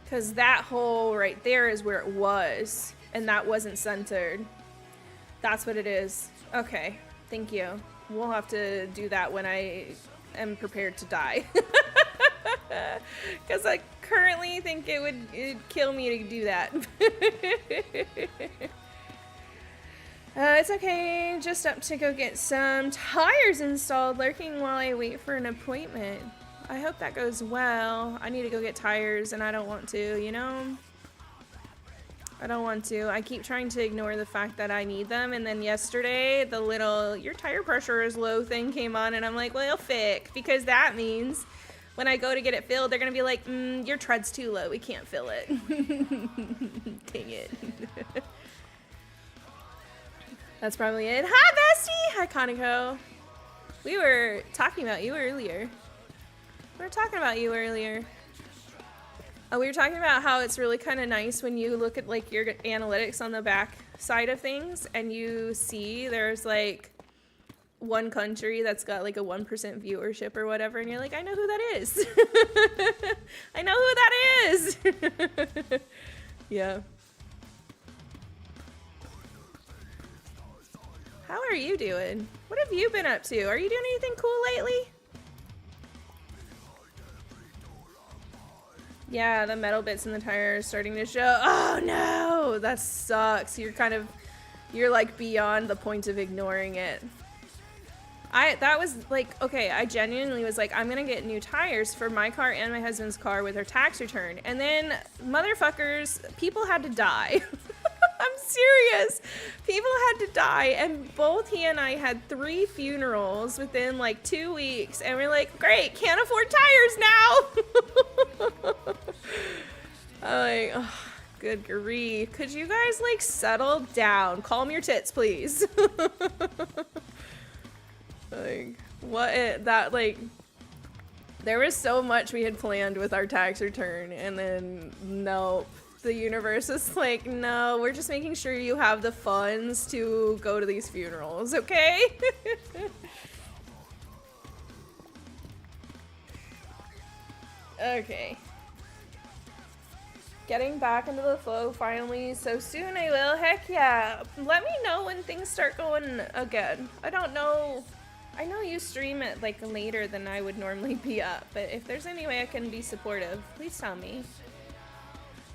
Because that hole right there is where it was. And that wasn't centered. That's what it is. Okay. Thank you. We'll have to do that when I am prepared to die. Because I currently think it'd kill me to do that. It's okay, just up to go get some tires installed, lurking while I wait for an appointment. I hope that goes well. I need to go get tires and I don't want to, you know? I don't want to. I keep trying to ignore the fact that I need them, and then yesterday the little, your tire pressure is low thing came on, and I'm like, well, fick, because that means when I go to get it filled, they're gonna be like, your tread's too low, we can't fill it. Dang it. That's probably it. Hi, bestie! Hi, Kaneko. We were talking about you earlier. Oh, we were talking about how it's really kind of nice when you look at like your analytics on the back side of things and you see there's like one country that's got like a 1% viewership or whatever, and you're like, I know who that is. I know who that is. Yeah. How are you doing? What have you been up to? Are you doing anything cool lately? Yeah, the metal bits in the tire are starting to show. Oh no, that sucks. You're like beyond the point of ignoring it. That was like, okay, I genuinely was like, I'm gonna get new tires for my car and my husband's car with our tax return. And then, motherfuckers, people had to die. I'm serious. People had to die, and both he and I had 3 funerals within like 2 weeks, and we're like, great, can't afford tires now. I'm like, oh, good grief. Could you guys like settle down? Calm your tits, please. Like, there was so much we had planned with our tax return, and then nope. The universe is like, no, we're just making sure you have the funds to go to these funerals, okay? Okay. getting back into the flow finally so soon. I will. Heck yeah. Let me know when things start going again. I don't know. I know you stream it like later than I would normally be up, but if there's any way I can be supportive, please tell me.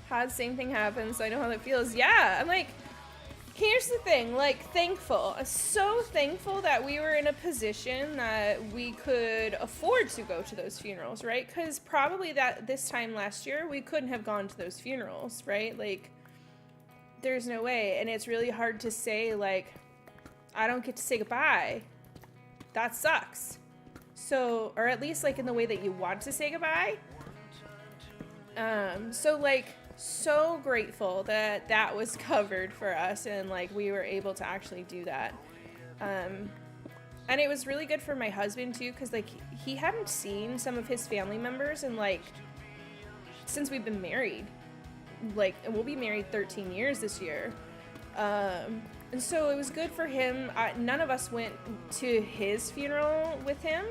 Had the same thing happen, so I know how that feels. Yeah, I'm like, here's the thing, like, thankful. So thankful that we were in a position that we could afford to go to those funerals, right? Because probably this time last year, we couldn't have gone to those funerals, right? Like, there's no way. And it's really hard to say, like, I don't get to say goodbye. That sucks. So, or at least, like, in the way that you want to say goodbye. So, like, so grateful that that was covered for us and like we were able to actually do that. And it was really good for my husband too, because like he hadn't seen some of his family members and like since we've been married, like, and we'll be married 13 years this year. And so it was good for him. None of us went to his funeral with him,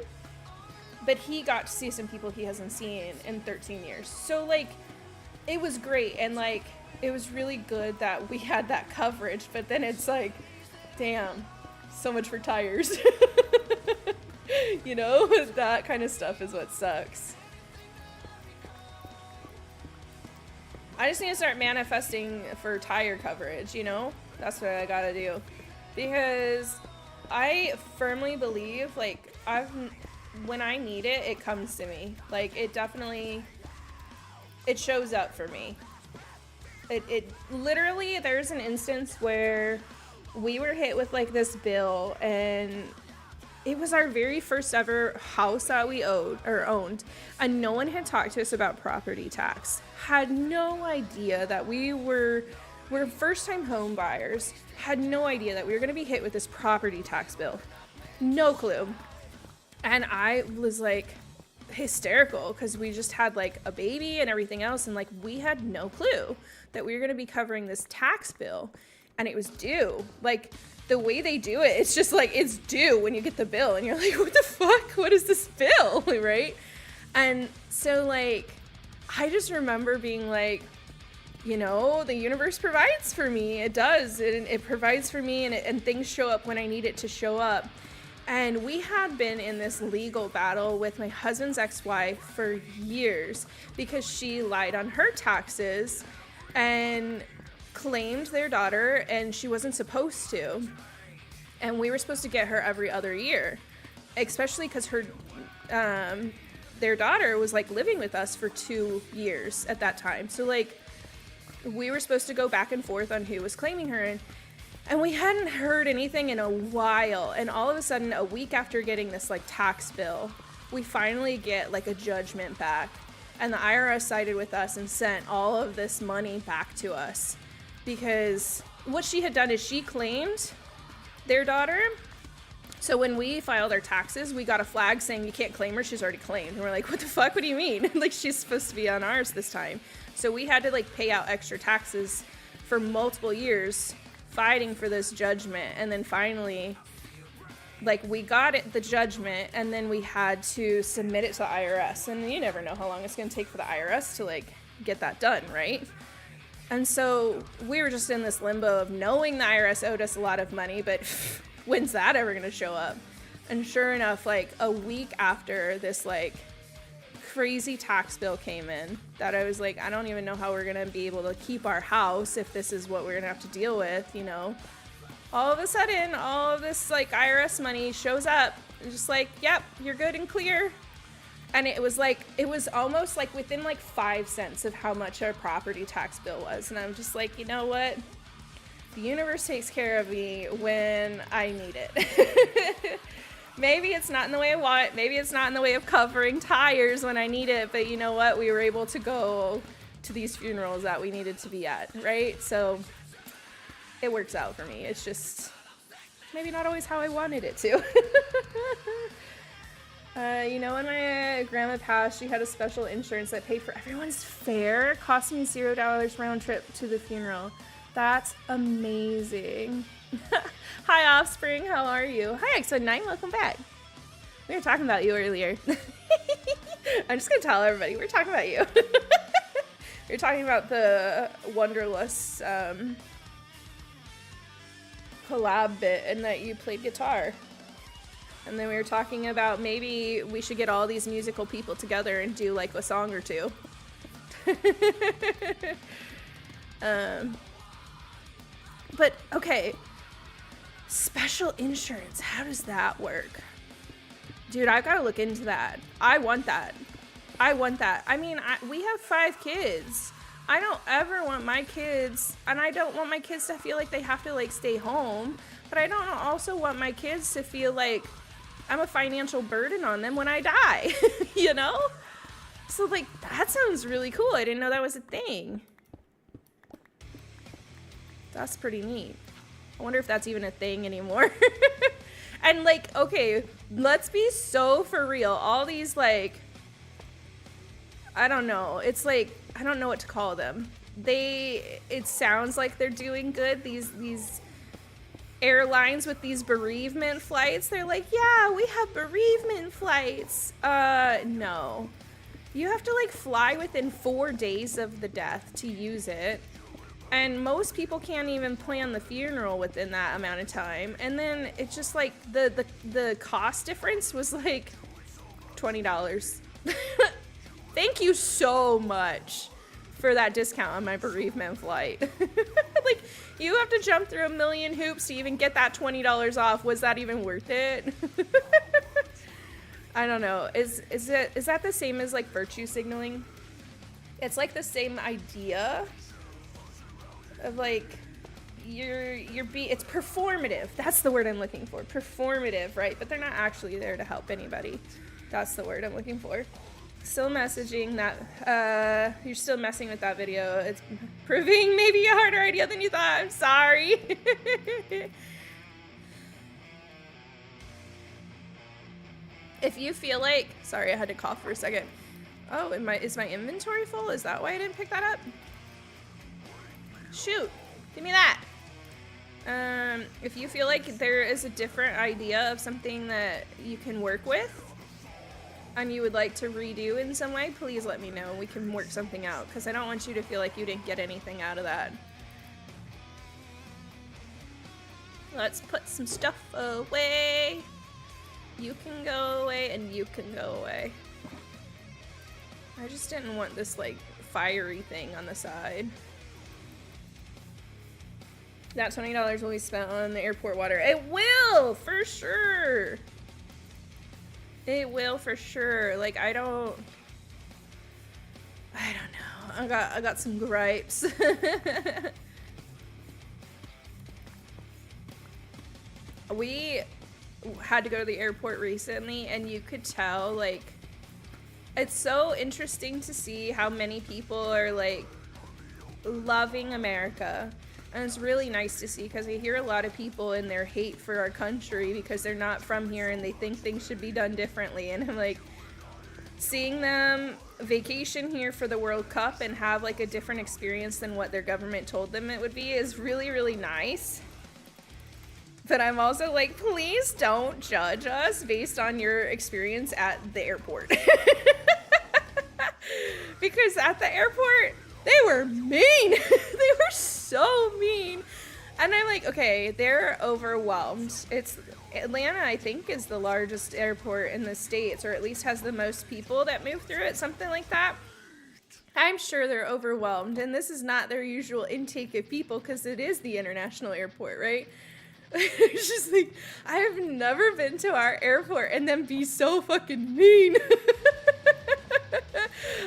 but he got to see some people he hasn't seen in 13 years. So like it was great, and like it was really good that we had that coverage, but then it's like, damn, so much for tires. You know, that kind of stuff is what sucks. I just need to start manifesting for tire coverage, you know? That's what I gotta do. Because I firmly believe, like, when I need it, it comes to me. Like, it definitely... it shows up for me. It literally, there's an instance where we were hit with like this bill, and it was our very first ever house that we owned, and no one had talked to us about property tax. Had no idea that we're first time home buyers. Had no idea that we were going to be hit with this property tax bill. No clue. And I was like hysterical because we just had like a baby and everything else, and like we had no clue that we were going to be covering this tax bill, and it was due. Like the way they do it, it's just like it's due when you get the bill, and you're like, what the fuck, what is this bill? Right? And so like I just remember being like, you know, the universe provides for me. It does. It provides for me, and things show up when I need it to show up. And we had been in this legal battle with my husband's ex-wife for years because she lied on her taxes and claimed their daughter, and she wasn't supposed to. And we were supposed to get her every other year, especially because their daughter was like living with us for 2 years at that time. So like we were supposed to go back and forth on who was claiming her, and we hadn't heard anything in a while. And all of a sudden, a week after getting this like tax bill, we finally get like a judgment back. And the IRS sided with us and sent all of this money back to us. Because what she had done is she claimed their daughter. So when we filed our taxes, we got a flag saying you can't claim her, she's already claimed. And we're like, what the fuck, what do you mean? Like she's supposed to be on ours this time. So we had to like pay out extra taxes for multiple years fighting for this judgment. And then finally, like we got it, the judgment, and then we had to submit it to the IRS. And you never know how long it's going to take for the IRS to like get that done, right? And so we were just in this limbo of knowing the IRS owed us a lot of money, but when's that ever going to show up? And sure enough, like a week after this like crazy tax bill came in, that I was like, I don't even know how we're going to be able to keep our house if this is what we're going to have to deal with, you know? All of a sudden, all of this like IRS money shows up and just like, yep, you're good and clear. And it was almost like within like 5 cents of how much our property tax bill was. And I'm just like, you know what? The universe takes care of me when I need it. Maybe it's not in the way I want. Maybe it's not in the way of covering tires when I need it. But you know what? We were able to go to these funerals that we needed to be at, right? So it works out for me. It's just maybe not always how I wanted it to. You know, when my grandma passed, she had a special insurance that paid for everyone's fare. It cost me $0 round trip to the funeral. That's amazing. Hi, Offspring. How are you? Hi, X19. Welcome back. We were talking about you earlier. I'm just going to tell everybody. We're talking about you. You're talking about the Wonderlust collab bit and that you played guitar. And then we were talking about maybe we should get all these musical people together and do like a song or two. But okay, special insurance, how does that work? Dude, I've got to look into that. I want that. I mean, we have 5 kids. I don't ever want my kids, and I don't want my kids to feel like they have to like stay home, but I don't also want my kids to feel like I'm a financial burden on them when I die, you know? So like, that sounds really cool. I didn't know that was a thing. That's pretty neat. I wonder if that's even a thing anymore. And like, okay, let's be so for real. All these like, I don't know. It's like, I don't know what to call them. It sounds like they're doing good. These airlines with these bereavement flights, they're like, yeah, we have bereavement flights. No. You have to like fly within 4 days of the death to use it. And most people can't even plan the funeral within that amount of time. And then it's just like the cost difference was like $20. Thank you so much for that discount on my bereavement flight. Like, you have to jump through a million hoops to even get that $20 off. Was that even worth it? I don't know. Is that the same as like virtue signaling? It's like the same idea of like it's performative. That's the word I'm looking for. Performative, right? But they're not actually there to help anybody. That's the word I'm looking for. Still messaging that, you're still messing with that video. It's proving maybe a harder idea than you thought. I'm sorry. If you feel like, sorry, I had to cough for a second. Oh, is my inventory full? Is that why I didn't pick that up? Shoot, give me that. If you feel like there is a different idea of something that you can work with and you would like to redo in some way, please let me know. We can work something out, because I don't want you to feel like you didn't get anything out of that. Let's put some stuff away. You can go away and you can go away. I just didn't want this like fiery thing on the side. That $20 will be spent on the airport water. It will, for sure. It will for sure. Like, I don't know. I got some gripes. We had to go to the airport recently, and you could tell, like, it's so interesting to see how many people are like loving America. And it's really nice to see, because I hear a lot of people in their hate for our country because they're not from here and they think things should be done differently. And I'm like, seeing them vacation here for the World Cup and have like a different experience than what their government told them it would be is really, really nice. But I'm also like, please don't judge us based on your experience at the airport. Because at the airport, they were mean. They were so mean. And I'm like, okay, they're overwhelmed. Atlanta, I think, is the largest airport in the States, or at least has the most people that move through it, something like that. I'm sure they're overwhelmed, and this is not their usual intake of people, because it is the international airport, right? It's just like, I have never been to our airport and then be so fucking mean.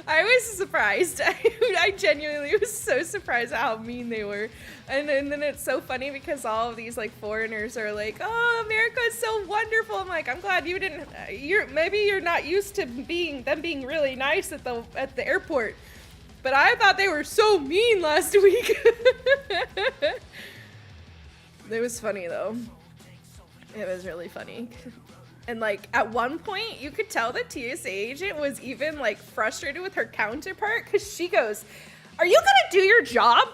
I was surprised. I genuinely was so surprised at how mean they were. And then it's so funny because all of these like foreigners are like, oh, America is so wonderful. I'm like, I'm glad maybe you're not used to them being really nice at the airport. But I thought they were so mean last week. It was funny though. It was really funny. And like at one point you could tell the TSA agent was even like frustrated with her counterpart, because she goes, are you gonna do your job?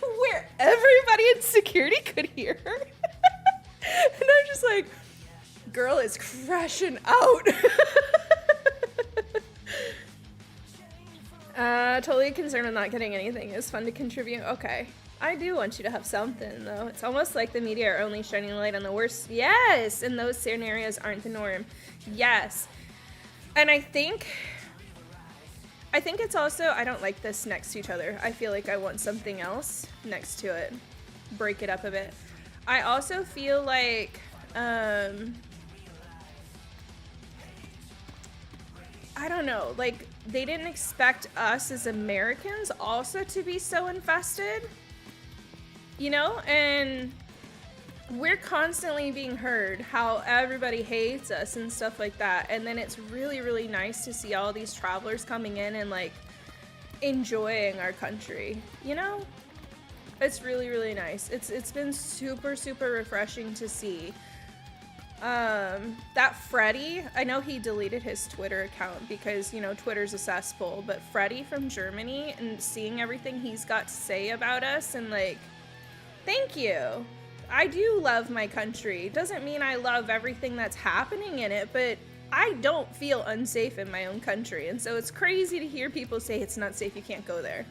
Where everybody in security could hear her. And I'm just like, girl is crashing out. Totally concerned with not getting anything. It's fun to contribute. Okay. I do want you to have something, though. It's almost like the media are only shining a light on the worst. Yes! And those scenarios aren't the norm. Yes. And I think it's also, I don't like this next to each other. I feel like I want something else next to it. Break it up a bit. I also feel like, I don't know, like, they didn't expect us as Americans also to be so infested, you know? And we're constantly being heard how everybody hates us and stuff like that. And then it's really, really nice to see all these travelers coming in and, like, enjoying our country, you know? It's really, really nice. It's been super, super refreshing to see. That Freddie, I know he deleted his Twitter account because, you know, Twitter's a cesspool, but Freddie from Germany and seeing everything he's got to say about us and, like, thank you. I do love my country. Doesn't mean I love everything that's happening in it, but I don't feel unsafe in my own country. And so it's crazy to hear people say it's not safe, you can't go there.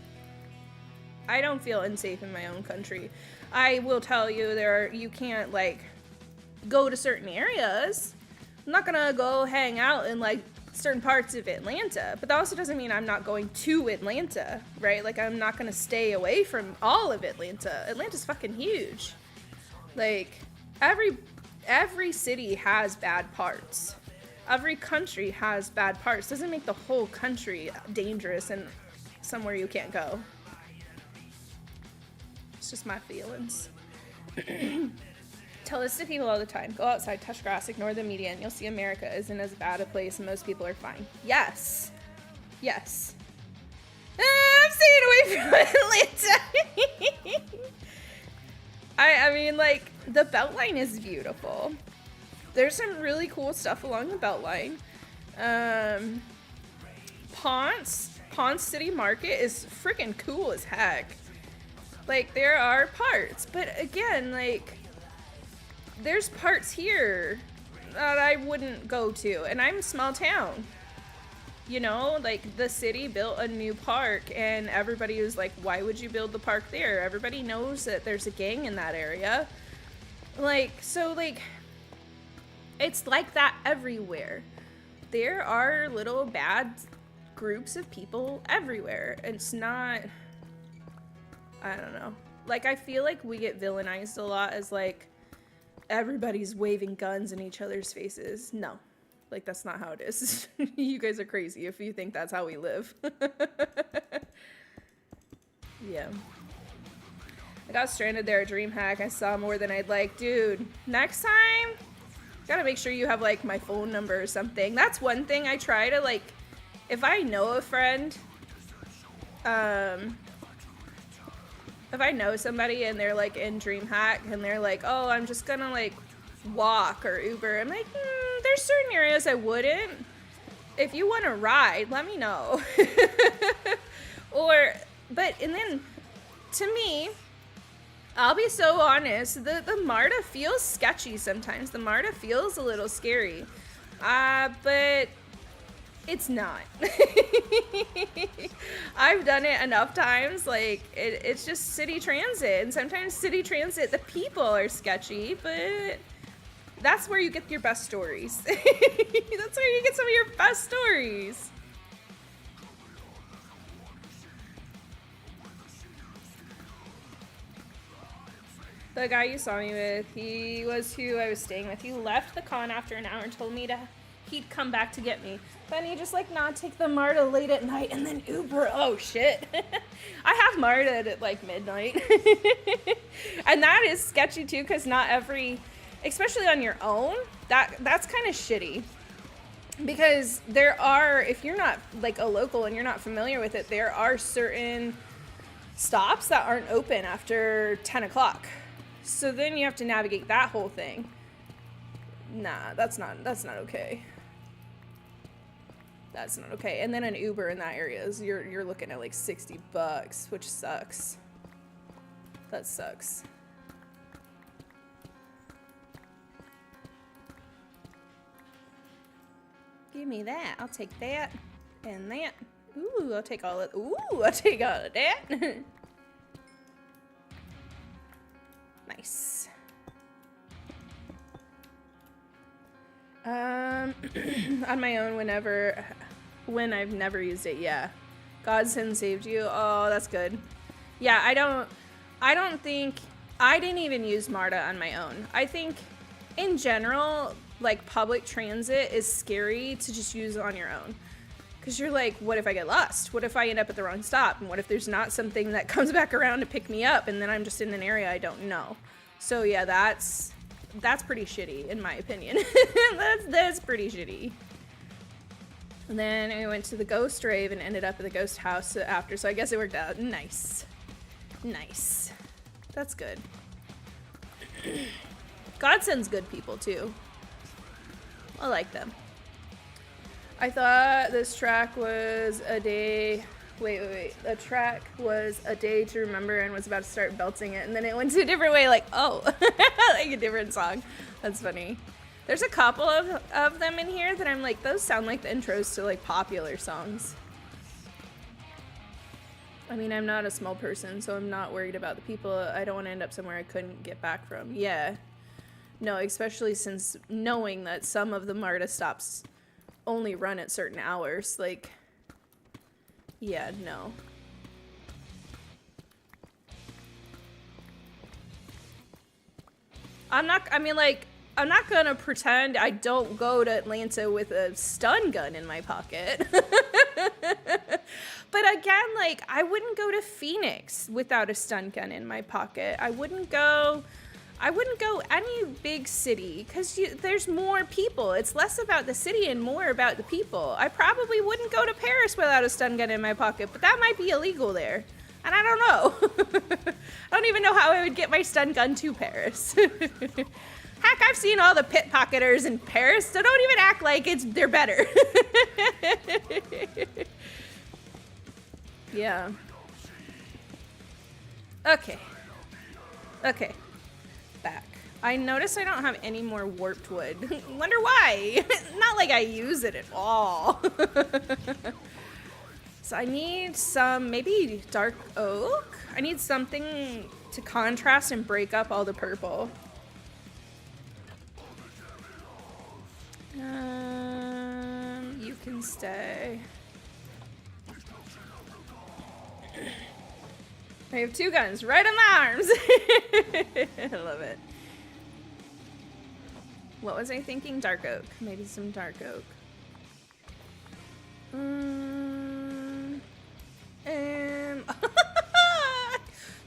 I don't feel unsafe in my own country. I will tell you you can't, like, go to certain areas. I'm not gonna go hang out in, like, certain parts of Atlanta, but that also doesn't mean I'm not going to Atlanta, right? Like, I'm not gonna stay away from all of Atlanta. Atlanta's fucking huge. Like, every city has bad parts. Every country has bad parts. Doesn't make the whole country dangerous and somewhere you can't go. It's just my feelings. Tell this to people all the time. Go outside, touch grass, ignore the media, and you'll see America isn't as bad a place and most people are fine. Yes. Yes. I'm staying away from Atlanta. I mean, like, the Beltline is beautiful. There's some really cool stuff along the Beltline. Ponce City Market is freaking cool as heck. Like, there are parts, but again, like, there's parts here that I wouldn't go to, and I'm a small town. You know, like, the city built a new park, and everybody was like, why would you build the park there? Everybody knows that there's a gang in that area. Like, so, like, it's like that everywhere. There are little bad groups of people everywhere. It's not, I don't know. Like, I feel like we get villainized a lot as, like, everybody's waving guns in each other's faces. No. Like, that's not how it is. You guys are crazy if you think that's how we live. Yeah. I got stranded there at DreamHack. I saw more than I'd like. Dude, next time, gotta make sure you have, like, my phone number or something. That's one thing I try to, like, if I know a friend, if I know somebody and they're, like, in DreamHack and they're like, oh, I'm just gonna, like, walk or Uber, I'm like, there's certain areas I wouldn't. If you want to ride, let me know. And then, to me, I'll be so honest, the MARTA feels sketchy sometimes. The MARTA feels a little scary. But it's not. I've done it enough times. Like, it's just city transit. And sometimes city transit, the people are sketchy, but that's where you get your best stories. That's where you get some of your best stories. The guy you saw me with, he was who I was staying with. He left the con after an hour and told me he'd come back to get me. Then he just, like, not take the MARTA late at night and then Uber. Oh, shit. I have MARTA at, like, midnight. And that is sketchy, too, because not every, especially on your own, that's kind of shitty. Because there are, if you're not, like, a local and you're not familiar with it, there are certain stops that aren't open after 10 o'clock. So then you have to navigate that whole thing. Nah, that's not okay. That's not okay. And then an Uber in that area is you're looking at like $60, which sucks. That sucks. Give me that. I'll take that and that Ooh, I'll take all of, ooh, I'll take all of that. Nice. On my own when I've never used it, yeah. Godsend saved you. Oh, that's good. Yeah, I don't think, I didn't even use MARTA on my own. I think, in general, like, public transit is scary to just use on your own. Because you're like, what if I get lost? What if I end up at the wrong stop? And what if there's not something that comes back around to pick me up and then I'm just in an area I don't know? So yeah, that's pretty shitty, in my opinion. that's pretty shitty. And then I went to the ghost rave and ended up at the ghost house after, so I guess it worked out. Nice. Nice. That's good. God sends good people, too. I like them. I thought this track was a day... Wait. The track was a day to remember and was about to start belting it, and then it went to a different way, like, oh. Like a different song. That's funny. There's a couple of them in here that I'm like, those sound like the intros to, like, popular songs. I mean, I'm not a small person, so I'm not worried about the people. I don't want to end up somewhere I couldn't get back from. Yeah. No, especially since knowing that some of the MARTA stops only run at certain hours. Like, yeah, no. I'm not gonna pretend I don't go to Atlanta with a stun gun in my pocket. But again, like, I wouldn't go to Phoenix without a stun gun in my pocket. I wouldn't go any big city because there's more people. It's less about the city and more about the people. I probably wouldn't go to Paris without a stun gun in my pocket, but that might be illegal there. And I don't know. I don't even know how I would get my stun gun to Paris. Heck, I've seen all the pickpocketers in Paris, so don't even act like they're better. Yeah. Okay. Back. I notice I don't have any more warped wood. Wonder why? Not like I use it at all. So I need some, maybe dark oak? I need something to contrast and break up all the purple. You can stay. I have two guns right on my arms. I love it. What was I thinking? Dark oak. Maybe some dark oak.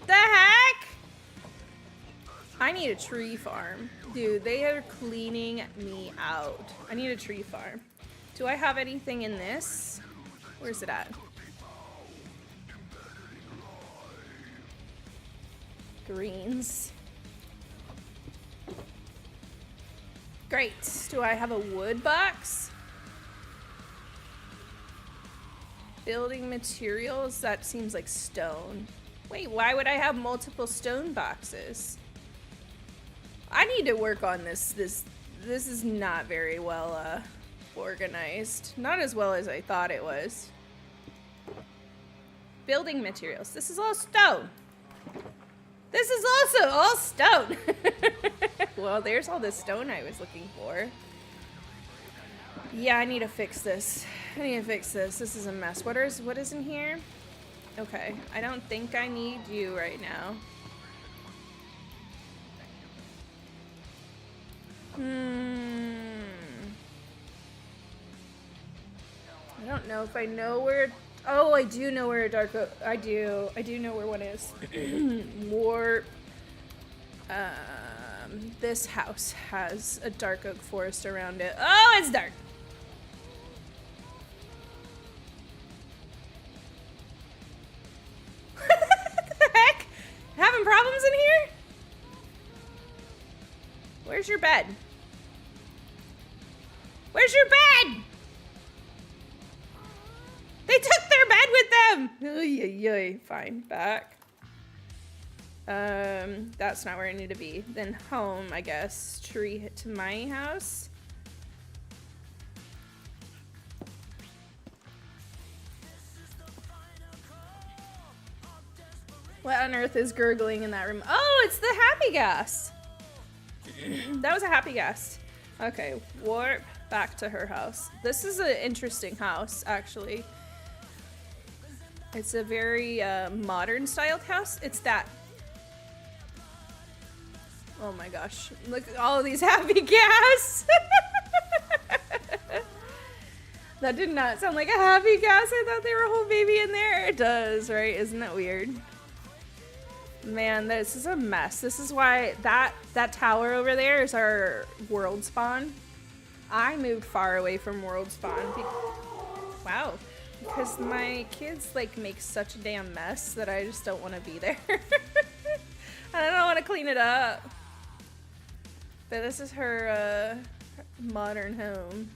The heck? I need a tree farm. Dude, they are cleaning me out. I need a tree farm. Do I have anything in this? Where's it at? Greens. Great. Do I have a wood box? Building materials? That seems like stone. Wait, why would I have multiple stone boxes? I need to work on this. This is not very well organized. Not as well as I thought it was. Building materials. This is all stone. This is also all stone. Well, there's all the stone I was looking for. Yeah, I need to fix this. This is a mess. What is in here? Okay, I don't think I need you right now. I don't know if I know where. Oh, I do know where a dark oak. I do know where one is. Warp. This house has a dark oak forest around it. Oh, it's dark. What the heck? Having problems in here? Where's your bed? Where's your bed? They took their bed with them. Oy. Fine, back. That's not where I need to be. Then home, I guess. Tree to my house. What on earth is gurgling in that room? Oh, it's the happy gas. That was a happy gas. Okay, warp back to her house. This is an interesting house, actually. It's a very modern styled house. It's that. Oh my gosh. Look at all of these happy gas. That did not sound like a happy gas. I thought they were a whole baby in there. It does, right? Isn't that weird? Man, this is a mess. This is why that tower over there is our world spawn. I moved far away from world spawn. Wow. Because my kids like make such a damn mess that I just don't want to be there. I don't want to clean it up. But this is her modern home.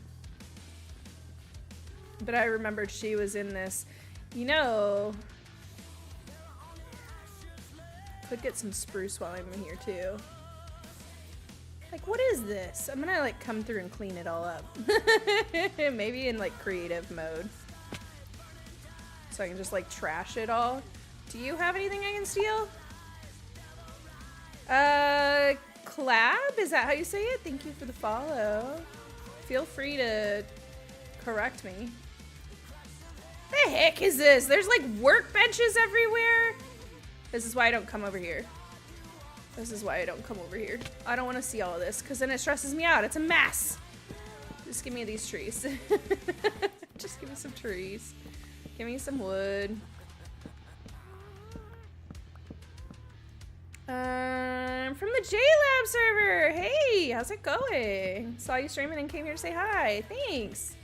But I remembered she was in this. You know, could get some spruce while I'm in here too. Like, what is this? I'm gonna like come through and clean it all up. Maybe in like creative mode. So I can just like trash it all. Do you have anything I can steal? Collab? Is that how you say it? Thank you for the follow. Feel free to correct me. The heck is this? There's like workbenches everywhere. This is why I don't come over here. This is why I don't come over here. I don't want to see all of this because then it stresses me out. It's a mess. Just give me these trees. Just give me some trees. Give me some wood. From the JLab server. Hey, how's it going? Saw you streaming and came here to say hi. Thanks.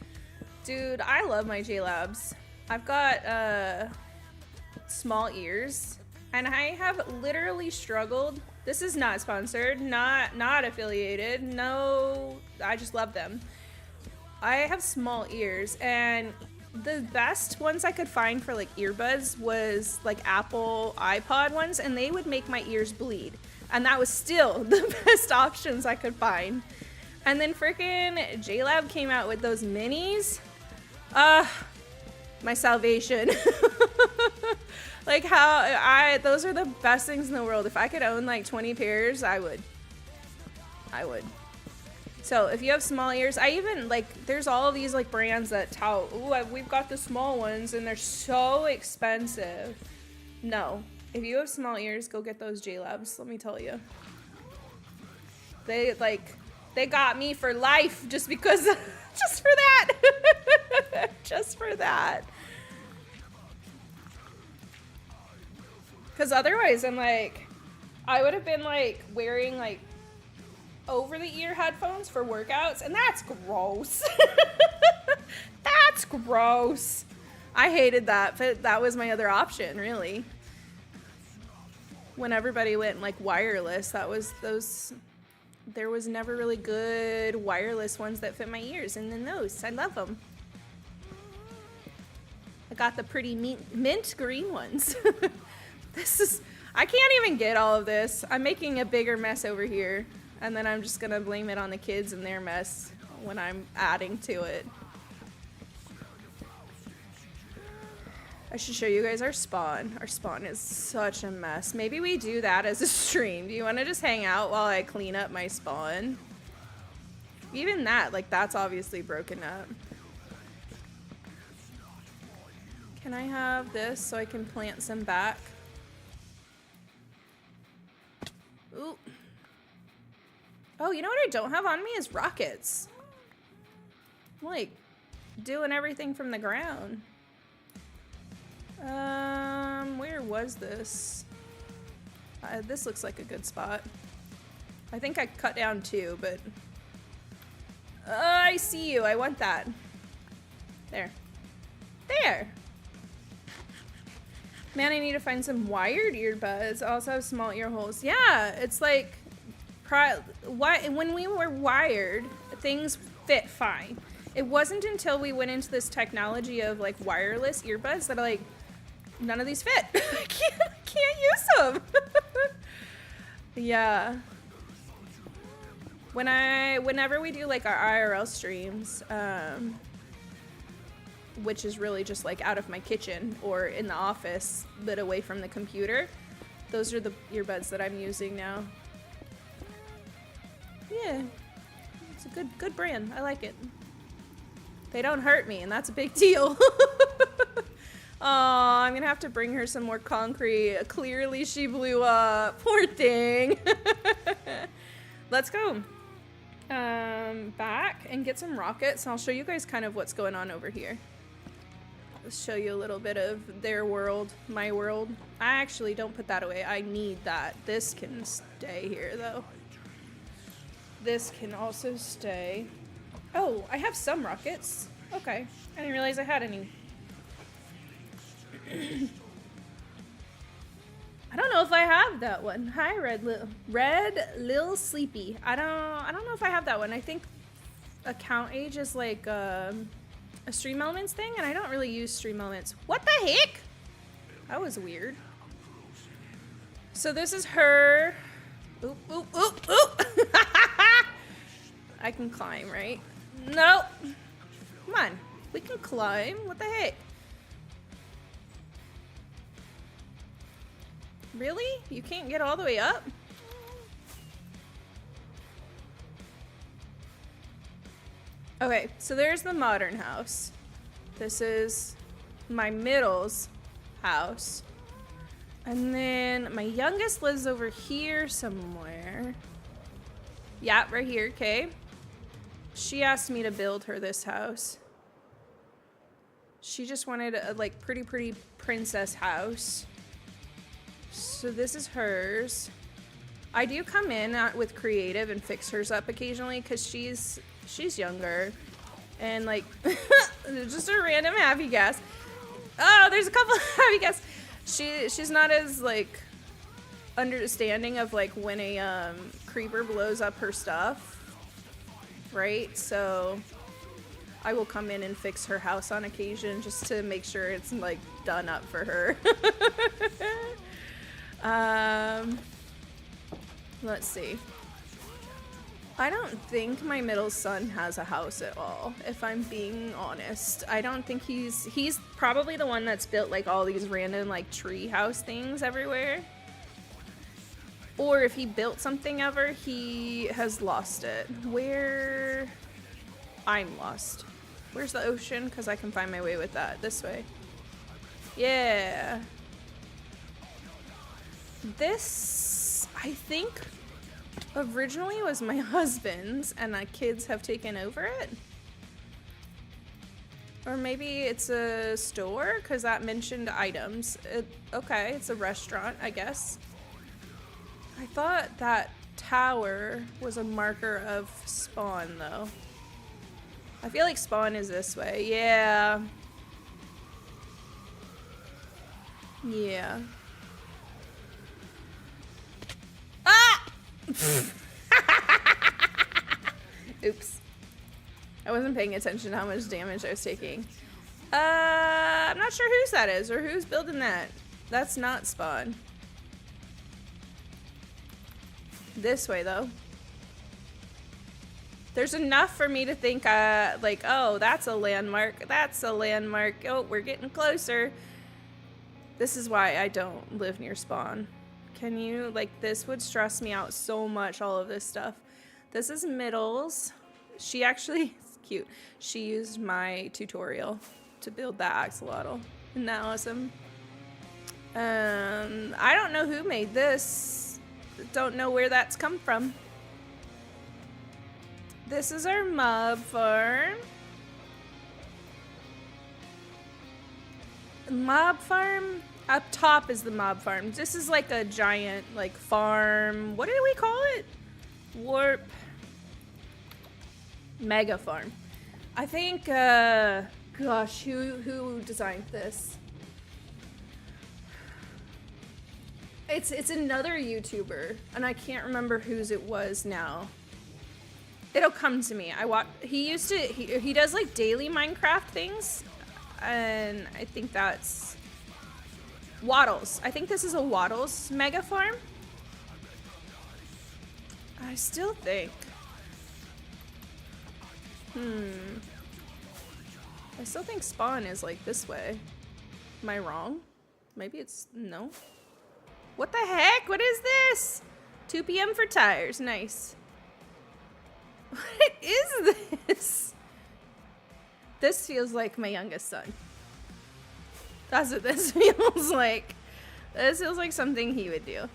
Dude, I love my JLabs. I've got small ears and I have literally struggled. This is not sponsored, not affiliated. No, I just love them. I have small ears and the best ones I could find for like earbuds was like Apple iPod ones, and they would make my ears bleed. And that was still the best options I could find. And then freaking JLab came out with those minis. My salvation. Like those are the best things in the world. If I could own like 20 pairs, I would. So if you have small ears, I even like, there's all of these like brands that tout, ooh, we've got the small ones and they're so expensive. No, if you have small ears, go get those JLabs, let me tell you. They got me for life just because, just for that. Just for that. Because otherwise I'm like, I would have been like wearing like over the ear headphones for workouts, and that's gross. That's gross. I hated that, but that was my other option, really. When everybody went like wireless, that was those. There was never really good wireless ones that fit my ears, and then those, I love them. I got the pretty mint green ones. I can't even get all of this. I'm making a bigger mess over here. And then I'm just gonna blame it on the kids and their mess when I'm adding to it. I should show you guys our spawn. Our spawn is such a mess. Maybe we do that as a stream. Do you want to just hang out while I clean up my spawn? Even that, like that's obviously broken up. Can I have this so I can plant some back? Ooh. Oh, you know what I don't have on me is rockets. I'm like doing everything from the ground. Where was this? This looks like a good spot. I think I cut down 2, but I see you. I want that. There. There. Man, I need to find some wired earbuds. I also have small ear holes. Yeah, it's like when we were wired, things fit fine. It wasn't until we went into this technology of like wireless earbuds that like none of these fit. I can't use them. Yeah. Whenever we do like our IRL streams, which is really just like out of my kitchen or in the office, but away from the computer, Those are the earbuds that I'm using now. Yeah, it's a good brand. I like it. They don't hurt me, and that's a big deal. Oh, I'm gonna have to bring her some more concrete. Clearly she blew up. Poor thing. Let's go back and get some rockets. I'll show you guys kind of what's going on over here. Let's show you a little bit of their world, my world. I actually don't put that away. I need that. This can stay here though. This can also stay. Oh, I have some rockets. Okay, I didn't realize I had any. I don't know if I have that one. Hi, Red Lil Sleepy. I don't know if I have that one. I think account age is like a Stream Elements thing, and I don't really use Stream Elements. What the heck? That was weird. So this is her. Oop, oop, oop, oop. I can climb, right? Nope. Come on. We can climb. What the heck? Really? You can't get all the way up? Okay, so there's the modern house. This is my middle's house. And then my youngest lives over here somewhere. Yeah, right here, okay. She asked me to build her this house. She just wanted a like pretty princess house. So this is hers. I do come in with creative and fix hers up occasionally because she's younger. And like, just a random happy guess. Oh, there's a couple of happy guess. She's not as like understanding of like when a creeper blows up her stuff, right? So I will come in and fix her house on occasion just to make sure it's like done up for her. Let's see. I don't think my middle son has a house at all, if I'm being honest. I don't think he's probably the one that's built like all these random like tree house things everywhere. Or if he built something ever, he has lost it. Where? I'm lost. Where's the ocean? Because I can find my way with that. This way. Yeah. This, I think, originally was my husband's, and the kids have taken over it. Or maybe it's a store, because that mentioned items. Okay, it's a restaurant, I guess. I thought that tower was a marker of spawn, though. I feel like spawn is this way. Yeah. Yeah. Ah! Oops. I wasn't paying attention to how much damage I was taking. I'm not sure whose that is or who's building that. That's not spawn. This way, though. There's enough for me to think, like, oh, that's a landmark. That's a landmark. Oh, we're getting closer. This is why I don't live near spawn. Can you, like, this would stress me out so much, all of this stuff. This is Middles. She actually, it's cute. She used my tutorial to build that axolotl. Isn't that awesome? I don't know who made this. Don't know where that's come from. This is our mob farm. Mob farm? Up top is the mob farm. This is like a giant, like, farm. What do we call it? Warp. Mega farm. I think, gosh, who designed this? It's another YouTuber, and I can't remember whose it was now. It'll come to me. He does like daily Minecraft things, and I think that's Waddles. I think this is a Waddles mega farm. I still think. I still think spawn is like this way. Am I wrong? Maybe it's no. What the heck? What is this? 2 p.m. for tires. Nice. What is this? This feels like my youngest son. That's what this feels like. This feels like something he would do.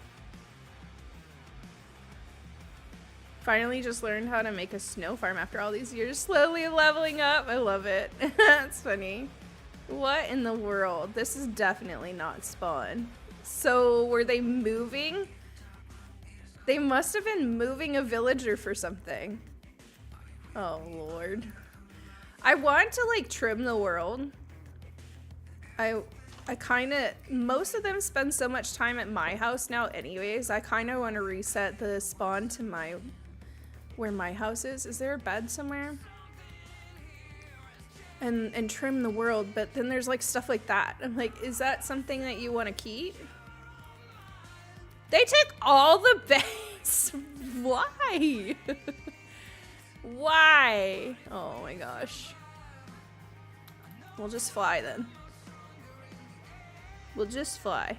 Finally just learned how to make a snow farm after all these years. Slowly leveling up. I love it. That's funny. What in the world? This is definitely not spawn. So were they moving? They must have been moving a villager for something. Oh Lord. I want to like trim the world. I kind of, most of them spend so much time at my house now anyways. I kind of want to reset the spawn to where my house is. Is there a bed somewhere? And trim the world, but then there's like stuff like that. I'm like, is that something that you want to keep? They took all the beds. Why? Why? Oh my gosh. We'll just fly then. We'll just fly.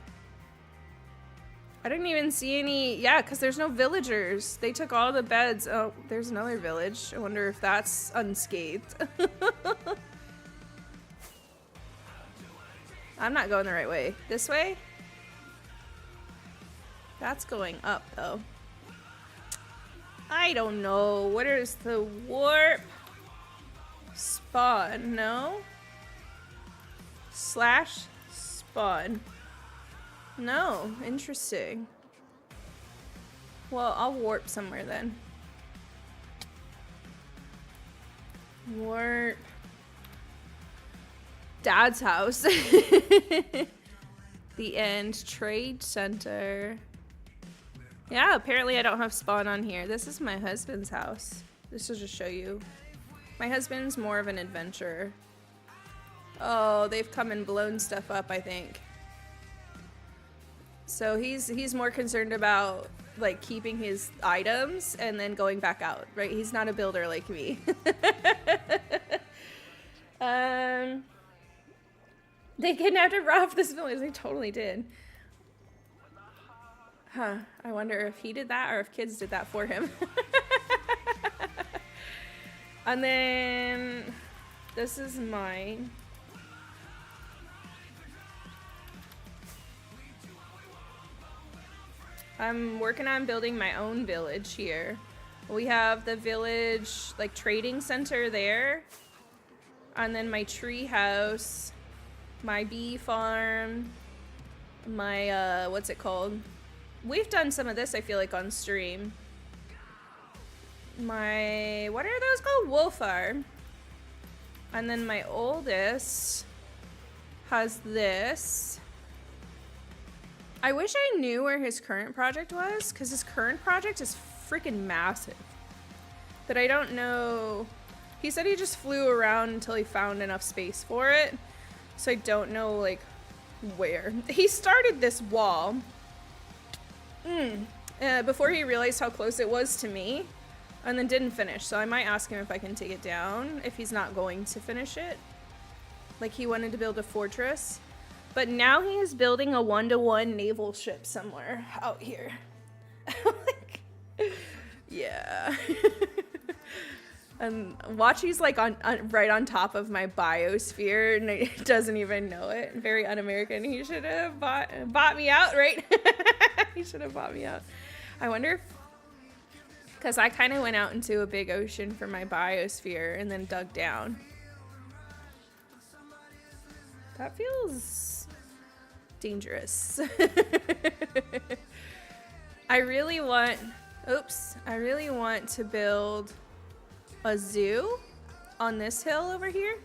I didn't even see any. Yeah, because there's no villagers. They took all the beds. Oh, there's another village. I wonder if that's unscathed. I'm not going the right way. This way? That's going up, though. I don't know. What is the warp? Spawn, no? Slash spawn. No, interesting. Well, I'll warp somewhere then. Warp. Dad's house. The end. Trade center. Yeah, apparently I don't have spawn on here. This is my husband's house. This will just show you. My husband's more of an adventurer. Oh, they've come and blown stuff up, I think. So he's more concerned about like keeping his items and then going back out, right? He's not a builder like me. They kidnapped and robbed this village. They totally did. Huh. I wonder if he did that or if kids did that for him. And then this is mine. I'm working on building my own village here. We have the village, like, trading center there. And then my tree house, my bee farm, my, what's it called? We've done some of this, I feel like, on stream. My, what are those called? Wool farm. And then my oldest has this. I wish I knew where his current project was, because his current project is freaking massive. But I don't know. He said he just flew around until he found enough space for it. So I don't know, like, where. He started this wall before he realized how close it was to me, and then didn't finish. So I might ask him if I can take it down if he's not going to finish it. Like, he wanted to build a fortress. But now he is building a 1-to-1 naval ship somewhere out here. Like, yeah. And Watchy's like on right on top of my biosphere, and he doesn't even know it. Very un-American. He should have bought me out, right? He should have bought me out. I wonder if, because I kind of went out into a big ocean for my biosphere and then dug down. That feels dangerous. I really want to build a zoo on this hill over here.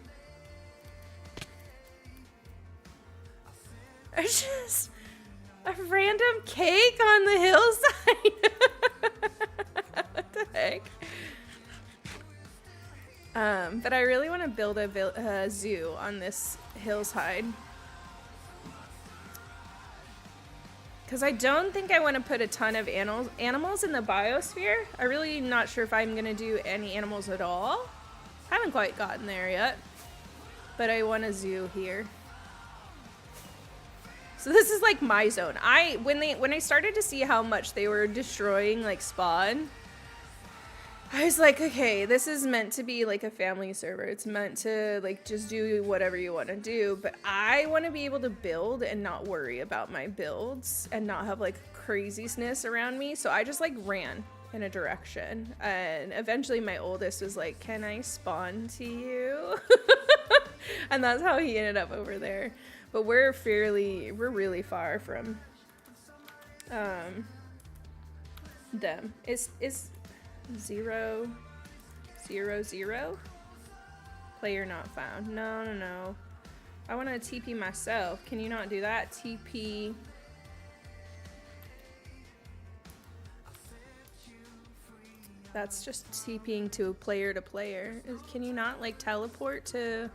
There's just a random cake on the hillside. What the heck? But I really want to build a zoo on this hillside. Because I don't think I want to put a ton of animals in the biosphere. I'm really not sure if I'm going to do any animals at all. Haven't quite gotten there yet. But I want a zoo here. So this is like my zone. When I started to see how much they were destroying like spawn, I was like, okay, this is meant to be like a family server. It's meant to like just do whatever you want to do, but I want to be able to build and not worry about my builds and not have like craziness around me. So I just like ran in a direction, and eventually my oldest was like, can I spawn to you? And that's how he ended up over there. But we're really far from them. Is 0 0 0 player not found? No. I want to TP myself. Can you not do that? TP. That's just TPing to player to player. Can you not like teleport to?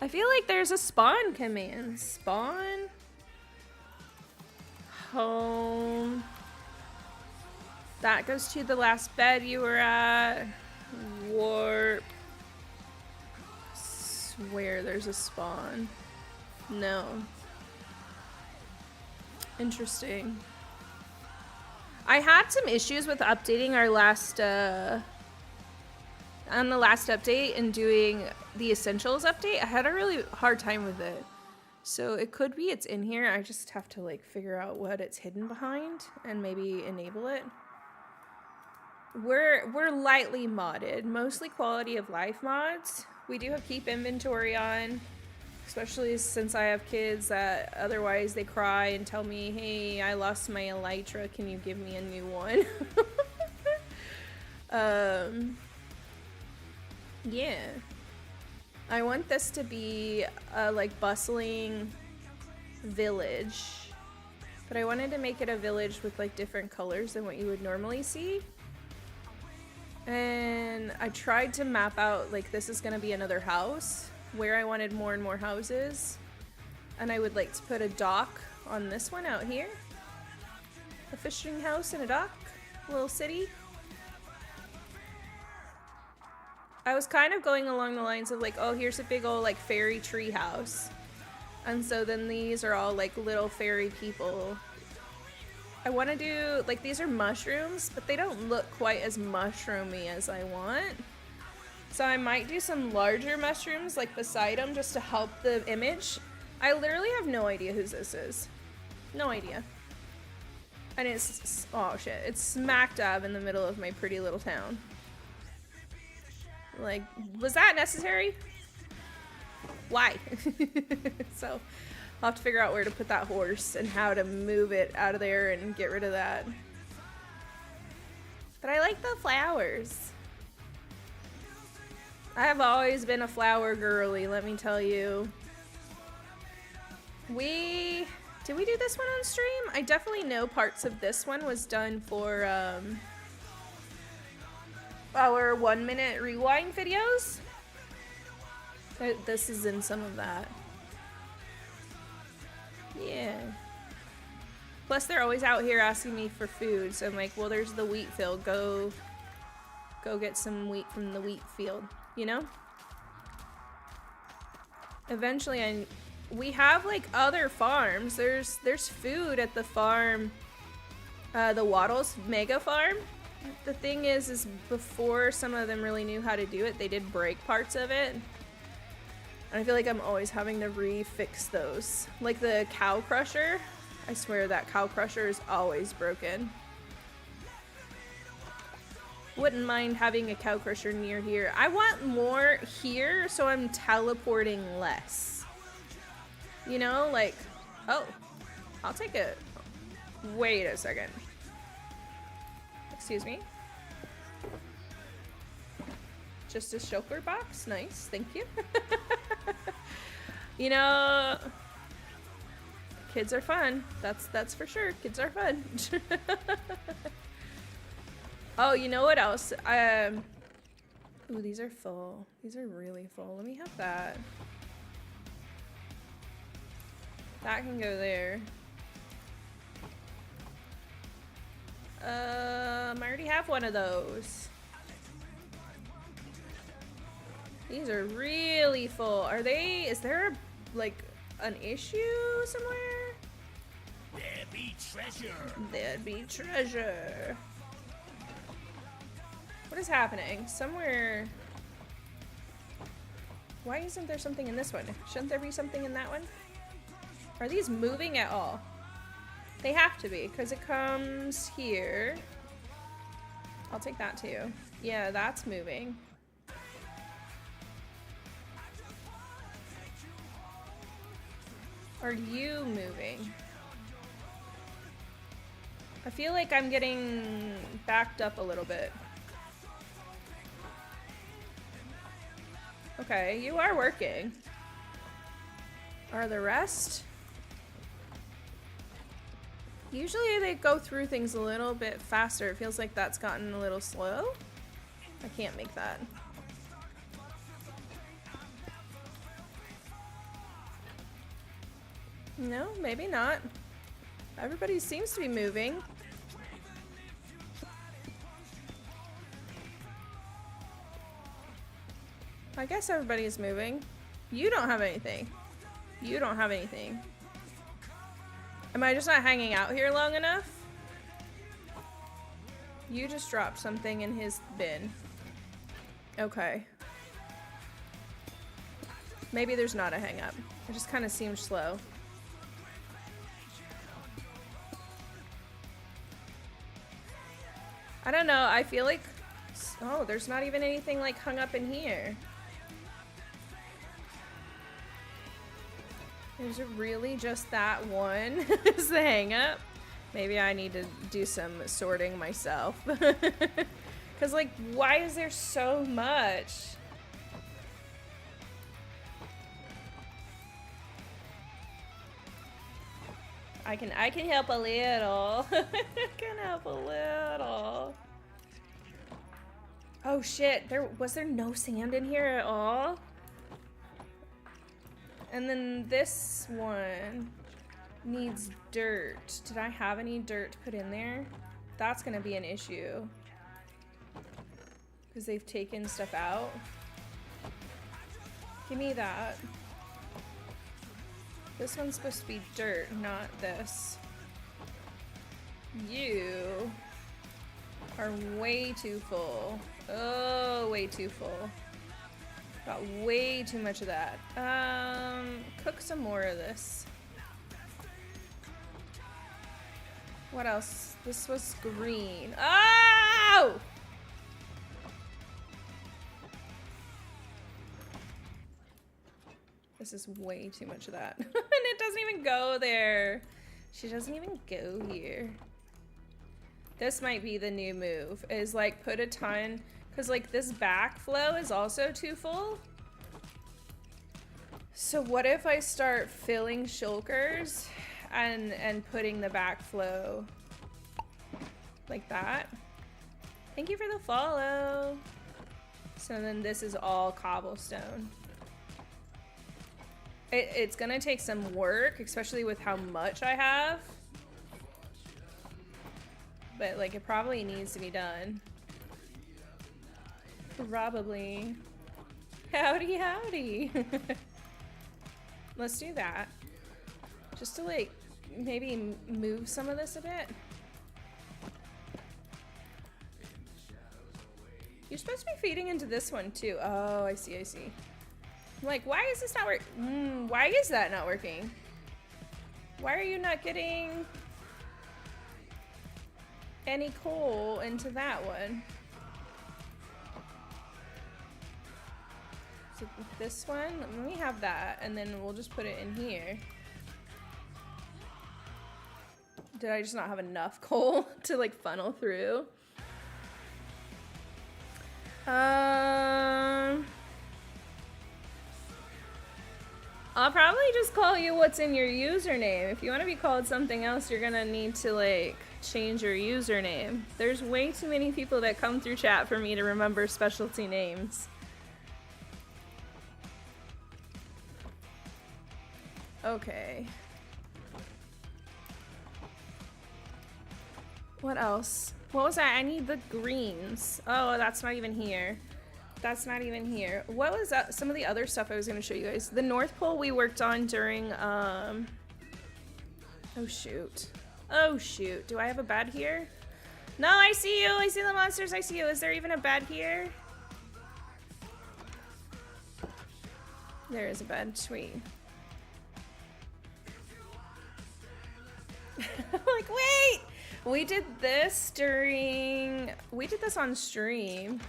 I feel like there's a spawn command. Spawn. Home. That goes to the last bed you were at. Warp. Swear there's a spawn. No. Interesting. I had some issues with updating our last, on the last update and doing the Essentials update. I had a really hard time with it. So it could be it's in here. I just have to like figure out what it's hidden behind and maybe enable it. We're lightly modded, mostly quality of life mods. We do have keep inventory on, especially since I have kids that otherwise they cry and tell me, hey, I lost my elytra, can you give me a new one? Yeah. I want this to be a like bustling village, but I wanted to make it a village with like different colors than what you would normally see. And I tried to map out like this is gonna be another house where I wanted more and more houses, and I would like to put a dock on this one out here, a fishing house and a dock, little city. I was kind of going along the lines of like, oh, here's a big old like fairy tree house, and so then these are all like little fairy people. I want to do, like, these are mushrooms, but they don't look quite as mushroomy as I want. So I might do some larger mushrooms, like, beside them, just to help the image. I literally have no idea whose this is. No idea. And it's, oh shit, it's smack dab in the middle of my pretty little town. Like, was that necessary? Why? So I'll have to figure out where to put that horse and how to move it out of there and get rid of that. But I like the flowers. I have always been a flower girly, let me tell you. Did we do this one on stream? I definitely know parts of this one was done for our 1 minute rewind videos. This is in some of that. Yeah. Plus they're always out here asking me for food, so I'm like, well, there's the wheat field. Go get some wheat from the wheat field, you know? Eventually we have like other farms. There's food at the farm, the Waddles Mega Farm. The thing is before some of them really knew how to do it, they did break parts of it. And I feel like I'm always having to refix those. Like the cow crusher. I swear that cow crusher is always broken. Wouldn't mind having a cow crusher near here. I want more here so I'm teleporting less. You know, like, oh, I'll take it. Wait a second. Excuse me. Just a shulker box? Nice, thank you. You know, kids are fun. That's for sure. Kids are fun. Oh, you know what else? Ooh, these are full. These are really full. Let me have that. That can go there. I already have one of those. These are really full. Are they, is there like an issue somewhere? There be treasure. There'd be treasure. What is happening? Somewhere... Why isn't there something in this one? Shouldn't there be something in that one? Are these moving at all? They have to be, because it comes here. I'll take that too. Yeah, that's moving. Are you moving? I feel like I'm getting backed up a little bit. Okay, you are working. Are the rest? Usually they go through things a little bit faster. It feels like that's gotten a little slow. I can't make that. No, maybe not. Everybody seems to be moving. I guess everybody's moving. You don't have anything. You don't have anything. Am I just not hanging out here long enough? You just dropped something in his bin. Okay. Maybe there's not a hang up. It just kind of seems slow. I don't know. I feel like... Oh, there's not even anything like hung up in here. Is it really just that one is the hang up? Maybe I need to do some sorting myself. Because, like, why is there so much? I can help a little. I can help a little. Oh shit, was there no sand in here at all? And then this one needs dirt. Did I have any dirt put in there? That's gonna be an issue. Because they've taken stuff out. Give me that. This one's supposed to be dirt, not this. You are way too full. Oh, way too full. Got way too much of that. Cook some more of this. What else? This was green. Oh! This is way too much of that. And it doesn't even go there. She doesn't even go here. This might be the new move, is like put a ton, because like this backflow is also too full. So what if I start filling shulkers and putting the backflow like that? Thank you for the follow. So then this is all cobblestone. It's gonna take some work, especially with how much I have. But like it probably needs to be done. Probably. Howdy, howdy. Let's do that. Just to like maybe move some of this a bit. You're supposed to be feeding into this one too. Oh, I see, I see. I'm like, why is this not working? Why is that not working? Why are you not getting any coal into that one? So this one, let me have that, and then we'll just put it in here. Did I just not have enough coal to like funnel through? I'll probably just call you what's in your username. If you want to be called something else, you're gonna need to like change your username. There's way too many people that come through chat for me to remember specialty names. Okay. What else? What was that? I need the greens. Oh, that's not even here. That's not even here. What was that? Some of the other stuff I was going to show you guys. The North Pole we worked on during Oh shoot. Oh shoot. Do I have a bed here? No, I see you. I see the monsters. I see you. Is there even a bed here? There is a bed. Sweet. Like, wait! We did this on stream.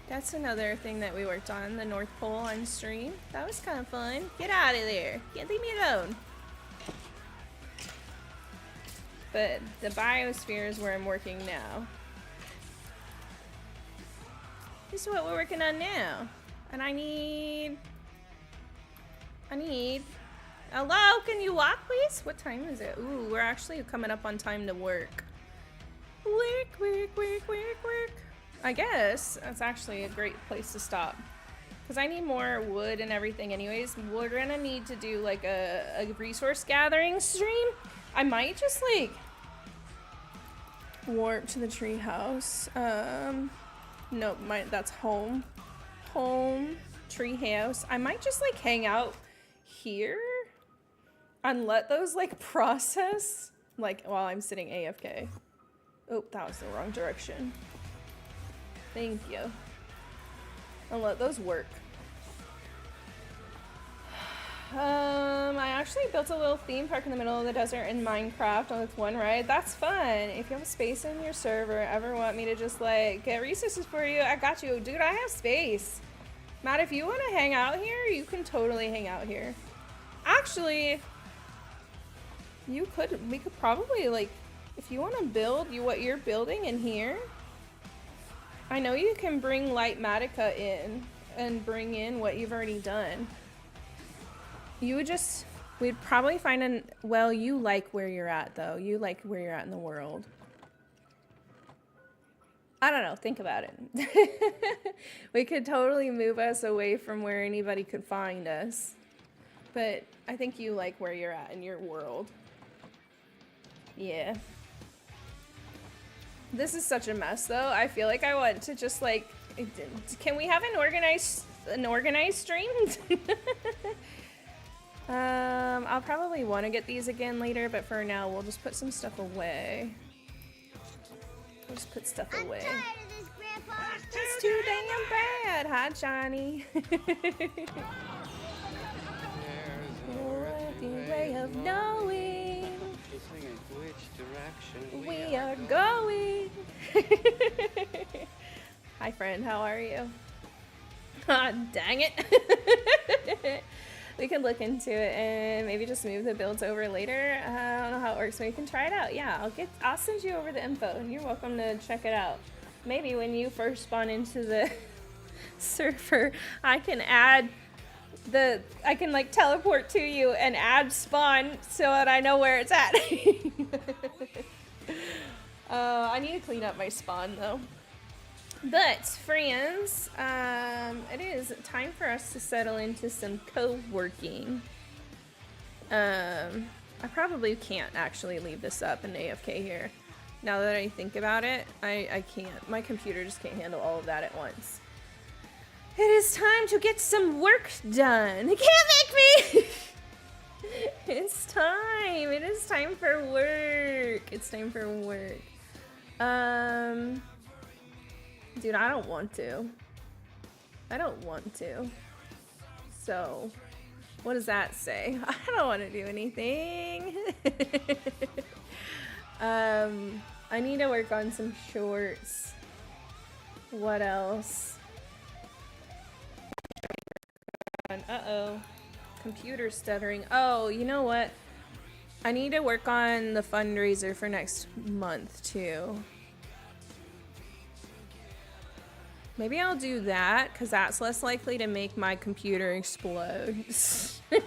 That's another thing that we worked on, the North Pole on stream. That was kind of fun. Get out of there. Leave me alone. But the Biosphere is where I'm working now. This is what we're working on now. And I need... Hello, can you walk, please? What time is it? Ooh, we're actually coming up on time to work. Work. I guess that's actually a great place to stop. Because I need more wood and everything anyways. We're gonna need to do like a resource gathering stream. I might just like warp to the tree house. Nope, that's home. Home, tree house. I might just like hang out here and let those like process like while I'm sitting AFK. Oh, that was the wrong direction. Thank you. I'll let those work. I actually built a little theme park in the middle of the desert in Minecraft with one ride. That's fun. If you have space in your server, ever want me to just like get resources for you, I got you. Dude, I have space. Matt, if you want to hang out here, you can totally hang out here. Actually, we could probably like, if you want to build what you're building in here, I know you can bring Light Matica in and bring in what you've already done. We'd probably find well, you like where you're at though. You like where you're at in the world. I don't know, think about it. We could totally move us away from where anybody could find us. But I think you like where you're at in your world. Yeah. This is such a mess though. I feel like I want to just like, can we have an organized stream? I'll probably want to get these again later, but for now we'll just put some stuff away. We'll just put stuff away. I'm tired of this, Grandpa. It's too damn bad. Hi, Johnny. The way of knowing which direction we are going. Hi, friend. How are you? Ah, dang it. We can look into it and maybe just move the builds over later. I don't know how it works, but we can try it out. Yeah, I'll send you over the info and you're welcome to check it out. Maybe when you first spawn into the server, I can like teleport to you and add spawn so that I know where it's at. I need to clean up my spawn though. But, friends, it is time for us to settle into some co-working. I probably can't actually leave this up in AFK here. Now that I think about it, I can't. My computer just can't handle all of that at once. It is time to get some work done. You can't make me! It's time. It is time for work. It's time for work. Dude, I don't want to. I don't want to. So, what does that say? I don't want to do anything. I need to work on some shorts. What else? Uh-oh. Computer stuttering. Oh, you know what? I need to work on the fundraiser for next month, too. Maybe I'll do that, because that's less likely to make my computer explode. Feel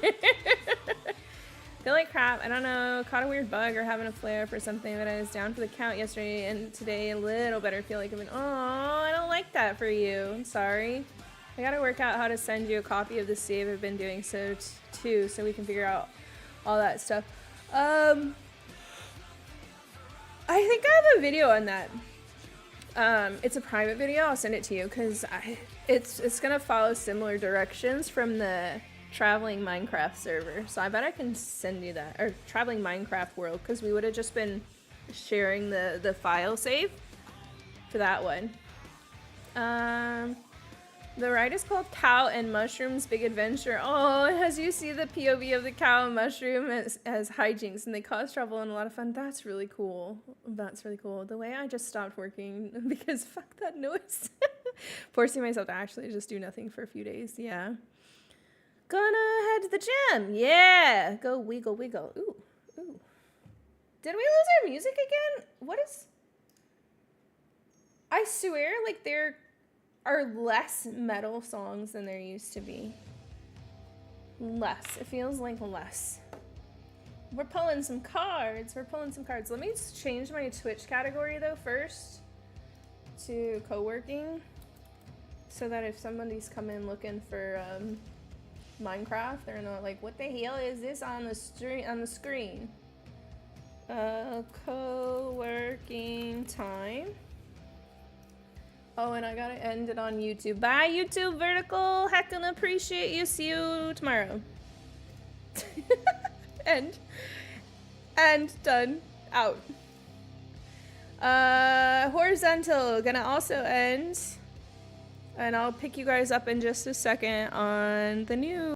like crap. I don't know. Caught a weird bug or having a flare for something, but I was down for the count yesterday and today a little better. Feel like oh, I don't like that for you. I'm sorry. I gotta work out how to send you a copy of the save. I've been doing so too, so we can figure out all that stuff. I think I have a video on that. It's a private video. I'll send it to you because it's gonna follow similar directions from the traveling Minecraft server. So I bet I can send you that. Or traveling Minecraft world, because we would have just been sharing the file save for that one. The ride is called Cow and Mushrooms Big Adventure. Oh, as you see the POV of the cow and mushroom as hijinks, and they cause trouble and a lot of fun. That's really cool. That's really cool. The way I just stopped working because fuck that noise. Forcing myself to actually just do nothing for a few days. Yeah. Gonna head to the gym. Yeah. Go wiggle wiggle. Ooh. Ooh. Did we lose our music again? What is... I swear, like, there are less metal songs than there used to be. Less. It feels like less. We're pulling some cards. We're pulling some cards. Let me change my Twitch category, though, first to co-working, so that if somebody's coming looking for Minecraft, they're not like, what the hell is this on the screen? Co-working time. Oh, and I gotta end it on YouTube. Bye, YouTube Vertical. Heckin' appreciate you. See you tomorrow. End. And done. Out. Horizontal. Gonna also end. And I'll pick you guys up in just a second on the new